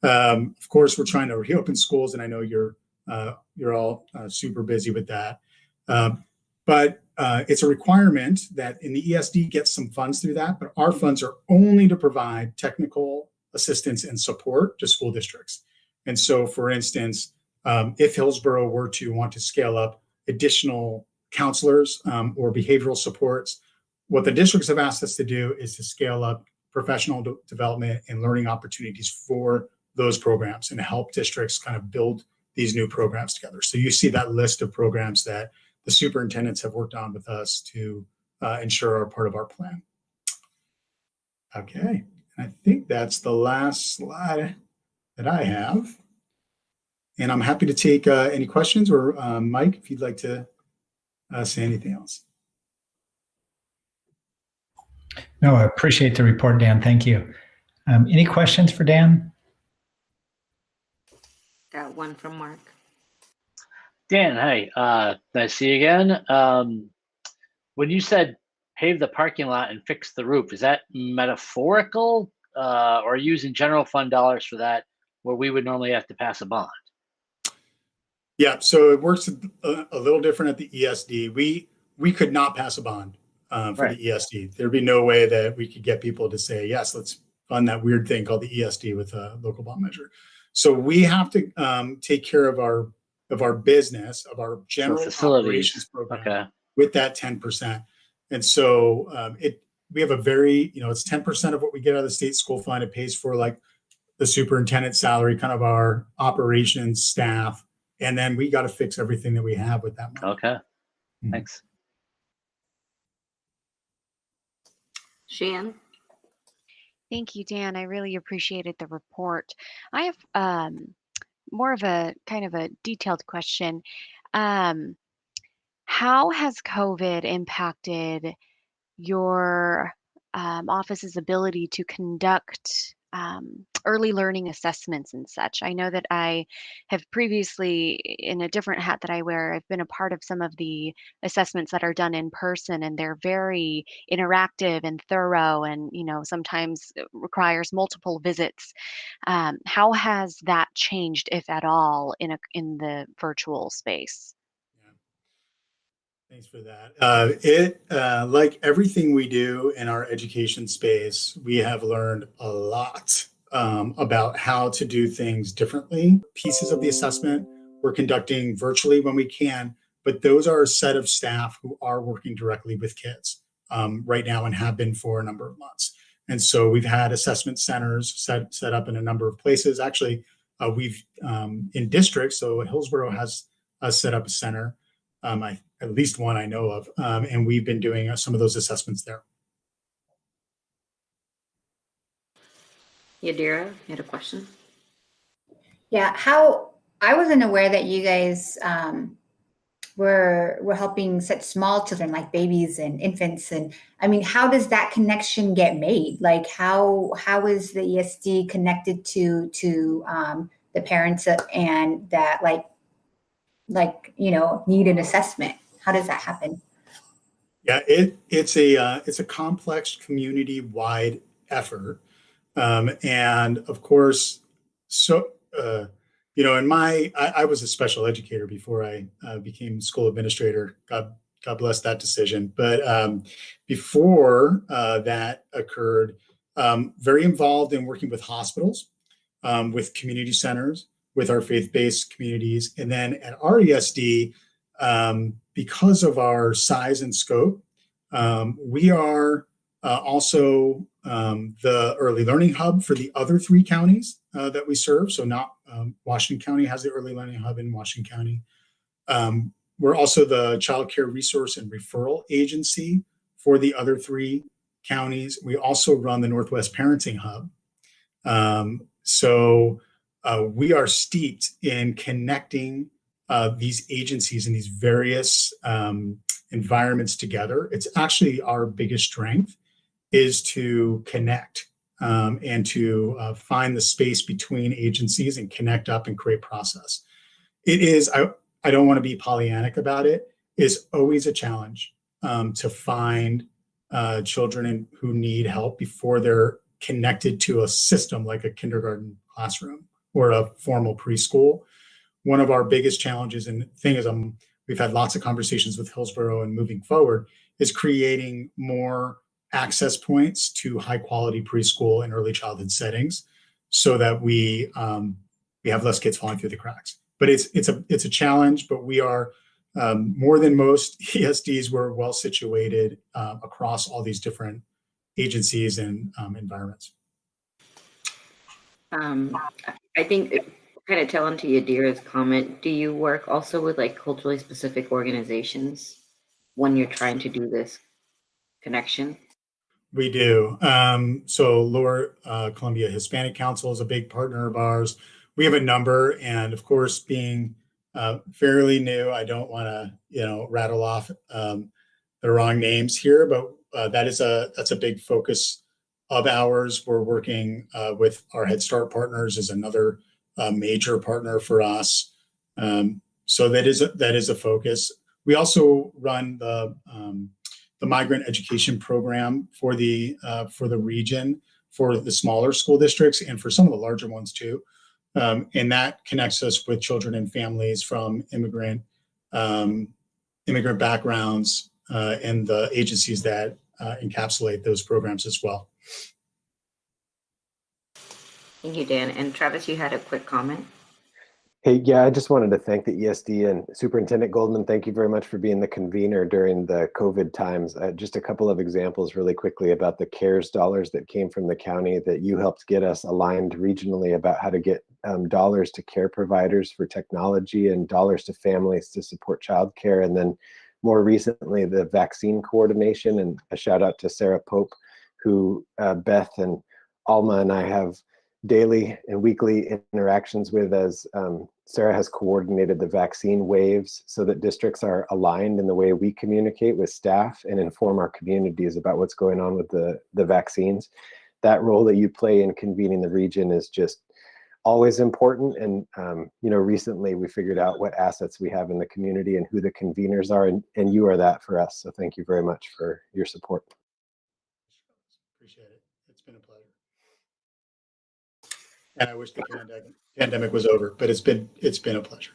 Of course, we're trying to reopen schools, and I know you're all super busy with that. But it's a requirement that in the ESD gets some funds through that, but our funds are only to provide technical assistance and support to school districts. And so, for instance, if Hillsboro were to want to scale up additional counselors or behavioral supports, what the districts have asked us to do is to scale up professional development and learning opportunities for those programs and help districts kind of build these new programs together. So you see that list of programs that the superintendents have worked on with us to ensure are part of our plan. Okay, I think that's the last slide that I have. And I'm happy to take any questions, or Mike, if you'd like to say anything else. No, I appreciate the report, Dan. Thank you. Any questions for Dan? Got one from Mark. Dan, hey, nice to see you again. When you said pave the parking lot and fix the roof, is that metaphorical or using general fund dollars for that, where we would normally have to pass a bond? Yeah, so it works a little different at the ESD. We could not pass a bond for the ESD. There'd be no way that we could get people to say, yes, let's fund that weird thing called the ESD with a local bond measure. So we have to take care of our business, of our general operations program with that 10%. And so we have a very, it's 10% of what we get out of the state school fund. It pays for like the superintendent's salary, kind of our operations staff, and then we got to fix everything that we have with that money. Okay, thanks. Shan? Thank you, Dan. I really appreciated the report. I have more of a kind of a detailed question. How has COVID impacted your office's ability to conduct early learning assessments and such? I know that I have previously, in a different hat that I wear, I've been a part of some of the assessments that are done in person, and they're very interactive and thorough, and sometimes it requires multiple visits. How has that changed, if at all, in the virtual space? Thanks for that. Like everything we do in our education space, we have learned a lot about how to do things differently. Pieces of the assessment we're conducting virtually when we can, but those are a set of staff who are working directly with kids right now and have been for a number of months. And so we've had assessment centers set up in a number of places. Actually, we've in districts, so Hillsboro has set up a center. At least one I know of, and we've been doing some of those assessments there. Yadira, you had a question? Yeah, I wasn't aware that you guys were helping such small children like babies and infants, and I mean, how does that connection get made? Like, how is the ESD connected to the parents and that need an assessment? How does that happen? Yeah, it's a complex community-wide effort, and of course, so I was a special educator before I became school administrator. God bless that decision. But before that occurred, very involved in working with hospitals, with community centers, with our faith-based communities, and then at our ESD. Because of our size and scope, we are also the early learning hub for the other 3 counties that we serve. So not Washington County has the early learning hub in Washington County. We're also the child care resource and referral agency for the other 3 counties. We also run the Northwest Parenting Hub. So we are steeped in connecting these agencies and these various environments together. It's actually our biggest strength is to connect and to find the space between agencies and connect up and create process. It is, I don't want to be Pollyannic about it, is always a challenge to find children who need help before they're connected to a system like a kindergarten classroom or a formal preschool. One of our biggest challenges, and the thing is, we've had lots of conversations with Hillsboro and moving forward, is creating more access points to high quality preschool and early childhood settings so that we have less kids falling through the cracks. But it's a challenge, but we are more than most ESDs, we're well situated across all these different agencies and environments. I think kind of tell into Yadira's comment, do you work also with like culturally specific organizations when you're trying to do this connection? We do. So Lower Columbia Hispanic Council is a big partner of ours. We have a number, and of course, being fairly new, I don't want to rattle off the wrong names here, but that's a big focus of ours. We're working with our Head Start partners is another major partner for us. So that is a focus. We also run the migrant education program for the region, for the smaller school districts and for some of the larger ones too. And that connects us with children and families from immigrant backgrounds and the agencies that encapsulate those programs as well. Thank you, Dan. And Travis, you had a quick comment. Hey, yeah, I just wanted to thank the ESD and Superintendent Goldman. Thank you very much for being the convener during the COVID times. Just a couple of examples really quickly about the CARES dollars that came from the county that you helped get us aligned regionally about how to get dollars to care providers for technology and dollars to families to support childcare. And then more recently, the vaccine coordination, and a shout out to Sarah Pope, who Beth and Alma and I have daily and weekly interactions with, as Sarah has coordinated the vaccine waves so that districts are aligned in the way we communicate with staff and inform our communities about what's going on with the vaccines. That role that you play in convening the region is just always important. And, you know, recently we figured out what assets we have in the community and who the conveners are, and you are that for us. So thank you very much for your support. Appreciate it. It's been a pleasure. And I wish the pandemic was over, but it's been a pleasure.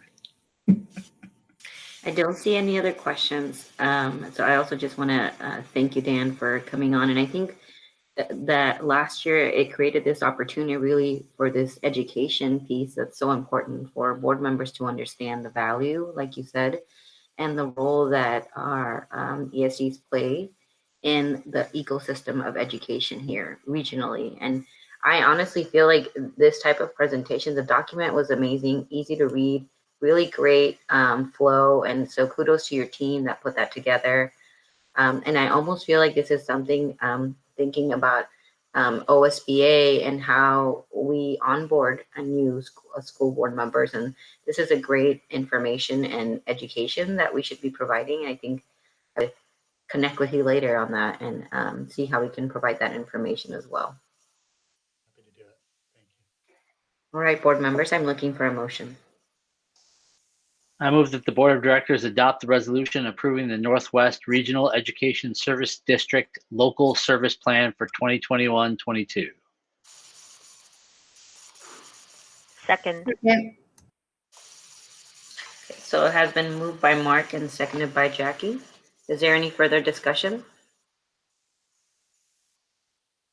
I don't see any other questions. So I also just want to thank you, Dan, for coming on. And I think that last year it created this opportunity really for this education piece that's so important for board members to understand the value, like you said, and the role that our ESDs play in the ecosystem of education here regionally. And I honestly feel like this type of presentation, the document was amazing, easy to read, really great flow. And so kudos to your team that put that together. And I almost feel like this is something thinking about OSBA and how we onboard a new school board members. And this is a great information and education that we should be providing. I think I would connect with you later on that and see how we can provide that information as well. Happy to do it. Thank you. All right, board members, I'm looking for a motion. I move that the Board of Directors adopt the resolution approving the Northwest Regional Education Service District Local Service Plan for 2021-22. Second. Yeah. So it has been moved by Mark and seconded by Jackie. Is there any further discussion?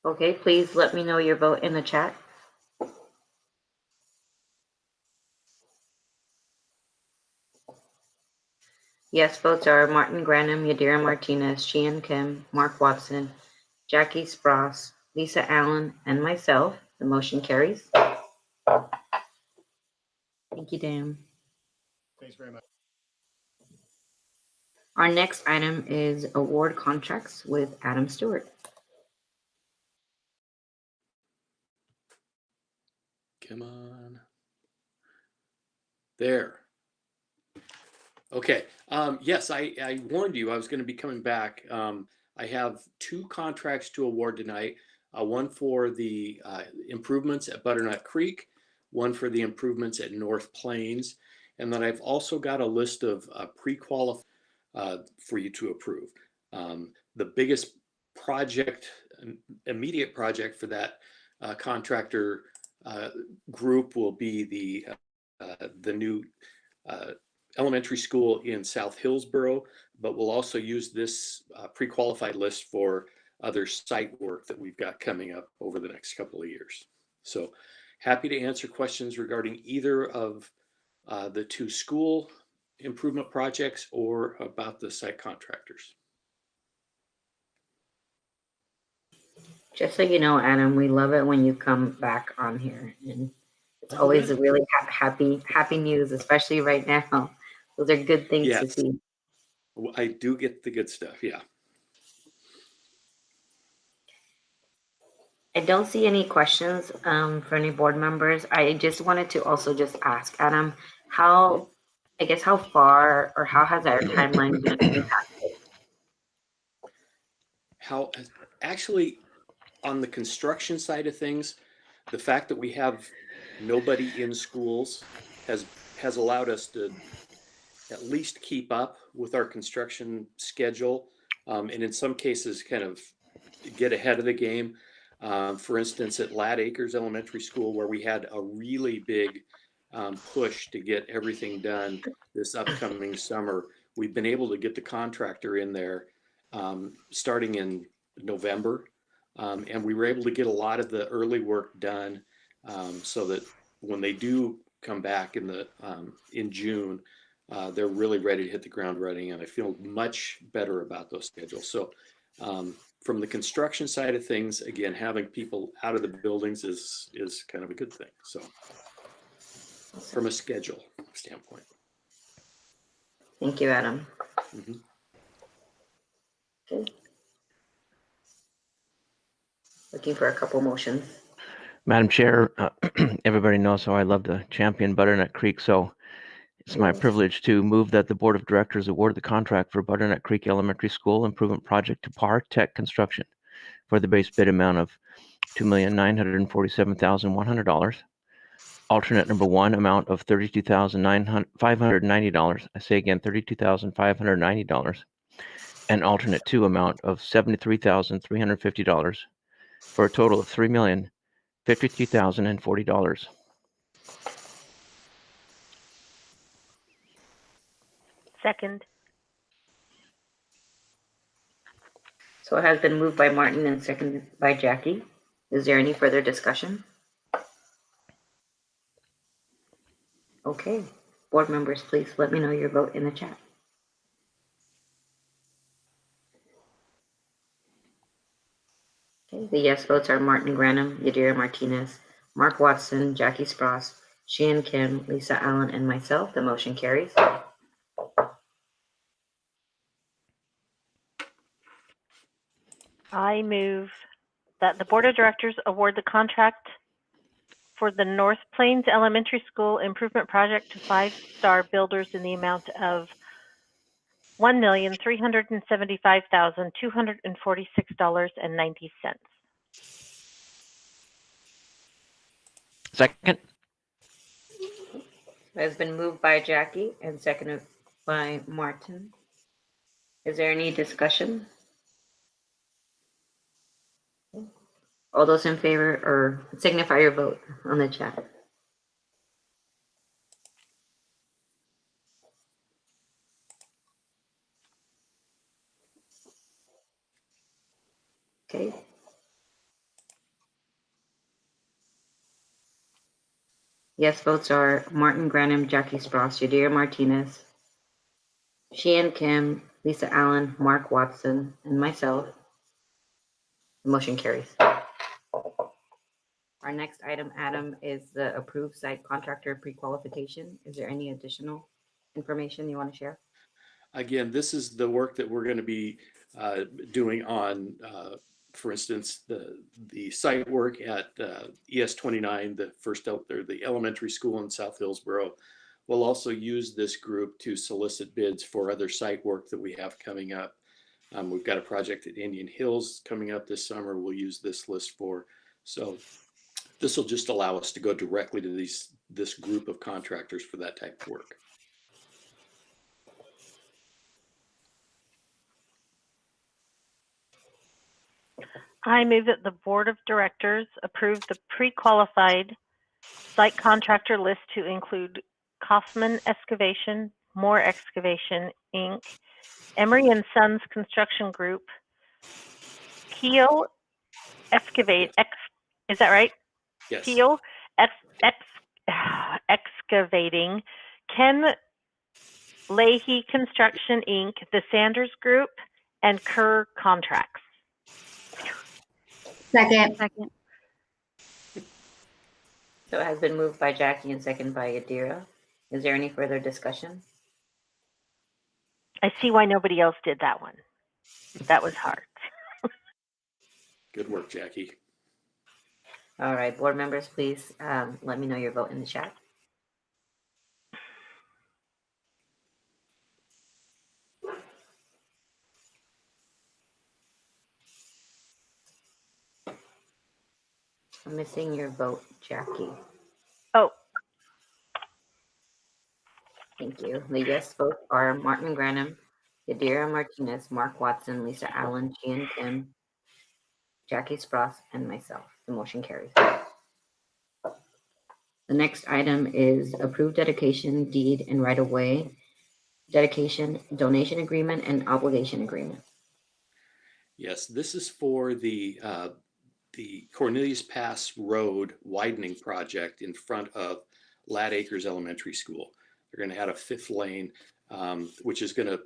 Okay, please let me know your vote in the chat. Yes votes are Martin Granum, Yadira Martinez, Sheehan Kim, Mark Watson, Jackie Spross, Lisa Allen, and myself. The motion carries. Thank you, Dan. Thanks very much. Our next item is award contracts with Adam Stewart. Come on. There. Okay. Yes, I warned you I was going to be coming back. I have 2 contracts to award tonight. One for the improvements at Butternut Creek, one for the improvements at North Plains, and then I've also got a list of pre-qualified for you to approve. The biggest project, immediate project for that contractor group will be the new elementary school in South Hillsboro, but we'll also use this pre-qualified list for other site work that we've got coming up over the next couple of years. So happy to answer questions regarding either of the 2 school improvement projects or about the site contractors. Just so you know, Adam, we love it when you come back on here, and it's always a really happy news, especially right now. Those are good things to see. I do get the good stuff, yeah. I don't see any questions for any board members. I just wanted to also just ask Adam, how far or how has our timeline been impacted? How actually on the construction side of things, the fact that we have nobody in schools has allowed us to at least keep up with our construction schedule, and in some cases kind of get ahead of the game. For instance, at Lad Acres Elementary School, where we had a really big push to get everything done this upcoming summer, we've been able to get the contractor in there starting in November. And we were able to get a lot of the early work done so that when they do come back in June, they're really ready to hit the ground running, and I feel much better about those schedules. So from the construction side of things, again, having people out of the buildings is kind of a good thing. So from a schedule standpoint. Thank you, Adam. Mm-hmm. Okay. Looking for a couple motions. Madam Chair, everybody knows how I love to champion Butternut Creek, so it's my privilege to move that the Board of Directors award the contract for Butternut Creek Elementary School Improvement Project to Par Tech Construction for the base bid amount of $2,947,100. Alternate number 1 amount of $32,590. I say again, $32,590. And alternate 2 amount of $73,350 for a total of $3,053,040. Second. So it has been moved by Martin and seconded by Jackie. Is there any further discussion? Okay, board members, please let me know your vote in the chat. Okay, the yes votes are Martin Granum, Yadira Martinez, Mark Watson, Jackie Spross, Sheehan Kim, Lisa Allen, and myself. The motion carries. I move that the Board of Directors award the contract for the North Plains Elementary School Improvement Project to 5-Star Builders in the amount of $1,375,246.90. Second. It has been moved by Jackie and seconded by Martin. Is there any discussion? All those in favor or signify your vote on the chat. Okay. Yes votes are Martin Granum, Jackie Spross, Yadira Martinez, Sheehan Kim, Lisa Allen, Mark Watson, and myself. The motion carries. Our next item, Adam, is the approved site contractor pre-qualification. Is there any additional information you want to share? Again, this is the work that we're going to be doing on, for instance, the site work at ES 29, the elementary school in South Hillsboro. We'll also use this group to solicit bids for other site work that we have coming up. We've got a project at Indian Hills coming up this summer. We'll use this list for. So this will just allow us to go directly to this group of contractors for that type of work. I move that the Board of Directors approve the pre-qualified site contractor list to include Kaufman Excavation, Moore Excavation, Inc., Emery and Sons Construction Group, Keel Excavate, is that right? Yes. Keel Excavating, Ken Leahy Construction, Inc., the Sanders Group, and Kerr Contracts. Second. So it has been moved by Jackie and seconded by Yadira. Is there any further discussion? I see why nobody else did that one. That was hard. Good work, Jackie. All right, board members, please let me know your vote in the chat. I'm missing your vote, Jackie. Oh. Thank you. The yes votes are Martin Granum, Yadira Martinez, Mark Watson, Lisa Allen, Sheehan Kim, Jackie Spross, and myself. The motion carries. The next item is approved dedication, deed, and right-of-way dedication, donation agreement, and obligation agreement. Yes, this is for the Cornelius Pass Road widening project in front of Lad Acres Elementary School. They're going to add a 5th lane, which is going to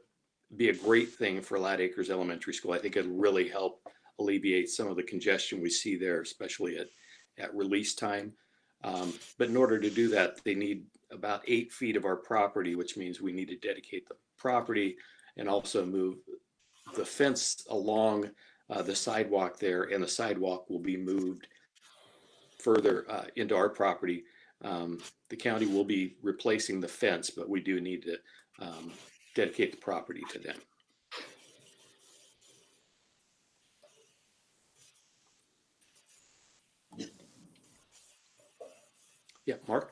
be a great thing for Lad Acres Elementary School. I think it'll really help alleviate some of the congestion we see there, especially at release time. But in order to do that, they need about 8 feet of our property, which means we need to dedicate the property and also move the fence along the sidewalk there, and the sidewalk will be moved further into our property. The county will be replacing the fence, but we do need to dedicate the property to them. Yeah, Mark?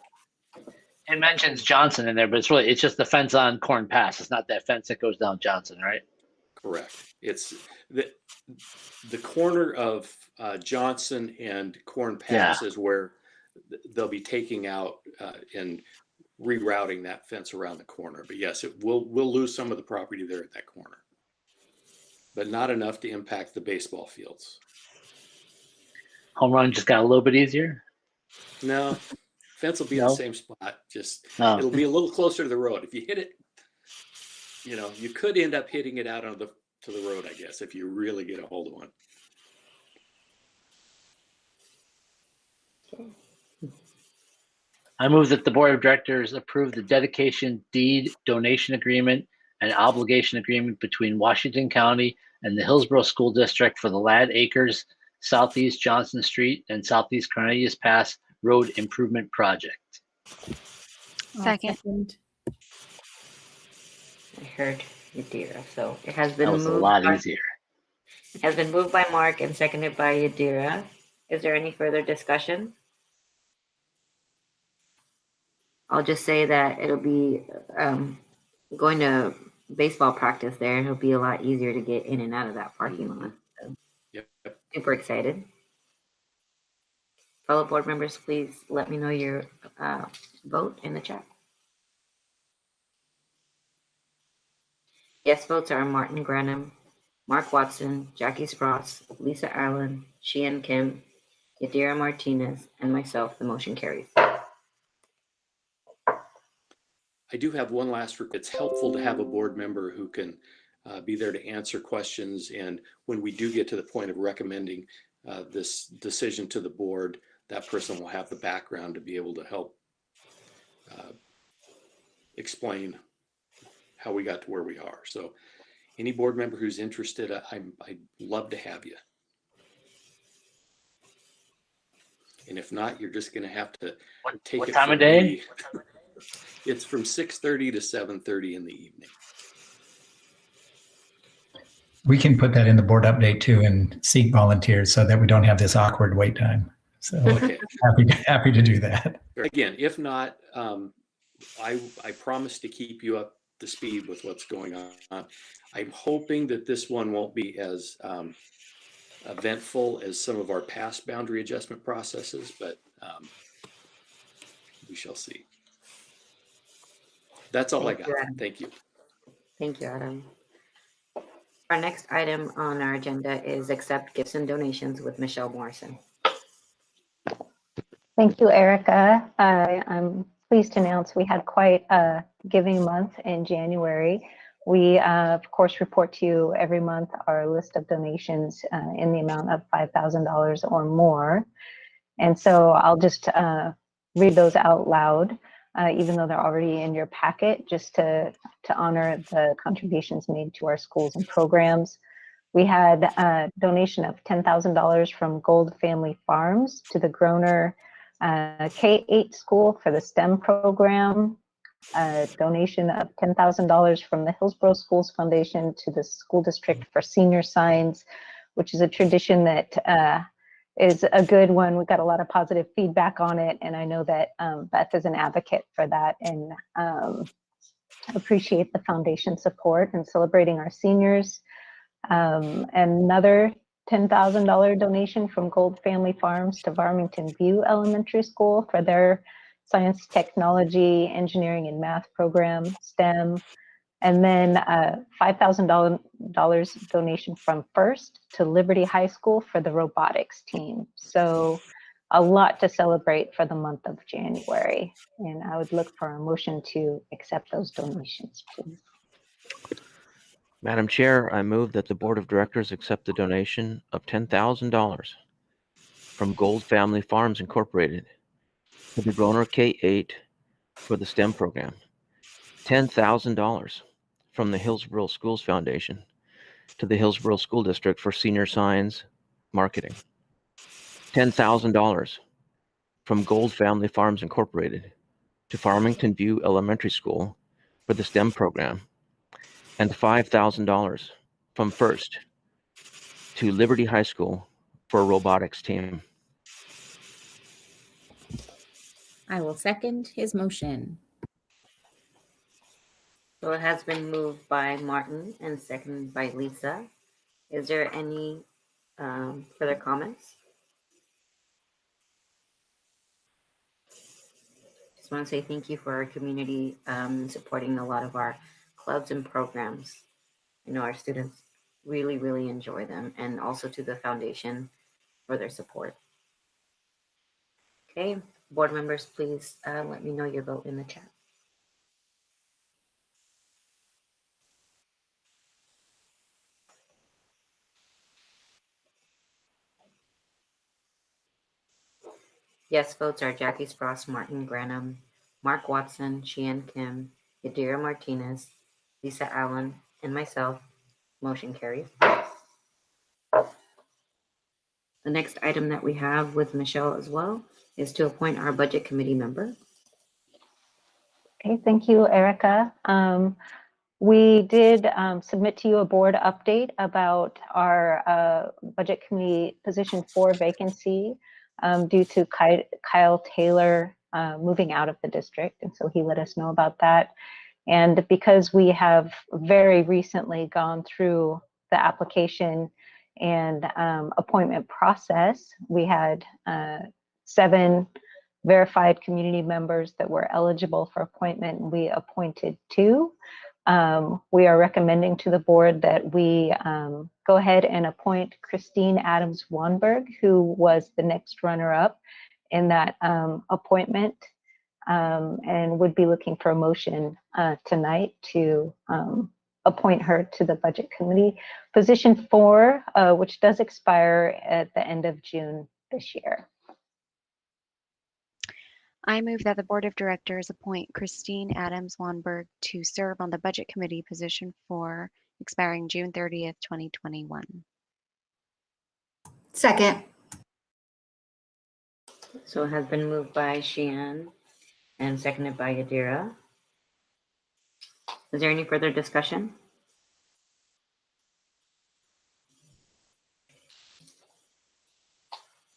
It mentions Johnson in there, but it's just the fence on Corn Pass. It's not that fence that goes down Johnson, right? Correct. It's the corner of Johnson and Corn Pass is where they'll be taking out and rerouting that fence around the corner. But yes, we'll lose some of the property there at that corner, but not enough to impact the baseball fields. Home run just got a little bit easier? No, fence will be in the same spot. Just it'll be a little closer to the road. If you hit it, you could end up hitting it out on to the road, I guess, if you really get a hold of one. I move that the Board of Directors approve the dedication deed donation agreement and obligation agreement between Washington County and the Hillsboro School District for the Lad Acres, Southeast Johnson Street, and Southeast Cornelius Pass Road Improvement Project. Second. I heard Yadira, so it has been That was moved. a lot easier. It has been moved by Mark and seconded by Yadira. Is there any further discussion? I'll just say that it'll be going to baseball practice there. It'll be a lot easier to get in and out of that parking lot. So, yep. Super excited. Fellow board members, please let me know your vote in the chat. Yes votes are Martin Granum, Mark Watson, Jackie Spross, Lisa Allen, Sheehan Kim, Yadira Martinez, and myself. The motion carries. I do have one last. It's helpful to have a board member who can be there to answer questions. And when we do get to the point of recommending this decision to the board, that person will have the background to be able to help explain how we got to where we are. So any board member who's interested, I'd love to have you. And if not, you're just going to have to take what it time of from day? me. It's from 6:30 to 7:30 in the evening. We can put that in the board update too and seek volunteers so that we don't have this awkward wait time. So Okay. happy to do that. Again, if not, I promise to keep you up to speed with what's going on. I'm hoping that this one won't be as eventful as some of our past boundary adjustment processes, but we shall see. That's all I got. Thank you. Thank you, Adam. Our next item on our agenda is accept gifts and donations with Michelle Morrison. Thank you, Erica. I'm pleased to announce we had quite a giving month in January. We, of course, report to you every month our list of donations in the amount of $5,000 or more. And so I'll just read those out loud, even though they're already in your packet, just to honor the contributions made to our schools and programs. We had a donation of $10,000 from Gold Family Farms to the Groner K-8 school for the STEM program. A donation of $10,000 from the Hillsboro Schools Foundation to the school district for senior signs, which is a tradition that is a good one. We got a lot of positive feedback on it, and I know that Beth is an advocate for that, and appreciate the foundation support and celebrating our seniors. Another $10,000 donation from Gold Family Farms to Farmington View Elementary School for their science, technology, engineering, and math program, STEM. And then $5,000 donation from First to Liberty High School for the robotics team. So a lot to celebrate for the month of January. And I would look for a motion to accept those donations, please. Madam Chair, I move that the Board of Directors accept the donation of $10,000 from Gold Family Farms Incorporated to the Groner K-8 for the STEM program, $10,000 from the Hillsboro Schools Foundation to the Hillsboro School District for senior signs marketing, $10,000 from Gold Family Farms Incorporated to Farmington View Elementary School for the STEM program, and $5,000 from First to Liberty High School for a robotics team. I will second his motion. So it has been moved by Martin and seconded by Lisa. Is there any further comments? Just want to say thank you for our community supporting a lot of our clubs and programs. I know our students really, really enjoy them, and also to the foundation for their support. Okay, board members, please let me know your vote in the chat. Yes votes are Jackie Spross, Martin Granum, Mark Watson, Sheehan Kim, Yadira Martinez, Lisa Allen, and myself. Motion carries. The next item that we have with Michelle as well is to appoint our budget committee member. Okay, thank you, Erica. We did submit to you a board update about our budget committee position 4 vacancy due to Kyle Taylor moving out of the district. And so he let us know about that. And because we have very recently gone through the application and appointment process, we had 7 verified community members that were eligible for appointment. We appointed 2. We are recommending to the board that we go ahead and appoint Christine Adams Wanberg, who was the next runner-up in that appointment, and would be looking for a motion tonight to appoint her to the budget committee. Position 4, which does expire at the end of June this year. I move that the Board of Directors appoint Christine Adams Wanberg to serve on the Budget Committee position 4, expiring June 30th, 2021. Second. So it has been moved by Sheehan and seconded by Yadira. Is there any further discussion?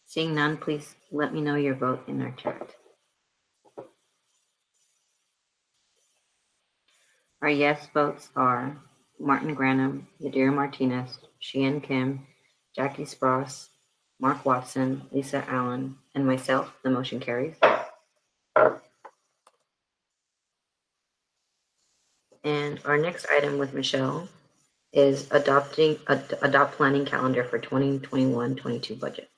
Seeing none, please let me know your vote in our chat. Our yes votes are Martin Granum, Yadira Martinez, Sheehan Kim, Jackie Spross, Mark Watson, Lisa Allen, and myself. The motion carries. And our next item with Michelle is adopt planning calendar for 2021-22 budget.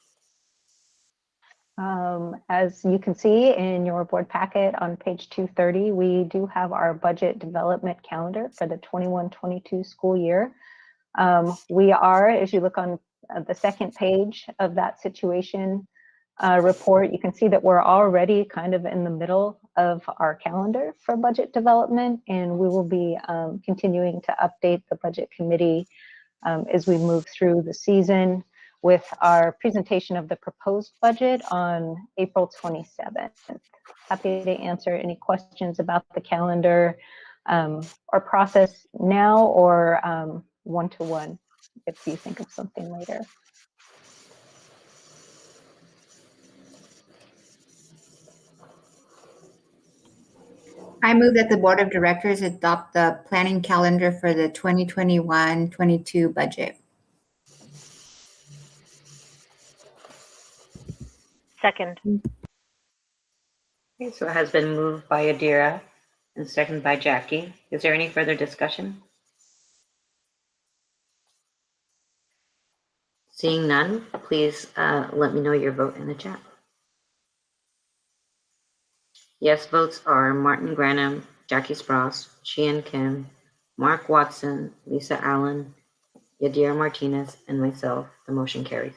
As you can see in your board packet on page 230, we do have our budget development calendar for the 21-22 school year. We are, as you look on the second page of that situation report, you can see that we're already kind of in the middle of our calendar for budget development, and we will be continuing to update the budget committee as we move through the season, with our presentation of the proposed budget on April 27th. Happy to answer any questions about the calendar or process now, or one-to-one if you think of something later. I move that the Board of Directors adopt the planning calendar for the 2021-22 budget. Second. Okay, so it has been moved by Yadira and seconded by Jackie. Is there any further discussion? Seeing none, please let me know your vote in the chat. Yes votes are Martin Granum, Jackie Spross, Sheehan Kim, Mark Watson, Lisa Allen, Yadira Martinez, and myself. The motion carries.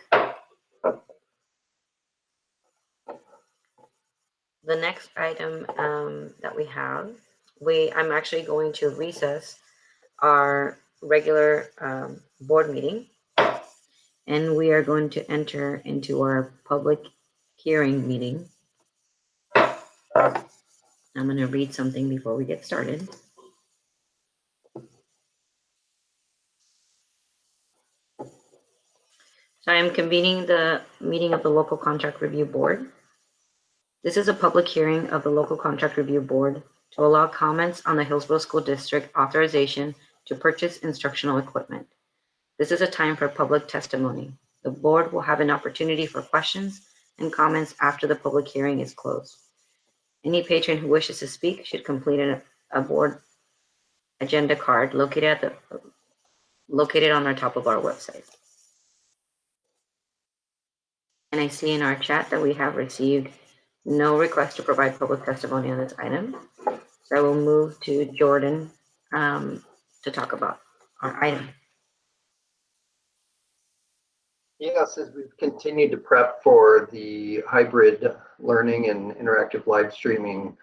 The next item that we have, I'm actually going to recess our regular board meeting, and we are going to enter into our public hearing meeting. I'm going to read something before we get started. So I am convening the meeting of the Local Contract Review Board. This is a public hearing of the Local Contract Review Board to allow comments on the Hillsboro School District authorization to purchase instructional equipment. This is a time for public testimony. The board will have an opportunity for questions and comments after the public hearing is closed. Any patron who wishes to speak should complete a board agenda card located on the top of our website. And I see in our chat that we have received no request to provide public testimony on this item. So I will move to Jordan to talk about our item. Yes, as we've continued to prep for the hybrid learning and interactive live streaming,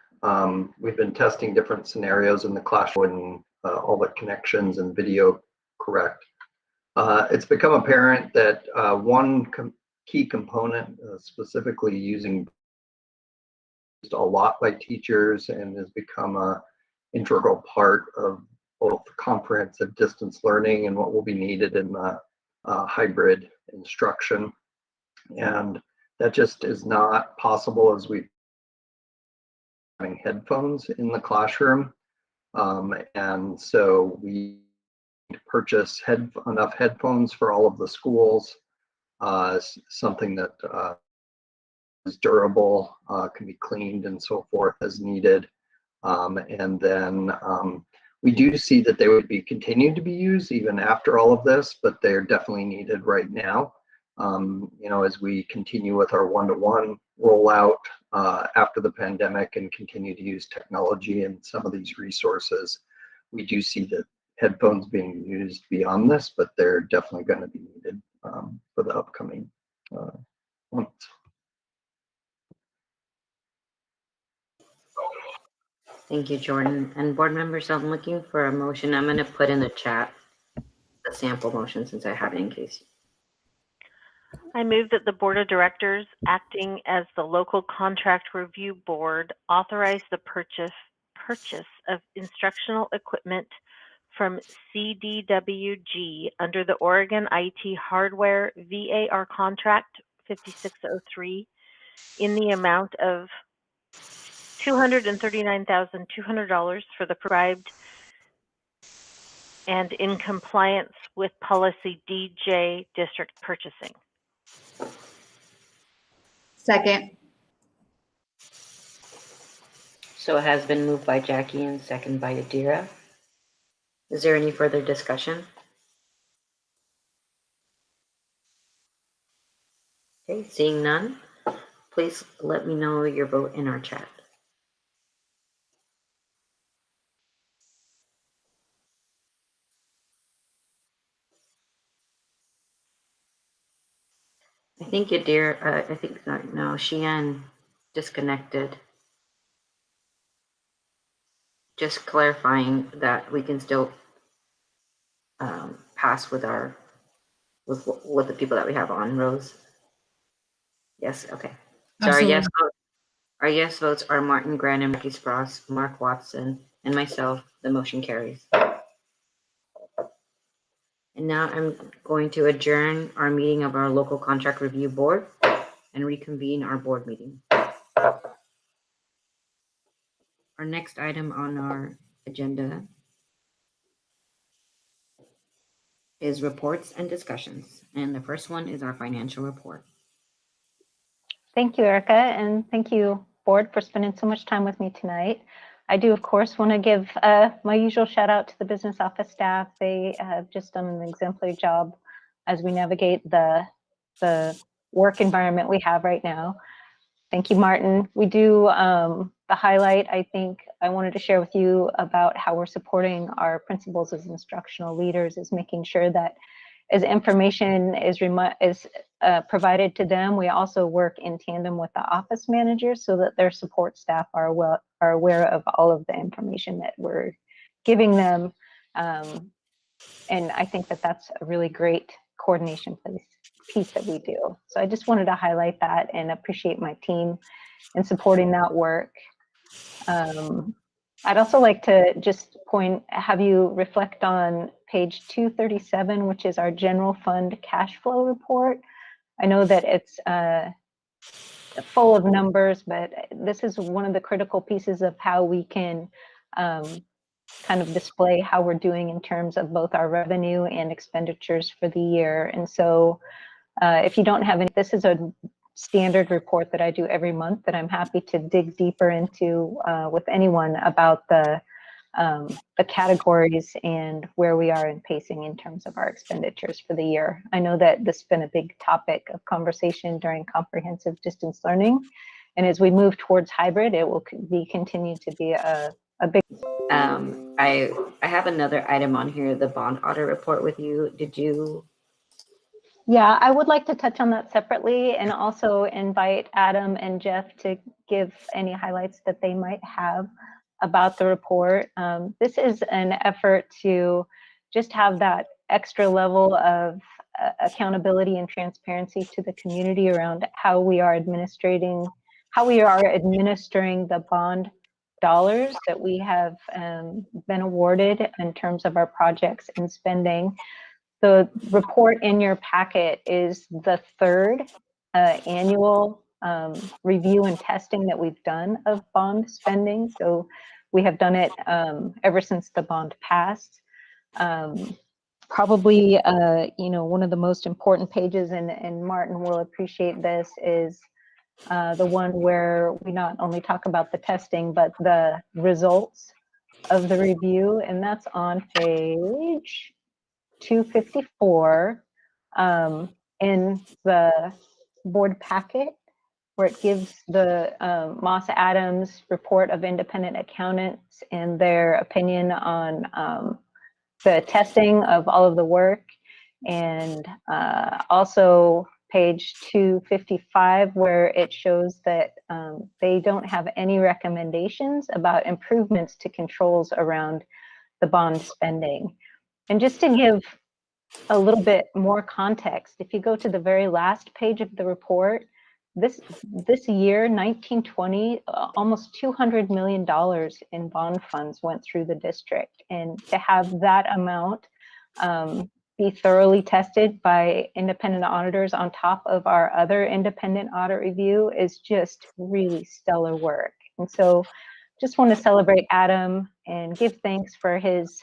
we've been testing different scenarios in the classroom and all the connections and video correct. It's become apparent that one key component, specifically using a lot by teachers and has become an integral part of both comprehensive distance learning and what will be needed in the hybrid instruction. And that just is not possible as we having headphones in the classroom. And so we purchase enough headphones for all of the schools, something that is durable, can be cleaned and so forth as needed. And then we do see that they would be continued to be used even after all of this, but they're definitely needed right now. You know, as we continue with our one-to-one rollout after the pandemic and continue to use technology and some of these resources, we do see that headphones being used beyond this, but they're definitely going to be needed for the upcoming months. Thank you, Jordan. And board members, I'm looking for a motion. I'm going to put in the chat the sample motion since I have it in case. I move that the Board of Directors, acting as the Local Contract Review Board, authorize the purchase of instructional equipment from CDWG under the Oregon IT Hardware VAR Contract 5603 in the amount of $239,200 for the prescribed and in compliance with policy DJ district purchasing. Second. So it has been moved by Jackie and second by Yadira. Is there any further discussion? Okay, seeing none, please let me know your vote in our chat. I think Yadira, I think no, Sheehan disconnected. Just clarifying that we can still pass with the people that we have on, Rose. Yes, okay. So our yes votes are Martin Granum, Ricky Spross, Mark Watson, and myself. The motion carries. And now I'm going to adjourn our meeting of our Local Contract Review Board and reconvene our board meeting. Our next item on our agenda is reports and discussions. And the first one is our financial report. Thank you, Erica, and thank you, board, for spending so much time with me tonight. I do, of course, want to give my usual shout out to the business office staff. They have just done an exemplary job as we navigate the work environment we have right now. Thank you, Martin. We do the highlight, I think I wanted to share with you about how we're supporting our principals as instructional leaders is making sure that as information is provided to them, we also work in tandem with the office managers so that their support staff are aware of all of the information that we're giving them. And I think that that's a really great coordination piece that we do. So I just wanted to highlight that and appreciate my team in supporting that work. I'd also like to just have you reflect on page 237, which is our general fund cash flow report. I know that it's full of numbers, but this is one of the critical pieces of how we can kind of display how we're doing in terms of both our revenue and expenditures for the year. And so if you don't have any, this is a standard report that I do every month that I'm happy to dig deeper into with anyone about the categories and where we are in pacing in terms of our expenditures for the year. I know that this has been a big topic of conversation during comprehensive distance learning. And as we move towards hybrid, it will continue to be a big. I have another item on here, the bond audit report with you. Did you? Yeah, I would like to touch on that separately and also invite Adam and Jeff to give any highlights that they might have about the report. This is an effort to just have that extra level of accountability and transparency to the community around how we are administering the bond dollars that we have been awarded in terms of our projects and spending. The report in your packet is the third annual review and testing that we've done of bond spending. So we have done it ever since the bond passed. Probably, one of the most important pages, and Martin will appreciate this, is the one where we not only talk about the testing, but the results of the review. And that's on page 254 in the board packet, where it gives the Moss Adams report of independent accountants and their opinion on the testing of all of the work. And also page 255, where it shows that they don't have any recommendations about improvements to controls around the bond spending. And just to give a little bit more context, if you go to the very last page of the report, this year, 1920, almost $200 million in bond funds went through the district. And to have that amount be thoroughly tested by independent auditors on top of our other independent audit review is just really stellar work. And so just want to celebrate Adam and give thanks for his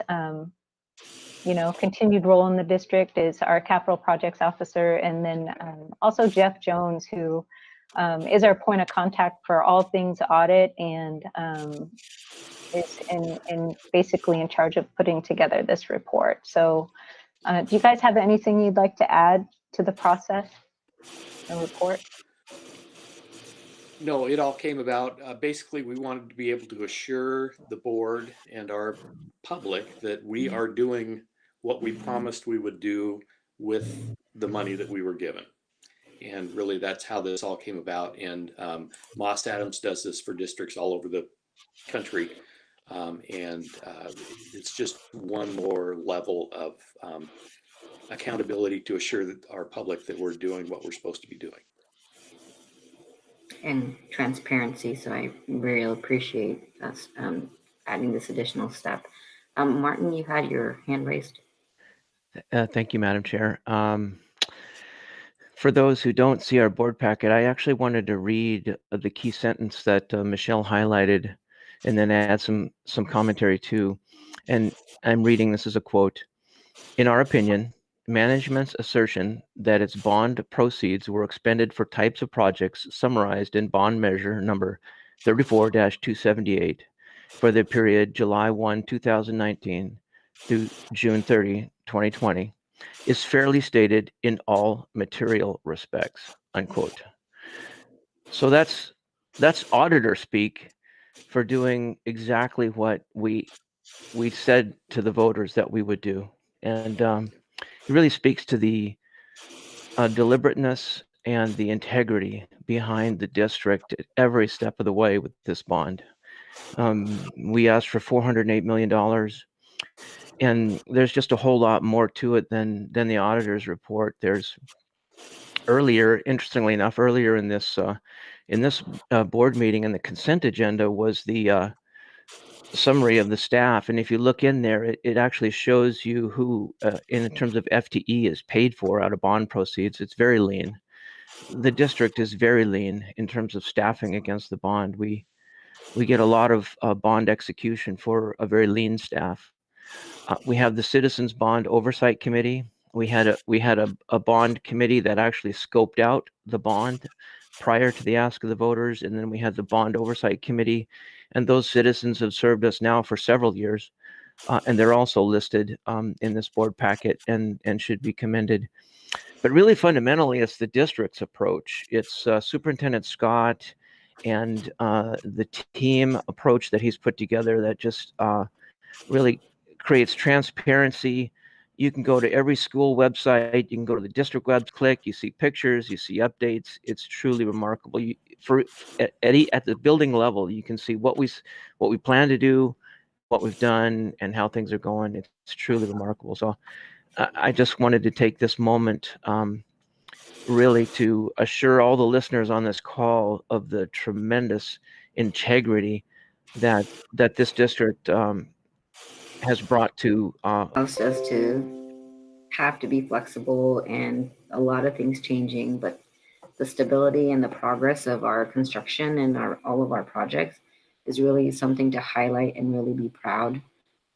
continued role in the district as our capital projects officer, and then also Jeff Jones, who is our point of contact for all things audit and is basically in charge of putting together this report. So do you guys have anything you'd like to add to the process and report? No, it all came about. Basically, we wanted to be able to assure the board and our public that we are doing what we promised we would do with the money that we were given. And really, that's how this all came about. And Moss Adams does this for districts all over the country. And it's just one more level of accountability to assure that our public that we're doing what we're supposed to be doing. And transparency. So I really appreciate us adding this additional step. Martin, you had your hand raised. Thank you, Madam Chair. For those who don't see our board packet, I actually wanted to read the key sentence that Michelle highlighted and then add some commentary too. And I'm reading this as a quote. In our opinion, management's assertion that its bond proceeds were expended for types of projects summarized in bond measure number 34-278 for the period July 1, 2019 through June 30, 2020 is fairly stated in all material respects, unquote. So that's auditor speak for doing exactly what we said to the voters that we would do. And it really speaks to the deliberateness and the integrity behind the district at every step of the way with this bond. We asked for $408 million, and there's just a whole lot more to it than the auditor's report. There's interestingly enough, earlier in this board meeting, and the consent agenda was the summary of the staff. And if you look in there, it actually shows you who, in terms of FTE, is paid for out of bond proceeds. It's very lean. The district is very lean in terms of staffing against the bond. We get a lot of bond execution for a very lean staff. We have the Citizens Bond Oversight Committee. We had a bond committee that actually scoped out the bond prior to the ask of the voters, and then we had the Bond Oversight Committee, and those citizens have served us now for several years, and they're also listed in this board packet and should be commended. But really, fundamentally, it's the district's approach. It's Superintendent Scott and the team approach that he's put together that just really creates transparency. You can go to every school website, you can go to the district web, click, you see pictures, you see updates. It's truly remarkable. At the building level, you can see what we plan to do, what we've done, and how things are going. It's truly remarkable. So I just wanted to take this moment really to assure all the listeners on this call of the tremendous integrity that this district has brought to us to have to be flexible and a lot of things changing, but the stability and the progress of our construction and all of our projects is really something to highlight and really be proud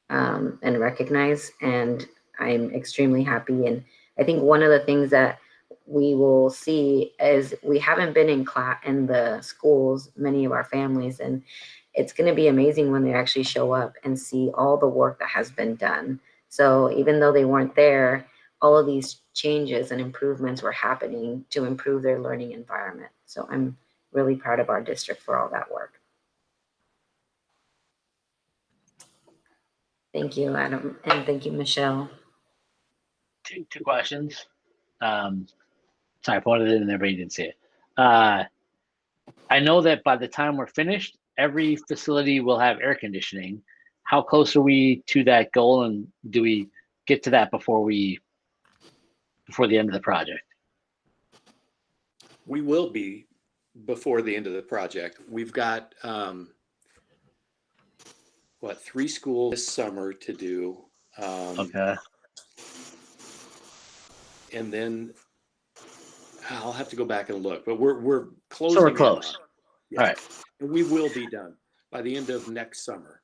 and recognize. And I'm extremely happy. And I think one of the things that we will see is we haven't been in the schools, many of our families, and it's going to be amazing when they actually show up and see all the work that has been done. So even though they weren't there, all of these changes and improvements were happening to improve their learning environment. So I'm really proud of our district for all that work. Thank you, Adam, and thank you, Michelle. Two questions. Sorry, I pointed it in there, but you didn't see it. I know that by the time we're finished, every facility will have air conditioning. How close are we to that goal, and do we get to that before the end of the project? We will be before the end of the project. We've got 3 schools this summer to do. Okay. And then I'll have to go back and look, but we're closing. So we're close. Yeah. All right. And we will be done by the end of next summer.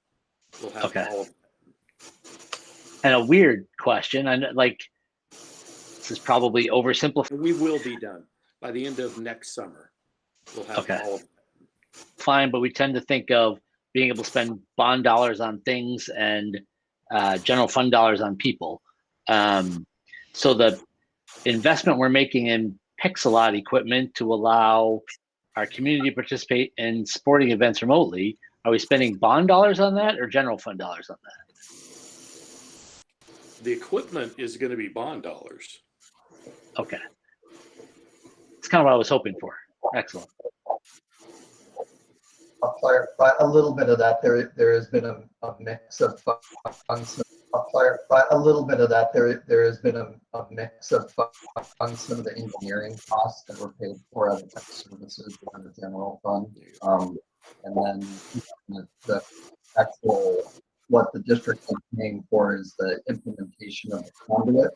We'll have all of them. And a weird question, I know, this is probably oversimplified. We will be done by the end of next summer. We'll have all of them. Fine, but we tend to think of being able to spend bond dollars on things and general fund dollars on people. So the investment we're making in Pixelot equipment to allow our community to participate in sporting events remotely, are we spending bond dollars on that or general fund dollars on that? The equipment is going to be bond dollars. Okay. It's kind of what I was hoping for. Excellent. I'll clarify a little bit of that. There has been a mix of funds. I'll clarify a little bit of that. There has been a mix of funds, some of the engineering costs that were paid for out of tech services and the general fund. And then the actual, what the district is paying for is the implementation of the conduit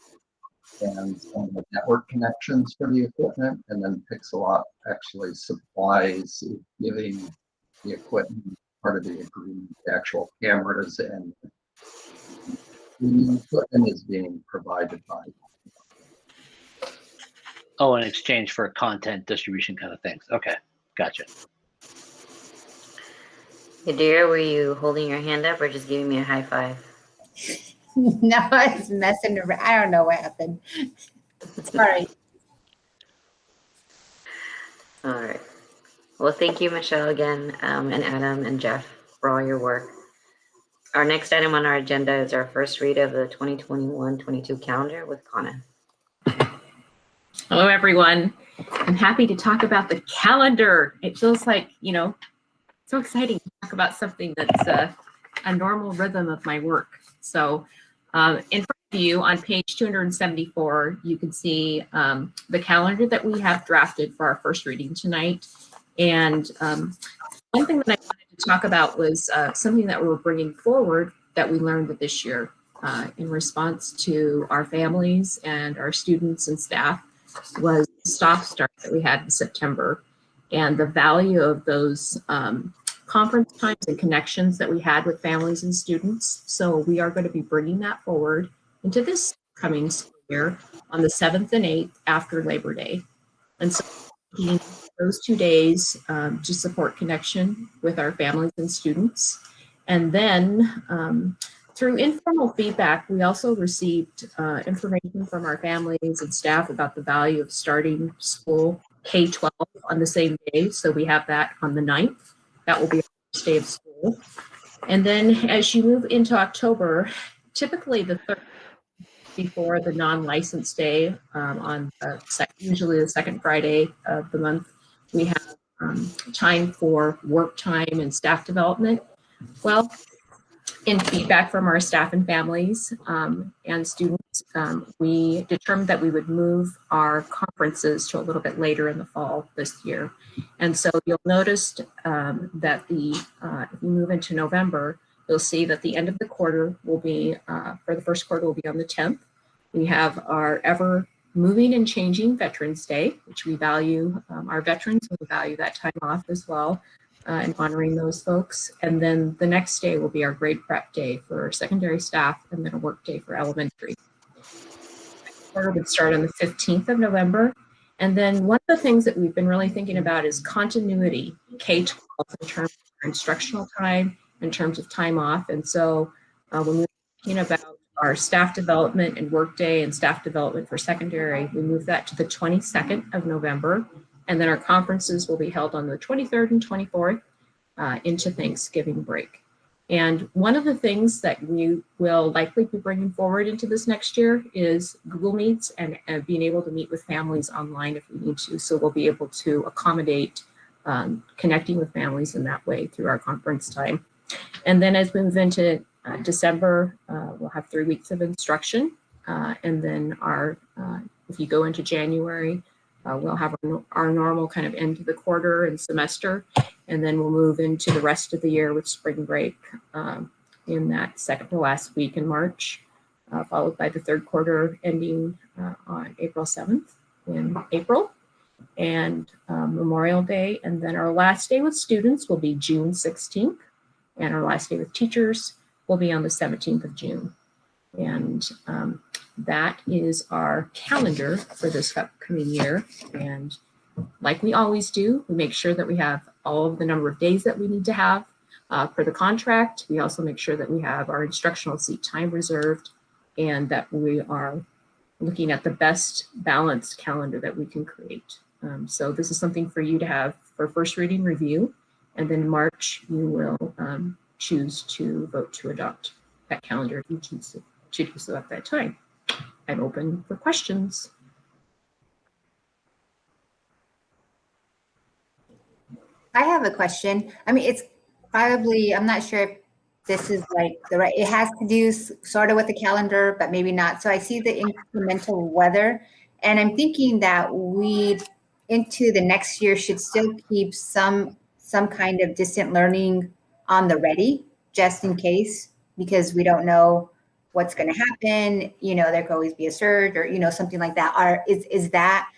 and some of the network connections for the equipment. And then Pixelot actually supplies giving the equipment part of the agreement, the actual cameras, and the equipment is being provided by. Oh, in exchange for content distribution kind of things. Okay, gotcha. Yadira, were you holding your hand up or just giving me a high five? No, I was messing around. I don't know what happened. Sorry. All right. Well, thank you, Michelle, again, and Adam and Jeff for all your work. Our next item on our agenda is our first read of the 2021-22 calendar with Kana. Hello, everyone. I'm happy to talk about the calendar. It feels like, so exciting to talk about something that's a normal rhythm of my work. So in front of you on page 274, you can see the calendar that we have drafted for our first reading tonight. And one thing that I wanted to talk about was something that we're bringing forward that we learned this year in response to our families and our students and staff was the stop start that we had in September and the value of those conference times and connections that we had with families and students. So we are going to be bringing that forward into this coming school year on the 7th and 8th after Labor Day. And so those 2 days to support connection with our families and students. And then through informal feedback, we also received information from our families and staff about the value of starting school K-12 on the same day. So we have that on the 9th. That will be our first day of school. And then as you move into October, typically the third before the non-licensed day on usually the second Friday of the month, we have time for work time and staff development. Well, in feedback from our staff and families and students, we determined that we would move our conferences to a little bit later in the fall this year. And so you'll notice that if you move into November, you'll see that the end of the quarter will be, for the first quarter will be on the 10th. We have our ever moving and changing Veterans Day, which we value our veterans, we value that time off as well. And honoring those folks. And then the next day will be our grade prep day for secondary staff and then a work day for elementary. Quarter would start on the 15th of November. And then one of the things that we've been really thinking about is continuity, K-12 in terms of instructional time, in terms of time off. And so when we're thinking about our staff development and work day and staff development for secondary, we move that to the 22nd of November. And then our conferences will be held on the 23rd and 24th into Thanksgiving break. And one of the things that we will likely be bringing forward into this next year is Google Meets and being able to meet with families online if we need to. So we'll be able to accommodate connecting with families in that way through our conference time. And then as we move into December, we'll have 3 weeks of instruction. And then if you go into January, we'll have our normal kind of end of the quarter and semester, and then we'll move into the rest of the year with spring break in that second to last week in March, followed by the third quarter ending on April 7th in April, and Memorial Day. And then our last day with students will be June 16th, and our last day with teachers will be on the 17th of June. And that is our calendar for this upcoming year. And like we always do, we make sure that we have all of the number of days that we need to have for the contract. We also make sure that we have our instructional seat time reserved and that we are looking at the best balanced calendar that we can create. So this is something for you to have for first reading review. And then in March, you will choose to vote to adopt that calendar if you choose to do so at that time. I'm open for questions. I have a question. I mean, it's probably, I'm not sure if this is like the right, it has to do sort of with the calendar, but maybe not. So I see the incremental weather, and I'm thinking that we into the next year should still keep some kind of distant learning on the ready, just in case, because we don't know what's going to happen. There could always be a surge or, something like that. Is that,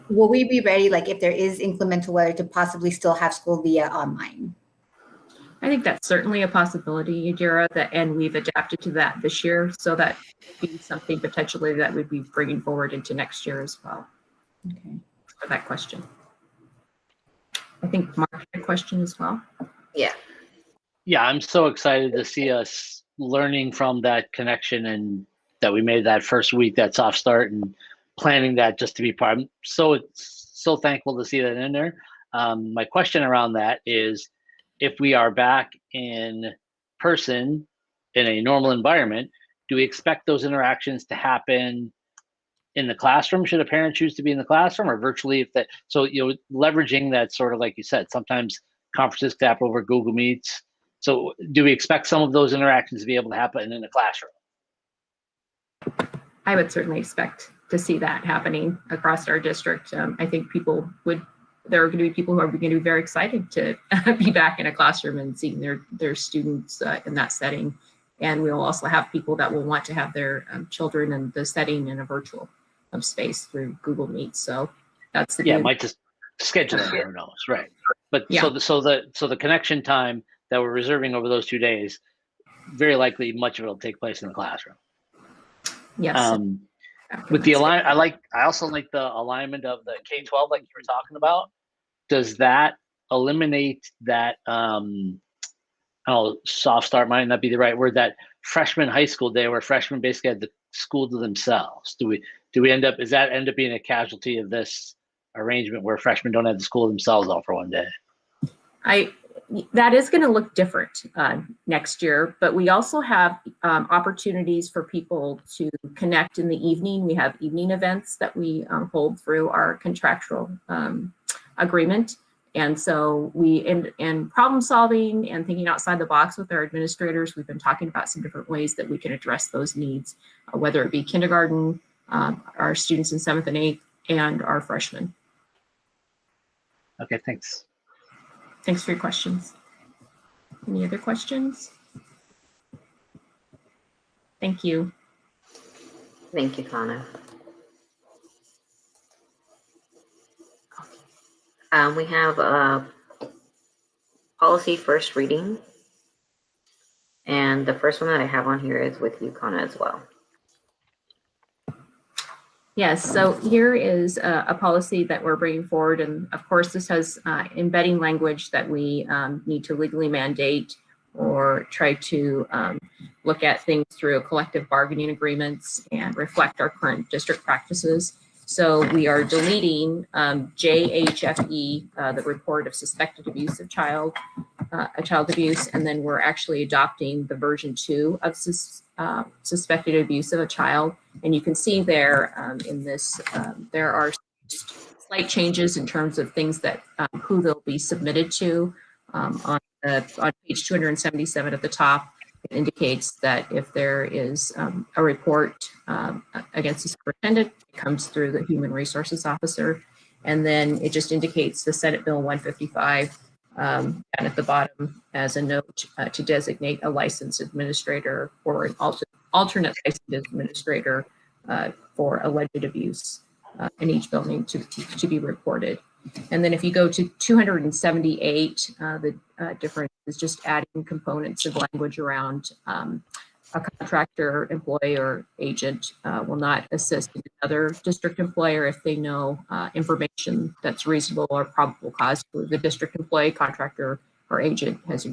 will we be ready, like if there is inclemental weather, to possibly still have school via online? I think that's certainly a possibility, Yadira, and we've adapted to that this year. So that would be something potentially that we'd be bringing forward into next year as well. Okay. For that question. I think Mark had a question as well. Yeah. Yeah, I'm so excited to see us learning from that connection and that we made that first week, that soft start, and planning that just to be part. I'm so thankful to see that in there. My question around that is, if we are back in person in a normal environment, do we expect those interactions to happen in the classroom? Should a parent choose to be in the classroom, or virtually? If that, so leveraging that, sort of like you said, sometimes conferences happen over Google Meets. So do we expect some of those interactions to be able to happen in the classroom? I would certainly expect to see that happening across our district. I think there are going to be people who are going to be very excited to be back in a classroom and seeing their students in that setting. And we'll also have people that will want to have their children in the setting in a virtual space through Google Meet. So that's the might just schedule it. Who knows, right? But yeah. so the connection time that we're reserving over those 2 days, very likely much of it will take place in the classroom. Yes. With the alignment, I also like the alignment of the K-12, like you were talking about. Does that eliminate that? Soft start might not be the right word. That freshman high school day where freshmen basically had the school to themselves. Does that end up being a casualty of this arrangement where freshmen don't have the school to themselves all for one day? That is going to look different next year, but we also have opportunities for people to connect in the evening. We have evening events that we hold through our contractual agreement. And so in problem solving and thinking outside the box with our administrators, we've been talking about some different ways that we can address those needs, whether it be kindergarten, our students in 7th and 8th, and our freshmen. Okay, thanks. Thanks for your questions. Any other questions? Thank you. Thank you, Kana. We have a policy first reading. And the first one that I have on here is with you, Kana, as well. Yes, so here is a policy that we're bringing forward. And of course, this has embedding language that we need to legally mandate or try to look at things through collective bargaining agreements and reflect our current district practices. So we are deleting JHFE, the report of suspected abuse of child abuse, and then we're actually adopting the version 2 of suspected abuse of a child. And you can see there in this, there are slight changes in terms of things that who they'll be submitted to. On page 277 at the top, it indicates that if there is a report against the superintendent, it comes through the human resources officer. And then it just indicates the Senate Bill 155 and at the bottom as a note to designate a licensed administrator or an alternate licensed administrator for alleged abuse in each building to be reported. And then if you go to 278, the difference is just adding components of language around a contractor, employee, or agent will not assist another district employer if they know information that's reasonable or probable cause for the district employee, contractor, or agent has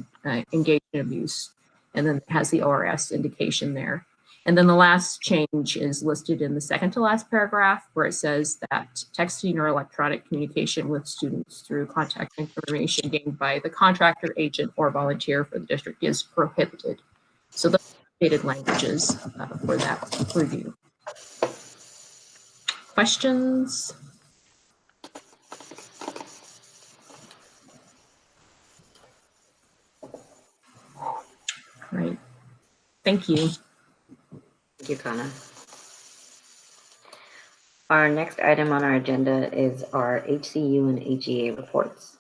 engaged in abuse. And then it has the ORS indication there. And then the last change is listed in the second to last paragraph, where it says that texting or electronic communication with students through contact information gained by the contractor, agent, or volunteer for the district is prohibited. So the updated languages for that review. Questions? Right. Thank you. Thank you, Kana. Our next item on our agenda is our HCU and HEA reports.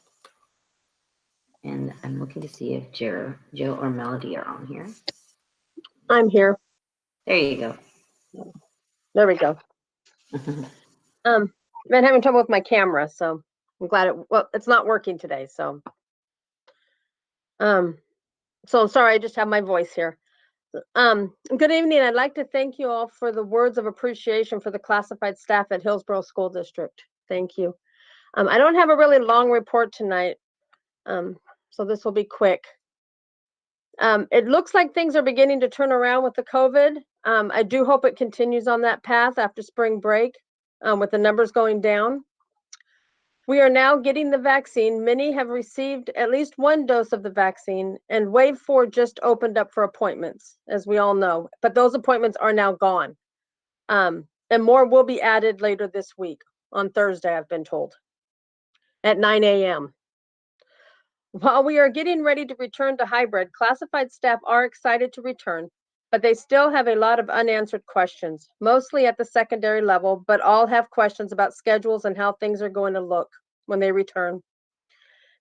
And I'm looking to see if Jill or Melody are on here. I'm here. There you go. There we go. I've been having trouble with my camera, so I'm glad it's not working today. So sorry, I just have my voice here. Good evening. I'd like to thank you all for the words of appreciation for the classified staff at Hillsboro School District. Thank you. I don't have a really long report tonight, so this will be quick. It looks like things are beginning to turn around with the COVID. I do hope it continues on that path after spring break with the numbers going down. We are now getting the vaccine. Many have received at least one dose of the vaccine, and Wave 4 just opened up for appointments, as we all know. But those appointments are now gone. And more will be added later this week, on Thursday, I've been told, at 9 a.m. While we are getting ready to return to hybrid, classified staff are excited to return, but they still have a lot of unanswered questions, mostly at the secondary level, but all have questions about schedules and how things are going to look when they return.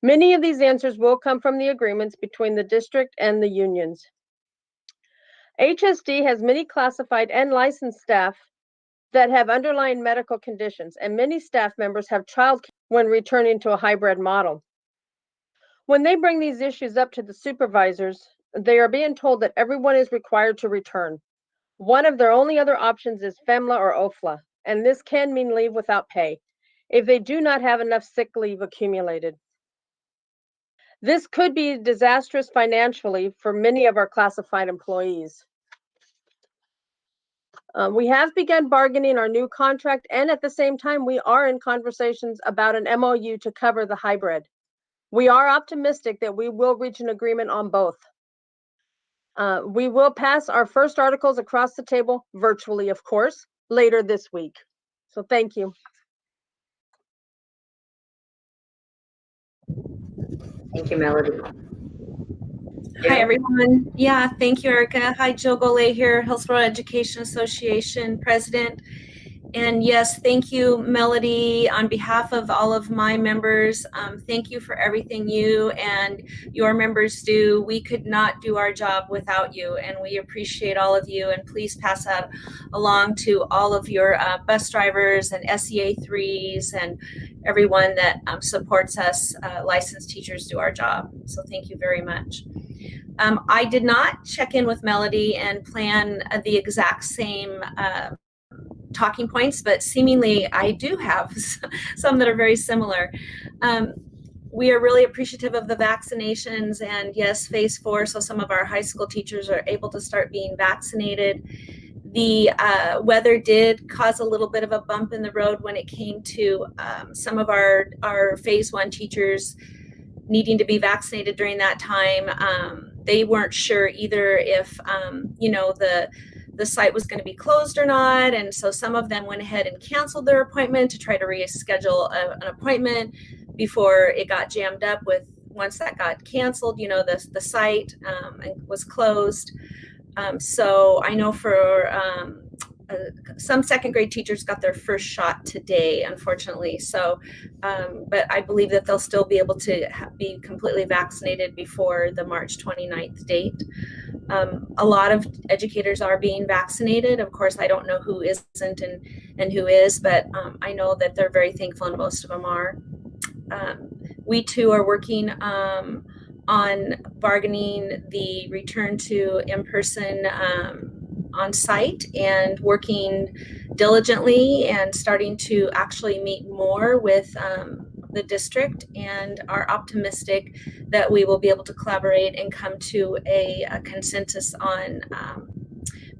Many of these answers will come from the agreements between the district and the unions. HSD has many classified and licensed staff that have underlying medical conditions, and many staff members have childcare when returning to a hybrid model. When they bring these issues up to the supervisors, they are being told that everyone is required to return. One of their only other options is FEMLA or OFLA, and this can mean leave without pay if they do not have enough sick leave accumulated. This could be disastrous financially for many of our classified employees. We have begun bargaining our new contract, and at the same time, we are in conversations about an MOU to cover the hybrid. We are optimistic that we will reach an agreement on both. We will pass our first articles across the table, virtually, of course, later this week. So thank you. Thank you, Melody. Hi, everyone. Yeah, thank you, Erica. Hi, Jill Golay here, Hillsboro Education Association President. And yes, thank you, Melody, on behalf of all of my members. Thank you for everything you and your members do. We could not do our job without you, and we appreciate all of you. And please pass that along to all of your bus drivers and SEA 3s and everyone that supports us, licensed teachers, do our job. So thank you very much. I did not check in with Melody and plan the exact same talking points, but seemingly I do have some that are very similar. We are really appreciative of the vaccinations, and yes, phase 4, so some of our high school teachers are able to start being vaccinated. The weather did cause a little bit of a bump in the road when it came to some of our phase 1 teachers needing to be vaccinated during that time. They weren't sure either if, the site was going to be closed or not. And so some of them went ahead and canceled their appointment to try to reschedule an appointment before it got jammed up with, once that got canceled, the site was closed. So I know for some second grade teachers got their first shot today, unfortunately. So, but I believe that they'll still be able to be completely vaccinated before the March 29th date. A lot of educators are being vaccinated. Of course, I don't know who isn't and who is, but I know that they're very thankful and most of them are. We too are working on bargaining the return to in-person on site and working diligently and starting to actually meet more with the district, and are optimistic that we will be able to collaborate and come to a consensus on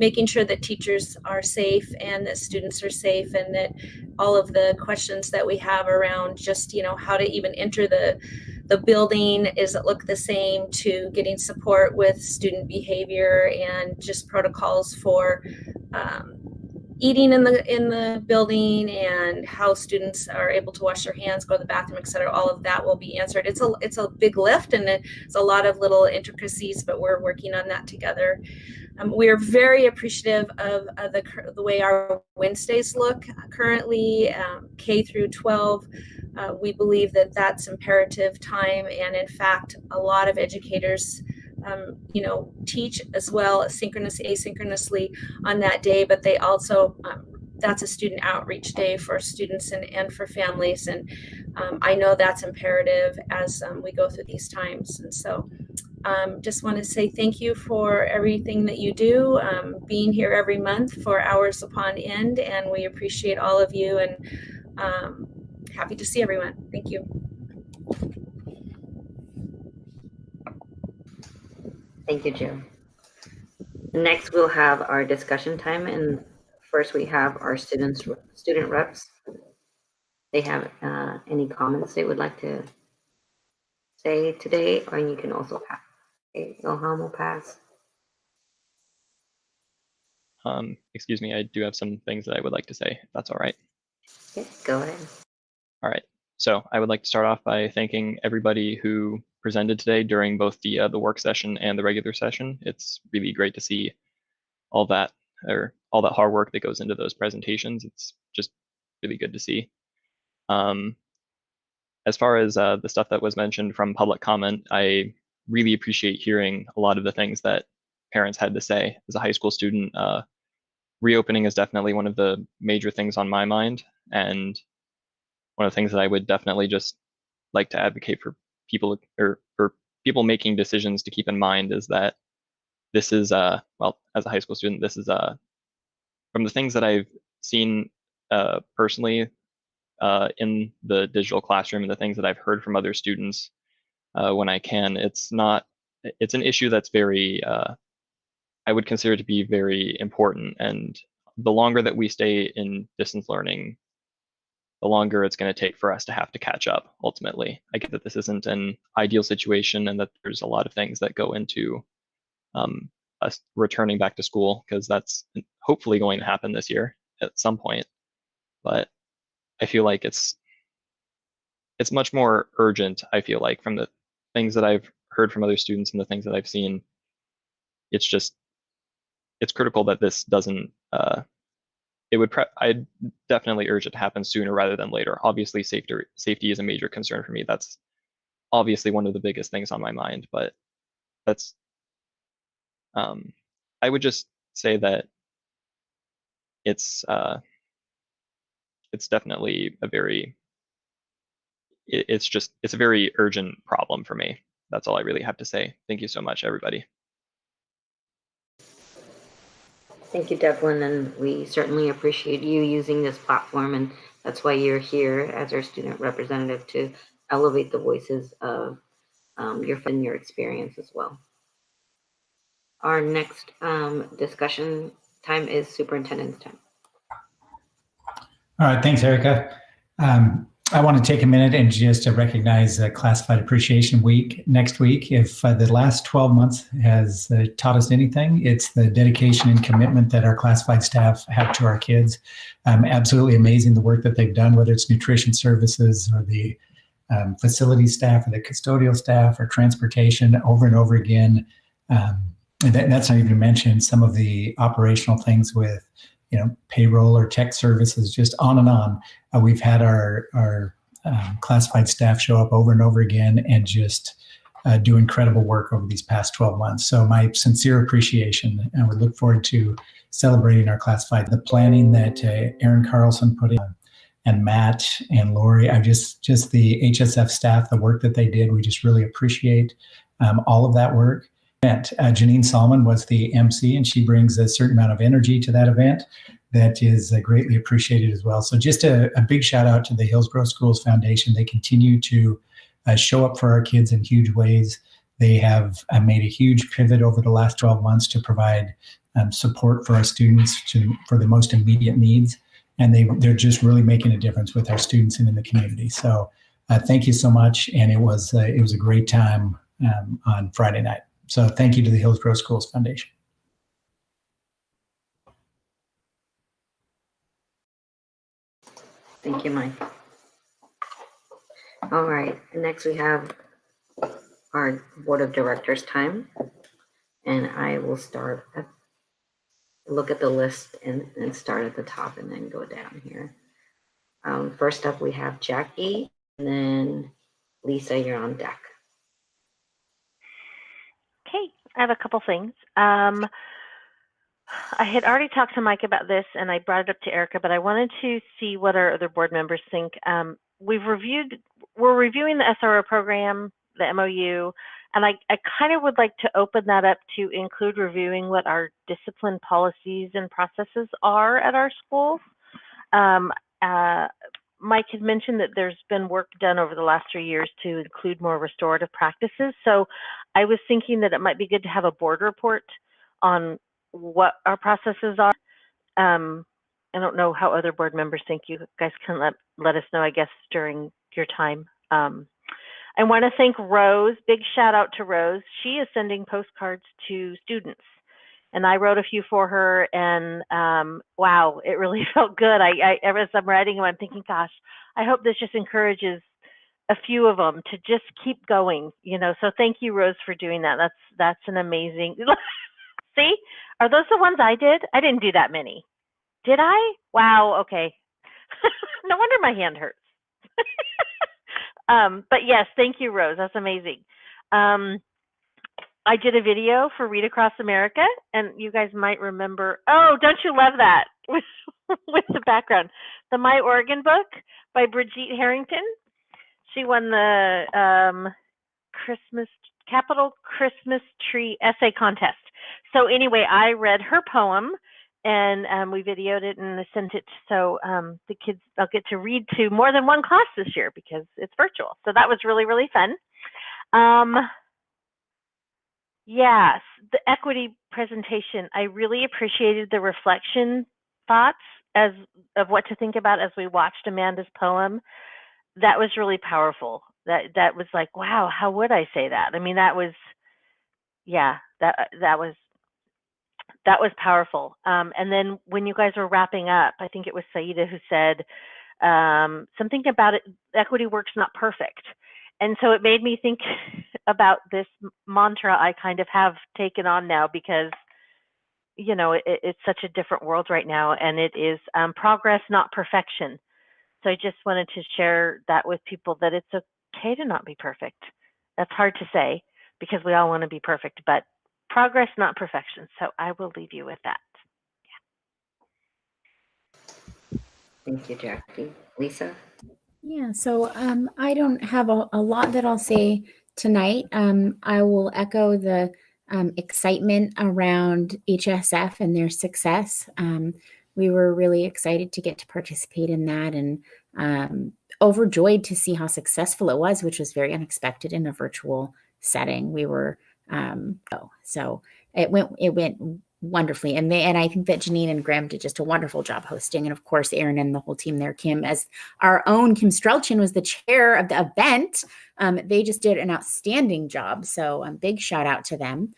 making sure that teachers are safe and that students are safe, and that all of the questions that we have around just, how to even enter the building, is it look the same, to getting support with student behavior and just protocols for eating in the building, and how students are able to wash their hands, go to the bathroom, etc. All of that will be answered. It's a big lift, and it's a lot of little intricacies, but we're working on that together. We are very appreciative of the way our Wednesdays look currently, K through 12. We believe that that's imperative time, and in fact, a lot of educators teach as well, asynchronously on that day, but they also, that's a student outreach day for students and for families. And I know that's imperative as we go through these times. And so just want to say thank you for everything that you do, being here every month for hours upon end, and we appreciate all of you, and happy to see everyone. Thank you. Thank you, Jill. Next, we'll have our discussion time, and first we have our student reps. they have any comments they would like to say today, or you can also pass. Okay, Ilham will pass. Excuse me, I do have some things that I would like to say, if that's all right. Okay, go ahead. All right. So I would like to start off by thanking everybody who presented today during both the work session and the regular session. It's really great to see all that hard work that goes into those presentations. It's just really good to see. As far as the stuff that was mentioned from public comment, I really appreciate hearing a lot of the things that parents had to say. As a high school student, reopening is definitely one of the major things on my mind, and one of the things that I would definitely just like to advocate for people, or for people making decisions to keep in mind, is that this is well, as a high school student, this is from the things that I've seen personally in the digital classroom and the things that I've heard from other students when I can, it's an issue that's very I would consider to be very important, and the longer that we stay in distance learning, the longer it's going to take for us to have to catch up ultimately. I get that this isn't an ideal situation and that there's a lot of things that go into us returning back to school, because that's hopefully going to happen this year at some point. But I feel like it's much more urgent, I feel like, from the things that I've heard from other students and the things that I've seen. It's critical that this doesn't I'd definitely urge it to happen sooner rather than later. Obviously, safety is a major concern for me. That's obviously one of the biggest things on my mind, but that's I would just say that it's definitely it's a very urgent problem for me. That's all I really have to say. Thank you so much, everybody. Thank you, Devlin, and we certainly appreciate you using this platform, and that's why you're here as our student representative, to elevate the voices of your experience as well. Our next discussion time is superintendent's time. All right, thanks, Erica. I want to take a minute and just recognize Classified Appreciation Week next week. If the last 12 months has taught us anything, it's the dedication and commitment that our classified staff have to our kids. Absolutely amazing the work that they've done, whether it's nutrition services or the facility staff or the custodial staff or transportation, over and over again. That's not even to mention some of the operational things with payroll or tech services, just on and on. We've had our classified staff show up over and over again and just do incredible work over these past 12 months. So my sincere appreciation, and we look forward to celebrating our classified. The planning that Aaron Carlson put in, and Matt and Lori, just the HSF staff, the work that they did, we just really appreciate all of that work. Janine Salmon was the MC, and she brings a certain amount of energy to that event that is greatly appreciated as well. So just a big shout out to the Hillsboro Schools Foundation. They continue to show up for our kids in huge ways. They have made a huge pivot over the last 12 months to provide support for our students for the most immediate needs. And they're just really making a difference with our students and in the community. So thank you so much. And it was a great time on Friday night. So thank you to the Hillsboro Schools Foundation. Thank you, Mike. All right, next we have our Board of Directors time. And I will look at the list and start at the top and then go down here. First up, we have Jackie, and then Lisa, you're on deck. Okay, I have a couple things. I had already talked to Mike about this, and I brought it up to Erica, but I wanted to see what our other board members think. We're reviewing the SRO program, the MOU, and I kind of would like to open that up to include reviewing what our discipline policies and processes are at our schools. Mike had mentioned that there's been work done over the last 3 years to include more restorative practices. So I was thinking that it might be good to have a board report on what our processes are. I don't know how other board members think. You guys can let us know, I guess, during your time. I want to thank Rose. Big shout out to Rose. She is sending postcards to students, and I wrote a few for her. And wow, it really felt good. As I'm writing them, I'm thinking, gosh, I hope this just encourages a few of them to just keep going. So thank you, Rose, for doing that. That's an amazing. See, are those the ones I did? I didn't do that many. Did I? Wow. Okay. No wonder my hand hurts. But yes, thank you, Rose. That's amazing. I did a video for Read Across America, and you guys might remember. Oh, don't you love that with the background? The My Oregon book by Brigitte Harrington. She won the Capital Christmas Tree Essay Contest. So anyway, I read her poem, and we videoed it and sent it. So the kids, they'll get to read to more than one class this year because it's virtual. So that was really, really fun. Yes, the equity presentation. I really appreciated the reflection thoughts of what to think about as we watched Amanda's poem. That was really powerful. That was like, wow, how would I say that? I mean, that was, yeah, that was powerful. And then when you guys were wrapping up, I think it was Saida who said something about it, equity work's not perfect. And so it made me think about this mantra I kind of have taken on now because, it's such a different world right now, and it is progress, not perfection. So I just wanted to share that with people, that it's okay to not be perfect. That's hard to say because we all want to be perfect, but progress, not perfection. So I will leave you with that. Yeah. Thank you, Jackie. Lisa? Yeah, so I don't have a lot that I'll say tonight. I will echo the excitement around HSF and their success. We were really excited to get to participate in that, and overjoyed to see how successful it was, which was very unexpected in a virtual setting. We were so it went wonderfully, and I think that Janine and Graham did just a wonderful job hosting, and of course Aaron and the whole team there. Kim, as our own Kim Strelchin, was the chair of the event. They just did an outstanding job, so big shout out to them.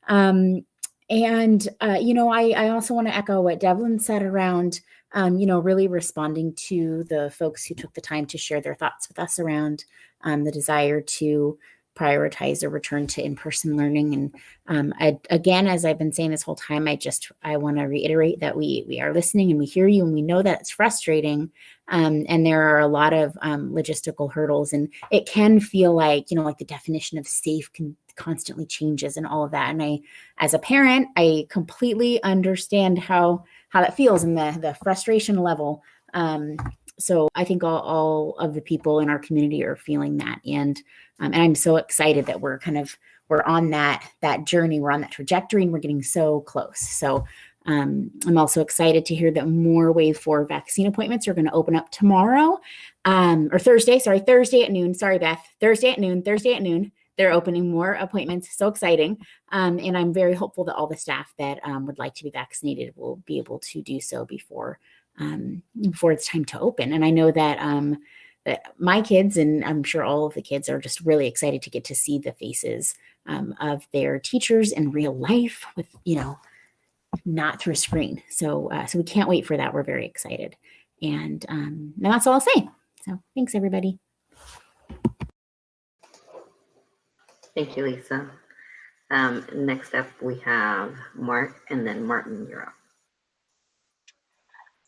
I also want to echo what Devlin said around really responding to the folks who took the time to share their thoughts with us around the desire to prioritize a return to in-person learning. And again, as I've been saying this whole time, I want to reiterate that we are listening and we hear you, and we know that it's frustrating. And there are a lot of logistical hurdles, and it can feel like, like the definition of safe can constantly changes and all of that. And as a parent, I completely understand how that feels and the frustration level. So I think all of the people in our community are feeling that. And I'm so excited that we're on that journey. We're on that trajectory, and we're getting so close. So I'm also excited to hear that more Wave 4 vaccine appointments are going to open up tomorrow, or Thursday at noon. Sorry, Beth. Thursday at noon. They're opening more appointments. So exciting. And I'm very hopeful that all the staff that would like to be vaccinated will be able to do so before it's time to open. And I know that that my kids, and I'm sure all of the kids, are just really excited to get to see the faces of their teachers in real life, with not through a screen. So we can't wait for that. We're very excited. And that's all I'll say. So thanks, everybody. Thank you, Lisa. Next up, we have Mark, and then Martin, you're up.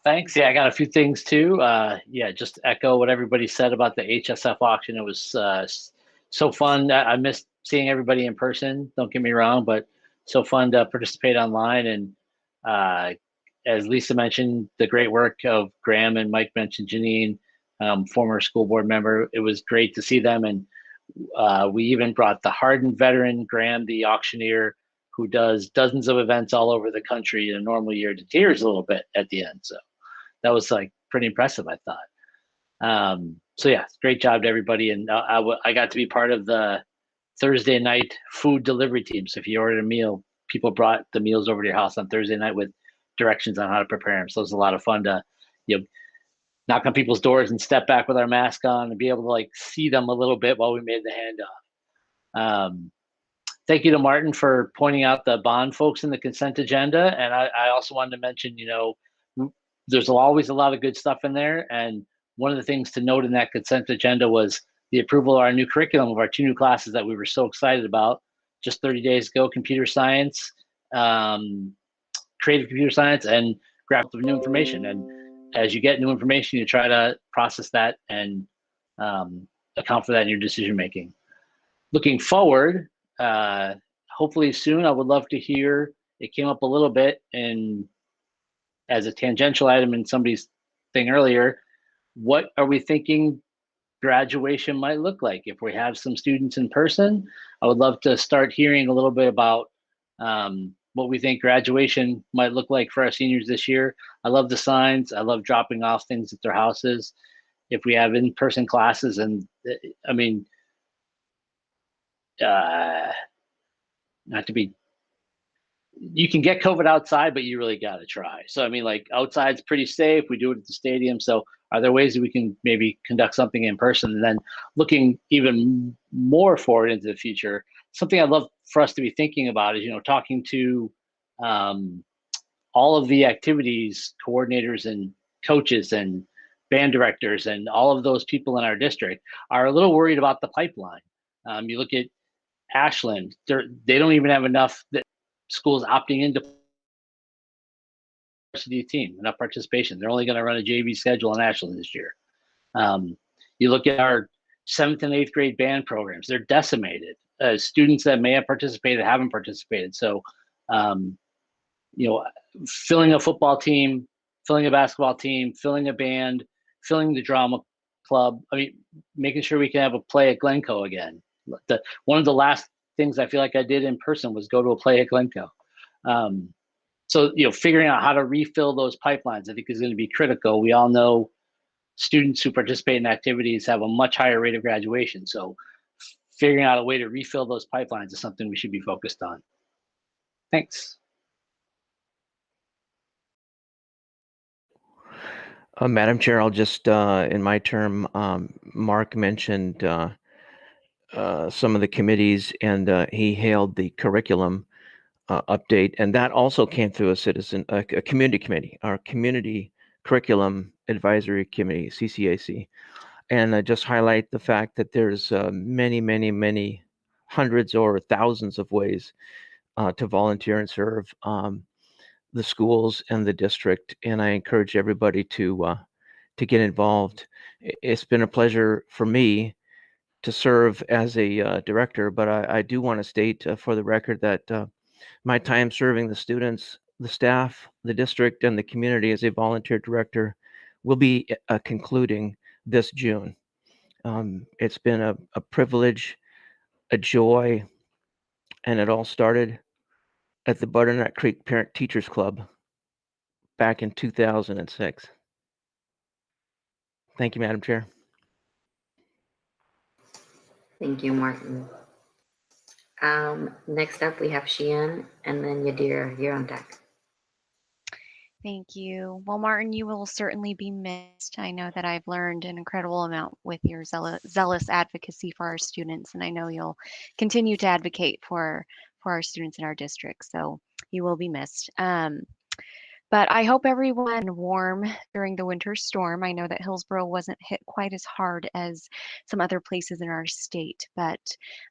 Thanks. Yeah, I got a few things too. Just echo what everybody said about the HSF auction. It was so fun. I missed seeing everybody in person. Don't get me wrong, but so fun to participate online. And as Lisa mentioned, the great work of Graham, and Mike mentioned Janine, former school board member. It was great to see them. And we even brought the hardened veteran, Graham, the auctioneer, who does dozens of events all over the country in a normal year, to tears a little bit at the end. So that was pretty impressive, I thought. Great job to everybody. And I got to be part of the Thursday night food delivery team. So if you ordered a meal, people brought the meals over to your house on Thursday night with directions on how to prepare them. So it was a lot of fun to, knock on people's doors and step back with our mask on and be able to like see them a little bit while we made the handoff. Thank you to Martin for pointing out the bond folks in the consent agenda. And I also wanted to mention, there's always a lot of good stuff in there. And one of the things to note in that consent agenda was the approval of our new curriculum of our 2 new classes that we were so excited about just 30 days ago, computer science, creative computer science, and graphic new information. And as you get new information, you try to process that and account for that in your decision making. Looking forward, hopefully soon, I would love to hear, it came up a little bit and as a tangential item in somebody's thing earlier, what are we thinking graduation might look like? If we have some students in person, I would love to start hearing a little bit about what we think graduation might look like for our seniors this year. I love the signs. I love dropping off things at their houses. If we have in-person classes, and I mean, not to be, you can get COVID outside, but you really got to try. So, I mean, like outside's pretty safe. We do it at the stadium. So are there ways that we can maybe conduct something in person? And then looking even more forward into the future, something I'd love for us to be thinking about is, talking to all of the activities coordinators and coaches and band directors and all of those people in our district are a little worried about the pipeline. You look at Ashland, they don't even have enough schools opting into varsity team, enough participation. They're only going to run a JV schedule in Ashland this year. You look at our 7th and 8th grade band programs, they're decimated. Students that may have participated haven't participated. So, filling a football team, filling a basketball team, filling a band, filling the drama club. I mean, making sure we can have a play at Glencoe again. One of the last things I feel like I did in person was go to a play at Glencoe. So, figuring out how to refill those pipelines, I think is going to be critical. We all know students who participate in activities have a much higher rate of graduation. So figuring out a way to refill those pipelines is something we should be focused on. Thanks. Madam Chair, I'll just, in my term, Mark mentioned some of the committees, and he hailed the curriculum update, and that also came through a community committee, our Community Curriculum Advisory Committee, CCAC. And I just highlight the fact that there's many, many, many hundreds or thousands of ways to volunteer and serve the schools and the district, and I encourage everybody to get involved. It's been a pleasure for me to serve as a director, but I do want to state for the record that my time serving the students, the staff, the district, and the community as a volunteer director will be concluding this June. It's been a privilege, a joy, and it all started at the Butternut Creek Parent Teachers Club back in 2006. Thank you, Madam Chair. Thank you, Martin. Next up, we have Sheehan, and then Yadira. You're on deck. Thank you. Well, Martin, you will certainly be missed. I know that I've learned an incredible amount with your zealous advocacy for our students, and I know you'll continue to advocate for our students in our district. So you will be missed. But I hope everyone warm during the winter storm. I know that Hillsboro wasn't hit quite as hard as some other places in our state, but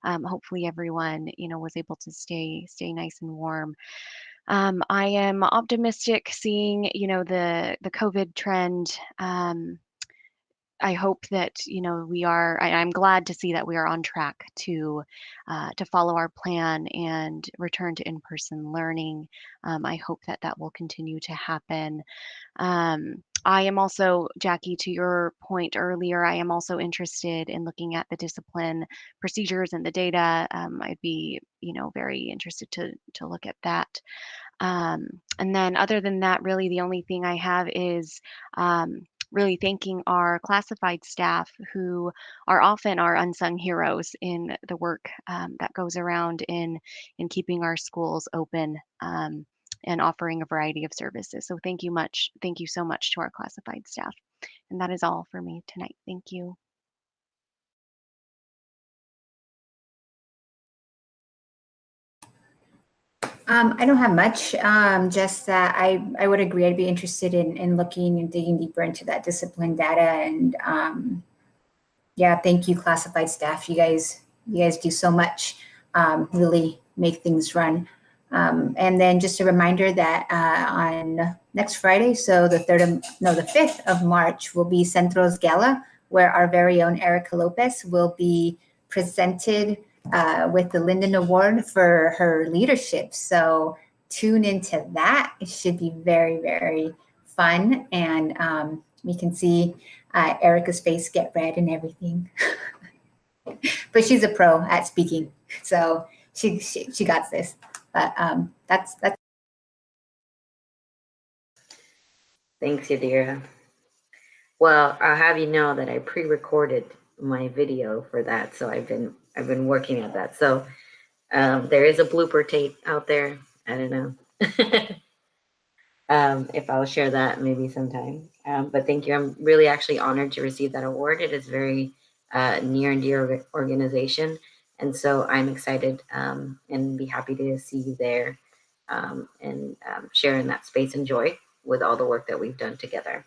hopefully everyone, was able to stay nice and warm. I am optimistic seeing, the COVID trend. I hope that we are. I'm glad to see that we are on track to follow our plan and return to in-person learning. I hope that will continue to happen. I am also, Jackie, to your point earlier, I am also interested in looking at the discipline procedures and the data. I'd be, very interested to look at that. And then other than that, really the only thing I have is really thanking our classified staff who are often our unsung heroes in the work that goes around in keeping our schools open. and offering a variety of services. So thank you so much to our classified staff. And that is all for me tonight. Thank you. I don't have much, just that I would agree. I'd be interested in looking and digging deeper into that discipline data. And yeah, thank you, classified staff. You guys do so much, really make things run. And then just a reminder that on next Friday, so the 5th of March, will be Centro's Gala, where our very own Erica Lopez will be presented with the Linden Award for her leadership. So tune into that. It should be very, very fun. And we can see Erica's face get red and everything. But she's a pro at speaking, so she got this. But that's. Thanks, Yadira. Well, I'll have you know that I pre-recorded my video for that, so I've been working at that. So there is a blooper tape out there. I don't know if I'll share that maybe sometime. But thank you. I'm really actually honored to receive that award. It is very near and dear organization, and so I'm excited and be happy to see you there and share in that space and joy with all the work that we've done together.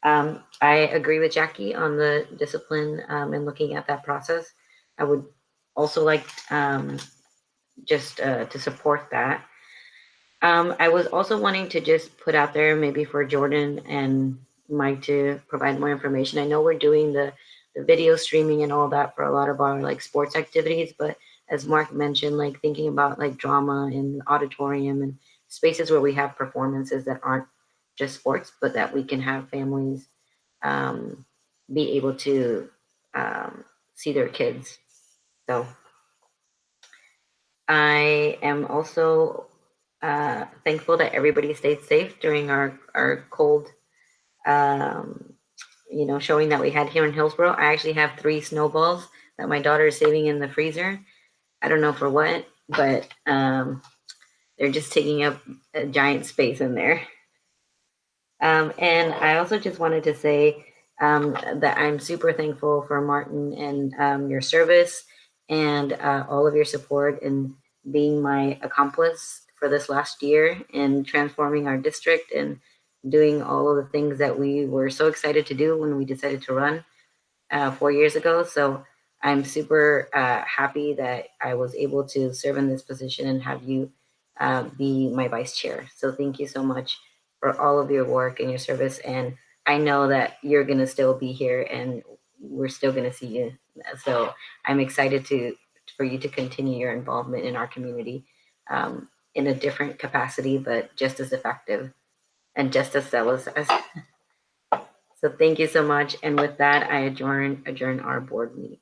I agree with Jackie on the discipline and looking at that process. I would also like just to support that. I was also wanting to just put out there maybe for Jordan and Mike to provide more information. I know we're doing the video streaming and all that for a lot of our like sports activities, but as Mark mentioned, like thinking about like drama and auditorium and spaces where we have performances that aren't just sports, but that we can have families be able to see their kids. So I am also thankful that everybody stayed safe during our cold, showing that we had here in Hillsboro. I actually have 3 snowballs that my daughter is saving in the freezer. I don't know for what, but they're just taking up a giant space in there. And I also just wanted to say that I'm super thankful for Martin and your service and all of your support in being my accomplice for this last year in transforming our district and doing all of the things that we were so excited to do when we decided to run 4 years ago. So I'm super happy that I was able to serve in this position and have you be my vice chair. So thank you so much for all of your work and your service. And I know that you're going to still be here and we're still going to see you. So I'm excited for you to continue your involvement in our community in a different capacity, but just as effective and just as zealous as. So thank you so much. And with that, I adjourn our board meeting.